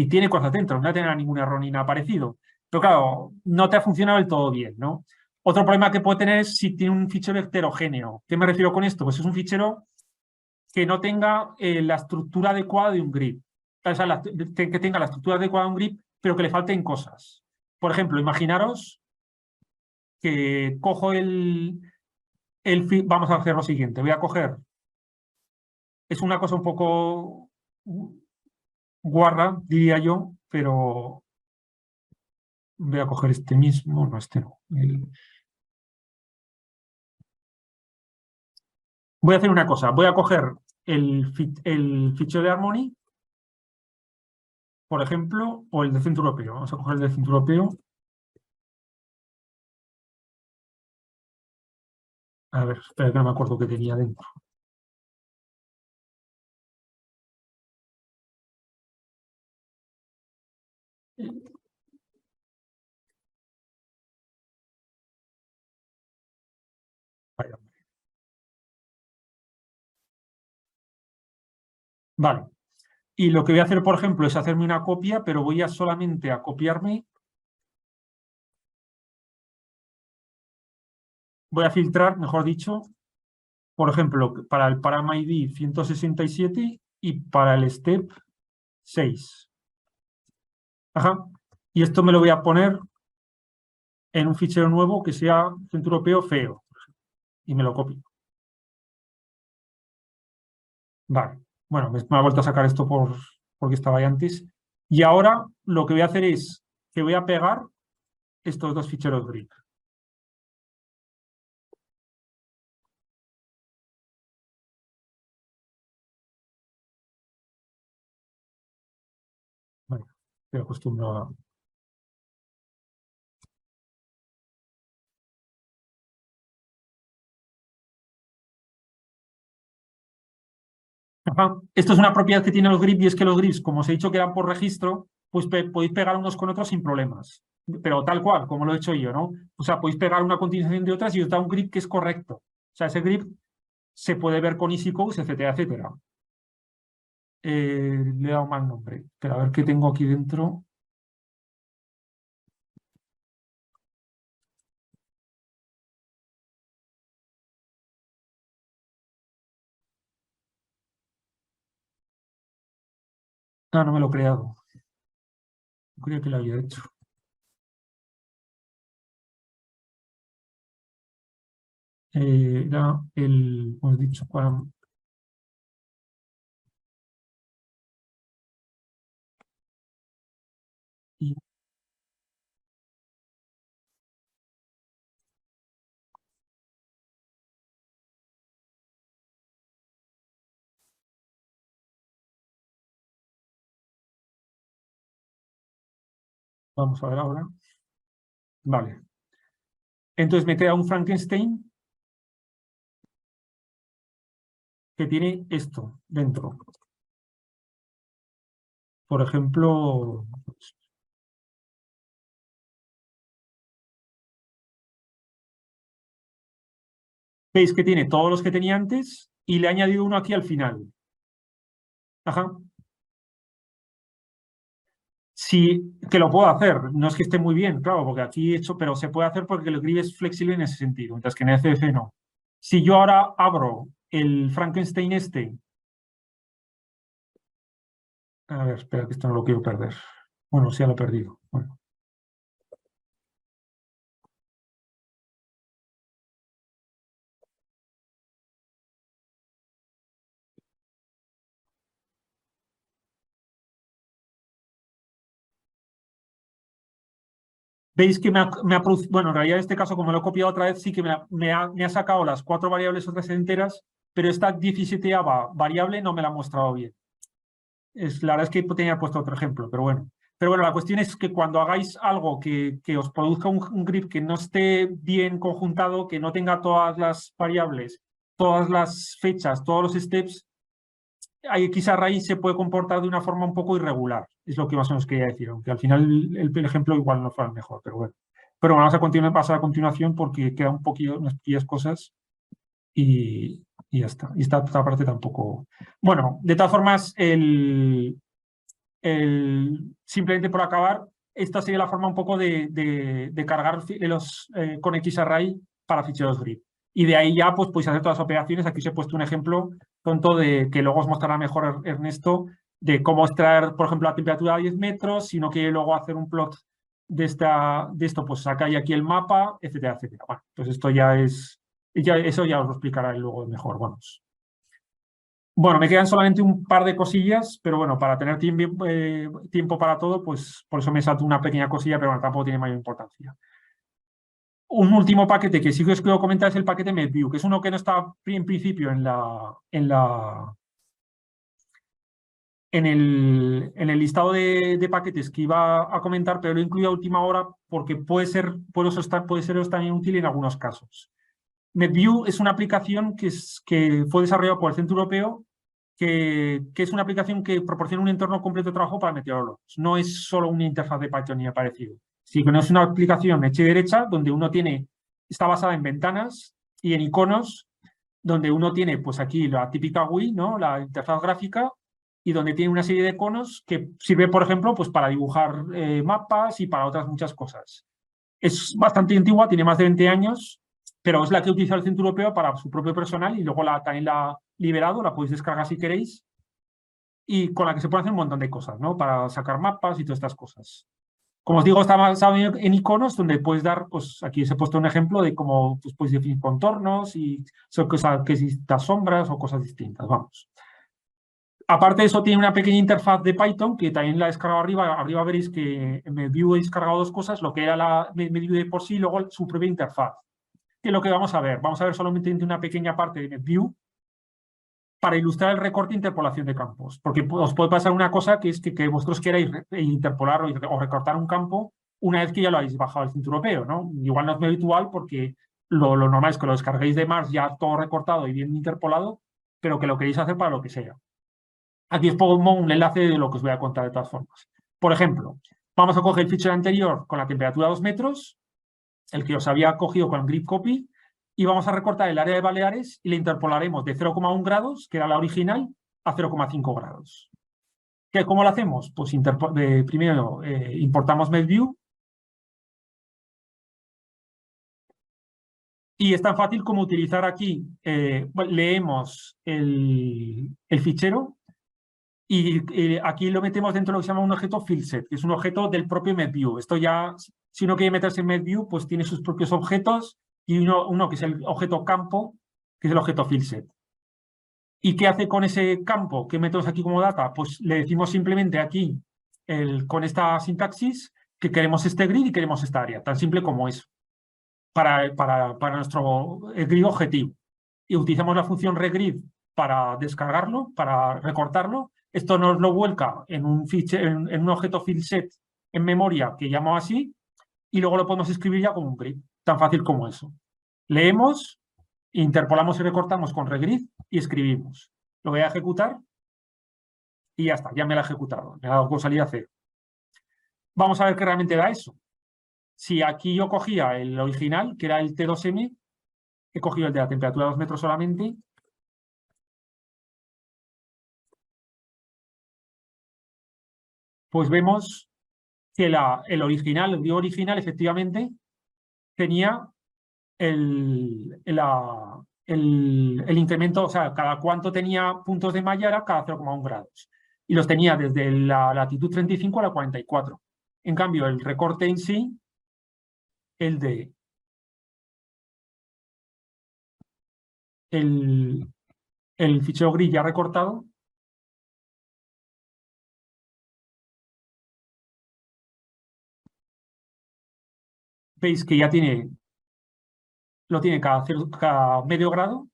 Speaker 1: tiene cosas dentro, no tendrá ningún error ni nada parecido. Pero claro, no te ha funcionado del todo bien, ¿no? Otro problema que puede tener es si tiene un fichero heterogéneo. ¿Qué me refiero con esto? Pues es un fichero que no tenga la estructura adecuada de un grid. O sea, que tenga la estructura adecuada de un grid, pero que le falten cosas. Por ejemplo, imaginaros que cojo vamos a hacer lo siguiente, voy a coger, es una cosa un poco guarra, diría yo, pero voy a coger este mismo, no, este no. Voy a hacer una cosa, voy a coger el fichero de Harmony, por ejemplo, o el de centro europeo. Vamos a coger el de centro europeo. A ver, espera que no me acuerdo qué tenía dentro. Vale. Y lo que voy a hacer, por ejemplo, es hacerme una copia, pero voy a solamente a copiarme. Voy a filtrar, mejor dicho, por ejemplo, para el param ID 167 y para el step 6. Ajá. Y esto me lo voy a poner en un fichero nuevo que sea centro europeo feo. Y me lo copio. Vale. Bueno, me ha vuelto a sacar esto porque estaba ahí antes. Y ahora lo que voy a hacer es que voy a pegar estos dos ficheros grid. Vale. Estoy acostumbrado a... Ajá. Esto es una propiedad que tienen los grips y es que los grips, como os he dicho que eran por registro, pues podéis pegar unos con otros sin problemas. Pero tal cual, como lo he hecho yo, ¿no? O sea, podéis pegar una continuación de otras y os da un grip que es correcto. O sea, ese grip se puede ver con EasyCodes, etcétera, etcétera. Le he dado mal nombre. Pero a ver qué tengo aquí dentro. Ah, no me lo he creado. Creo que lo había hecho. Era el, como he dicho, y vamos a ver ahora. Vale. Entonces me queda un Frankenstein que tiene esto dentro. Por ejemplo, veis que tiene todos los que tenía antes y le he añadido uno aquí al final. Ajá. Sí, que lo puedo hacer. No es que esté muy bien, claro, porque aquí he hecho, pero se puede hacer porque el grid es flexible en ese sentido, mientras que en FF no. Si yo ahora abro el Frankenstein este, a ver, espera que esto no lo quiero perder. Bueno, sí, ya lo he perdido. Bueno. Veis que me ha producido, bueno, en realidad en este caso, como lo he copiado otra vez, sí que me ha sacado las 4 variables otras enteras, pero esta 17ª variable no me la ha mostrado bien. La verdad es que tenía puesto otro ejemplo, pero bueno. Pero bueno, la cuestión es que cuando hagáis algo que os produzca un grip que no esté bien conjuntado, que no tenga todas las variables, todas las fechas, todos los steps, X a raíz se puede comportar de una forma un poco irregular. Es lo que más o menos quería decir, aunque al final el ejemplo igual no fue el mejor, pero bueno. Pero vamos a pasar a continuación porque queda un poquillo, unas pequeñas cosas y ya está. Y esta parte tampoco. Bueno, de todas formas, simplemente por acabar, esta sería la forma un poco de cargar con Xarray para ficheros grid. Y de ahí ya pues podéis hacer todas las operaciones. Aquí os he puesto un ejemplo tonto de que luego os mostrará mejor Ernesto de cómo extraer, por ejemplo, la temperatura a 10 metros, si no quiere luego hacer un plot de esto, pues sacáis aquí el mapa, etcétera, etcétera. Bueno, pues esto ya es, eso ya os lo explicará él luego mejor, vamos. Bueno, me quedan solamente un par de cosillas, pero bueno, para tener tiempo para todo, pues por eso me salto una pequeña cosilla, pero bueno, tampoco tiene mayor importancia. Un último paquete que sí que os quiero comentar es el paquete MedView, que es uno que no está en principio en el listado de paquetes que iba a comentar, pero lo he incluido a última hora porque puede ser también útil en algunos casos. MedView es una aplicación que fue desarrollada por el Centro Europeo, que es una aplicación que proporciona un entorno completo de trabajo para meteorólogos. No es solo una interfaz de Python ni parecido, sino que es una aplicación hecha y derecha donde está basada en ventanas y en iconos, donde uno tiene, pues aquí la típica GUI, ¿no? La interfaz gráfica, y donde tiene una serie de iconos que sirve, por ejemplo, pues para dibujar mapas y para otras muchas cosas. Es bastante antigua, tiene más de 20 años, pero es la que utiliza el Centro Europeo para su propio personal y luego también la ha liberado, la podéis descargar si queréis, y con la que se puede hacer un montón de cosas, ¿no? Para sacar mapas y todas estas cosas. Como os digo, está basado en iconos donde puedes dar, pues aquí os he puesto un ejemplo de cómo pues, puedes definir contornos y son cosas que distintas sombras o cosas distintas, vamos. Aparte de eso, tiene una pequeña interfaz de Python que también la he descargado arriba. Arriba veréis que en MedView he descargado 2 cosas, lo que era la MedView de por sí y luego su propia interfaz. Que es lo que vamos a ver solamente una pequeña parte de MedView para ilustrar el recorte e interpolación de campos. Porque os puede pasar una cosa que es que vosotros queráis interpolar o recortar un campo una vez que ya lo habéis bajado al Centro Europeo, ¿no? Igual no es muy habitual porque lo normal es que lo descarguéis de Mars ya todo recortado y bien interpolado, pero que lo queréis hacer para lo que sea. Aquí os pongo un enlace de lo que os voy a contar de todas formas. Por ejemplo, vamos a coger el fichero anterior con la temperatura a 2 metros, el que os había cogido con el grid copy, y vamos a recortar el área de Baleares y le interpolaremos de 0,1 grados, que era la original, a 0,5 grados. ¿Cómo lo hacemos? Pues primero importamos MedView y es tan fácil como utilizar aquí, leemos el fichero Y aquí lo metemos dentro de lo que se llama un objeto fieldset, que es un objeto del propio MedView. Esto ya, si uno quiere meterse en MedView, pues tiene sus propios objetos y uno que es el objeto campo, que es el objeto fieldset. ¿Y qué hace con ese campo que metemos aquí como data? Pues le decimos simplemente aquí, con esta sintaxis, que queremos este grid y queremos esta área. Tan simple como eso. Para nuestro grid objetivo. Y utilizamos la función regrid para descargarlo, para recortarlo. Esto nos lo vuelca en un objeto fieldset en memoria que llamo así, y luego lo podemos escribir ya como un grid. Tan fácil como eso. Leemos, interpolamos y recortamos con regrid y escribimos. Lo voy a ejecutar y ya está, ya me lo ha ejecutado. Me ha dado con salida 0. Vamos a ver qué realmente da eso. Si aquí yo cogía el original, que era el T2M, he cogido el de la temperatura de 2 metros solamente, pues vemos que el grid original efectivamente tenía el incremento, o sea, cada cuánto tenía puntos de malla era cada 0,1 grados. Y los tenía desde la latitud 35 a la 44. En cambio, el recorte en sí, el fichero grid ya recortado, veis que ya lo tiene cada medio grado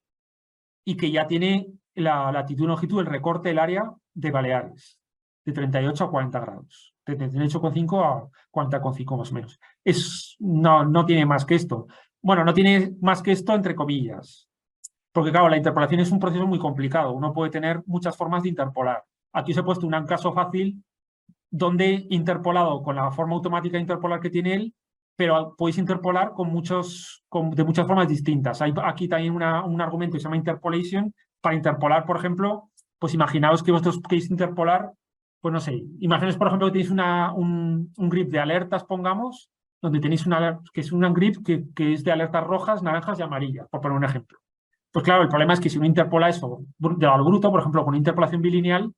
Speaker 1: y que ya tiene la latitud y longitud, el recorte del área de Baleares, de 38 a 40 grados, de 38,5 a 40,5 más o menos. No tiene más que esto. Bueno, no tiene más que esto entre comillas, porque claro, la interpolación es un proceso muy complicado. Uno puede tener muchas formas de interpolar. Aquí os he puesto un caso fácil donde interpolado con la forma automática de interpolar que tiene él, pero podéis interpolar de muchas formas distintas. Hay aquí también un argumento que se llama interpolation, para interpolar, por ejemplo, pues imaginaos que vosotros queréis interpolar, pues no sé, imaginaos, por ejemplo, que tenéis un grid de alertas, pongamos, donde tenéis que es un grid que es de alertas rojas, naranjas y amarillas, por poner un ejemplo. Pues claro, el problema es que si uno interpola eso de lo bruto, por ejemplo, con interpolación bilineal,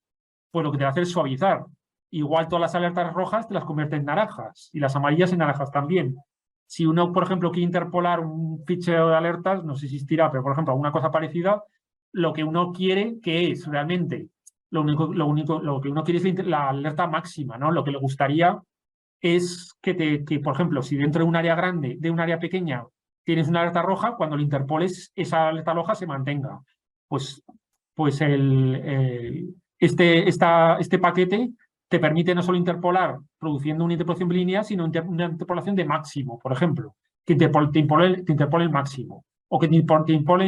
Speaker 1: pues lo que te va a hacer es suavizar. Igual todas las alertas rojas te las convierte en naranjas y las amarillas en naranjas también. Si uno, por ejemplo, quiere interpolar un fichero de alertas, no sé si existirá, pero por ejemplo, alguna cosa parecida, lo que uno quiere, que es realmente, lo que uno quiere es la alerta máxima, ¿no? Lo que le gustaría es que, por ejemplo, si dentro de un área grande, de un área pequeña, tienes una alerta roja, cuando lo interpoles, esa alerta roja se mantenga. Pues este paquete te permite no solo interpolar produciendo una interpolación bilineal, sino una interpolación de máximo, por ejemplo, que te interpole el máximo. O que te interpole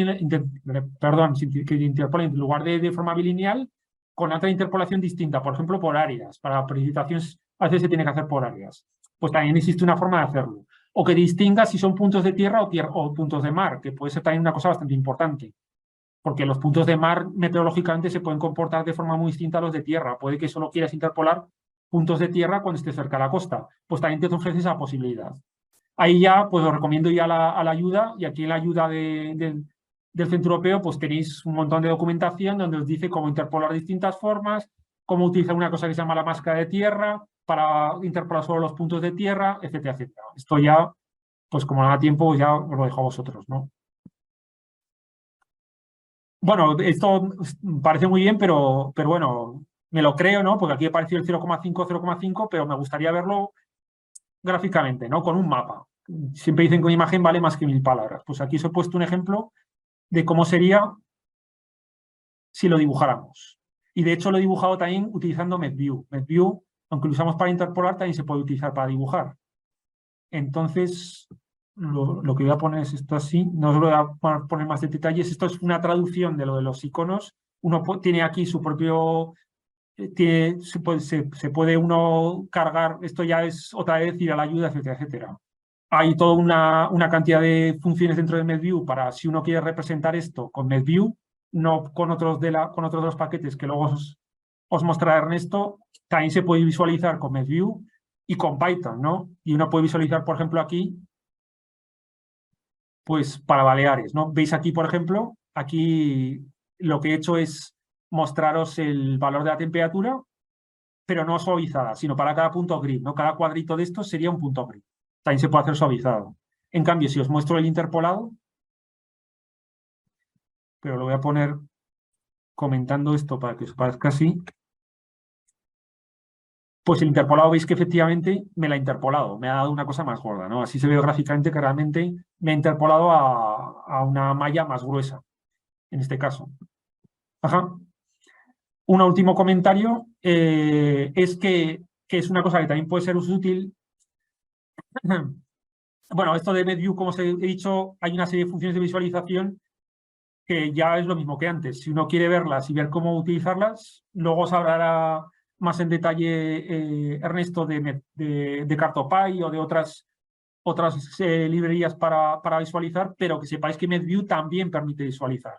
Speaker 1: en lugar de forma bilineal con otra interpolación distinta, por ejemplo, por áreas. Para precipitaciones a veces se tiene que hacer por áreas. Pues también existe una forma de hacerlo. O que distinga si son puntos de tierra o puntos de mar, que puede ser también una cosa bastante importante. Porque los puntos de mar meteorológicamente se pueden comportar de forma muy distinta a los de tierra. Puede que solo quieras interpolar puntos de tierra cuando estés cerca de la costa. Pues también te ofrece esa posibilidad. Ahí ya, pues os recomiendo ir a la ayuda, y aquí en la ayuda del Centro Europeo, pues tenéis un montón de documentación donde os dice cómo interpolar distintas formas, cómo utilizar una cosa que se llama la máscara de tierra para interpolar solo los puntos de tierra, etcétera, etcétera. Esto ya, pues como no da tiempo, pues ya os lo dejo a vosotros, ¿no? Bueno, esto parece muy bien, pero bueno, me lo creo, ¿no? Porque aquí apareció el 0,5, 0,5, pero me gustaría verlo gráficamente, ¿no? Con un mapa. Siempre dicen que una imagen vale más que 1000 palabras. Pues aquí os he puesto un ejemplo de cómo sería si lo dibujáramos. Y de hecho lo he dibujado también utilizando MedView. MedView, aunque lo usamos para interpolar, también se puede utilizar para dibujar. Entonces, lo que voy a poner es esto así. No os voy a poner más de detalles. Esto es una traducción de lo de los iconos. Uno tiene aquí su propio... se puede uno cargar, esto ya es otra vez ir a la ayuda, etcétera, etcétera. Hay toda una cantidad de funciones dentro de MedView para si uno quiere representar esto con MedView, no con otros de los paquetes que luego os mostrará Ernesto. También se puede visualizar con MedView y con Python, ¿no? Y uno puede visualizar, por ejemplo, aquí, pues para Baleares, ¿no? Veis aquí, por ejemplo, aquí lo que he hecho es mostraros el valor de la temperatura, pero no suavizada, sino para cada punto grid, ¿no? Cada cuadrito de estos sería un punto grid. También se puede hacer suavizado. En cambio, si os muestro el interpolado, pero lo voy a poner comentando esto para que os parezca así, pues el interpolado veis que efectivamente me la ha interpolado, me ha dado una cosa más gorda, ¿no? Así se ve gráficamente que realmente me ha interpolado a una malla más gruesa, en este caso. Ajá. Un último comentario es que es una cosa que también puede ser útil. Bueno, esto de MedView, como os he dicho, hay una serie de funciones de visualización que ya es lo mismo que antes. Si uno quiere verlas y ver cómo utilizarlas, luego os hablará más en detalle Ernesto de Cartopy o de otras librerías para visualizar, pero que sepáis que MedView también permite visualizar.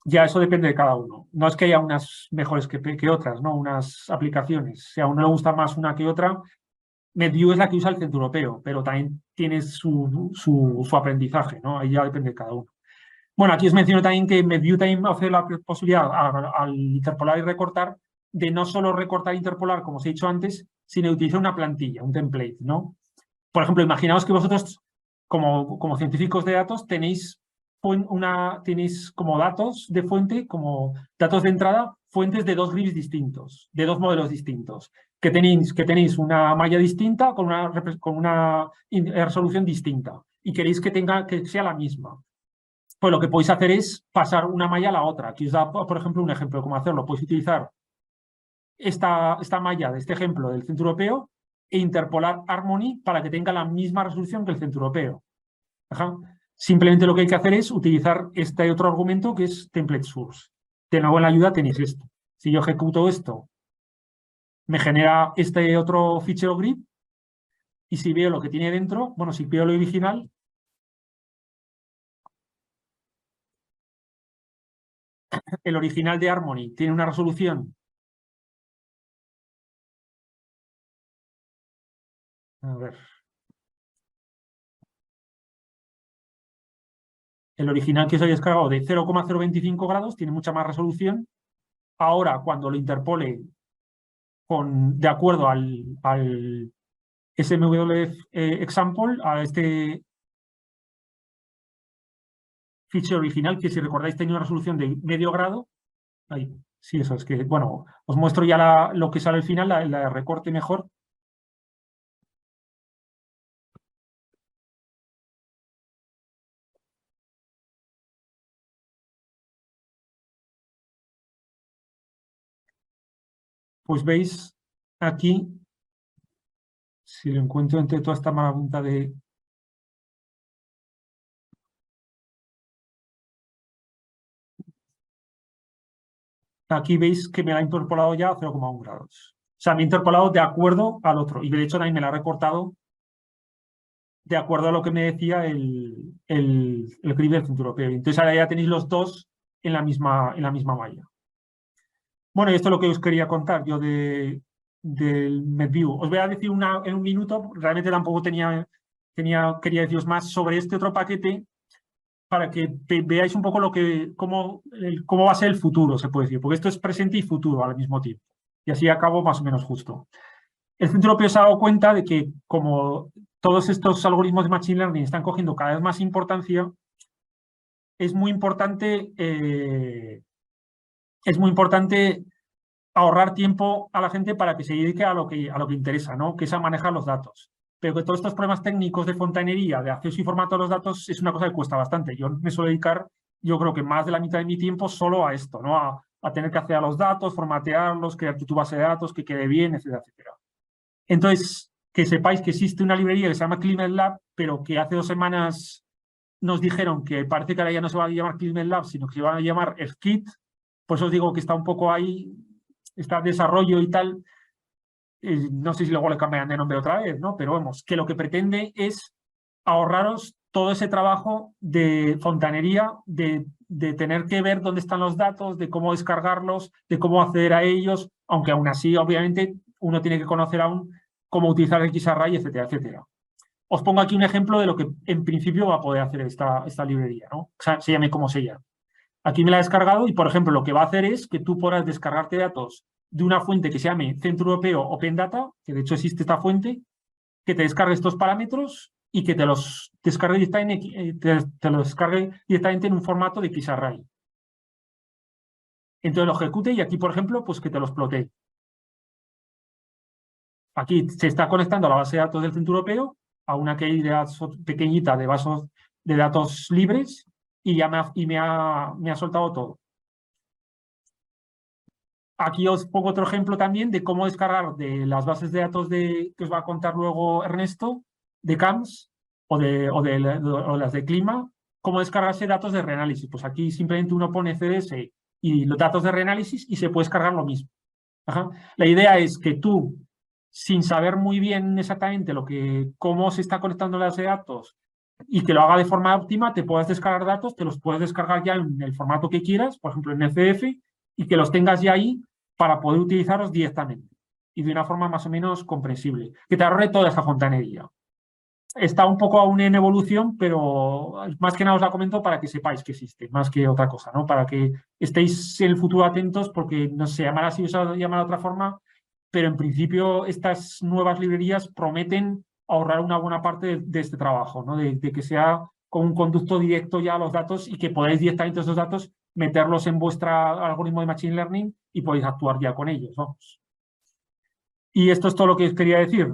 Speaker 1: Ya eso depende de cada uno. No es que haya unas mejores que otras, ¿no? Unas aplicaciones. Si a uno le gusta más una que otra, MedView es la que usa el Centro Europeo, pero también tiene su aprendizaje, ¿no? Ahí ya depende de cada uno. Bueno, aquí os menciono también que MedView también ofrece la posibilidad al interpolar y recortar de no solo recortar e interpolar, como os he dicho antes, sino utilizar una plantilla, un template, ¿no? Por ejemplo, imaginaos que vosotros, como científicos de datos, tenéis como datos de fuente, como datos de entrada, fuentes de dos grids distintos, de dos modelos distintos, que tenéis una malla distinta con una resolución distinta y queréis que sea la misma. Pues lo que podéis hacer es pasar una malla a la otra. Aquí os da, por ejemplo, un ejemplo de cómo hacerlo. Podéis utilizar esta malla de este ejemplo del Centro Europeo e interpolar Harmony para que tenga la misma resolución que el Centro Europeo. Ajá. Simplemente lo que hay que hacer es utilizar este otro argumento que es template source. De nuevo en la ayuda tenéis esto. Si yo ejecuto esto, me genera este otro fichero grid y si veo lo que tiene dentro, bueno, si veo lo original, el original de Harmony tiene una resolución. A ver. El original que os había descargado de 0,025 grados tiene mucha más resolución. Ahora, cuando lo interpole de acuerdo al SMW example, a este fichero original, que si recordáis tenía una resolución de medio grado, ahí, sí, eso es que, bueno, os muestro ya lo que sale al final, la recorte mejor. Pues veis aquí, si lo encuentro entre toda esta marabunta de... Aquí veis que me la ha interpolado ya a 0,1 grados. O sea, me ha interpolado de acuerdo al otro. Y de hecho también me la ha recortado de acuerdo a lo que me decía el grid del Centro Europeo. Entonces ahora ya tenéis los dos en la misma malla. Bueno, y esto es lo que os quería contar yo del MedView. Os voy a decir en un minuto, realmente tampoco quería deciros más sobre este otro paquete para que veáis un poco cómo va a ser el futuro, se puede decir, porque esto es presente y futuro al mismo tiempo. Y así acabo más o menos justo. El Centro Europeo se ha dado cuenta de que como todos estos algoritmos de Machine Learning están cogiendo cada vez más importancia, es muy importante ahorrar tiempo a la gente para que se dedique a lo que interesa, ¿no? Que es a manejar los datos. Pero que todos estos problemas técnicos de fontanería, de acceso y formato de los datos, es una cosa que cuesta bastante. Yo me suelo dedicar, yo creo que más de la mitad de mi tiempo solo a esto, ¿no? A tener que hacer a los datos, formatearlos, crear tu base de datos, que quede bien, etcétera, etcétera. Entonces, que sepáis que existe una librería que se llama ClimateLab, pero que hace 2 semanas nos dijeron que parece que ahora ya no se va a llamar ClimateLab, sino que se va a llamar EarthKit. Por eso os digo que está un poco ahí, está en desarrollo y tal. No sé si luego le cambiarán de nombre otra vez, ¿no? Pero vamos, que lo que pretende es ahorraros todo ese trabajo de fontanería, de tener que ver dónde están los datos, de cómo descargarlos, de cómo acceder a ellos, aunque aún así, obviamente, uno tiene que conocer aún cómo utilizar el XArray, etcétera, etcétera. Os pongo aquí un ejemplo de lo que en principio va a poder hacer esta librería, ¿no? O sea, se llame como se llame. Aquí me la he descargado y, por ejemplo, lo que va a hacer es que tú podrás descargarte datos de una fuente que se llame Centro Europeo Open Data, que de hecho existe esta fuente, que te descargue estos parámetros y que te los descargue directamente, te los descargue directamente en un formato de XArray. Entonces lo ejecute y aquí, por ejemplo, pues que te los plotee. Aquí se está conectando a la base de datos del Centro Europeo, a una key de datos pequeñita de bases de datos libres y ya me ha soltado todo. Aquí os pongo otro ejemplo también de cómo descargar de las bases de datos que os va a contar luego Ernesto, de CAMS o las de clima, cómo descargarse datos de reanálisis. Pues aquí simplemente uno pone CDS y los datos de reanálisis y se puede descargar lo mismo. Ajá. La idea es que tú, sin saber muy bien exactamente cómo se está conectando la base de datos y que lo haga de forma óptima, te puedas descargar datos, te los puedes descargar ya en el formato que quieras, por ejemplo en FF, y que los tengas ya ahí para poder utilizarlos directamente y de una forma más o menos comprensible, que te ahorre toda esta fontanería. Está un poco aún en evolución, pero más que nada os la comento para que sepáis que existe, más que otra cosa, ¿no? Para que estéis en el futuro atentos, porque no se llamará así o se llamará de otra forma, pero en principio estas nuevas librerías prometen ahorrar una buena parte de este trabajo, ¿no? De que sea con un conducto directo ya a los datos y que podáis directamente esos datos meterlos en vuestro algoritmo de Machine Learning y podéis actuar ya con ellos, vamos. Y esto es todo lo que os quería decir.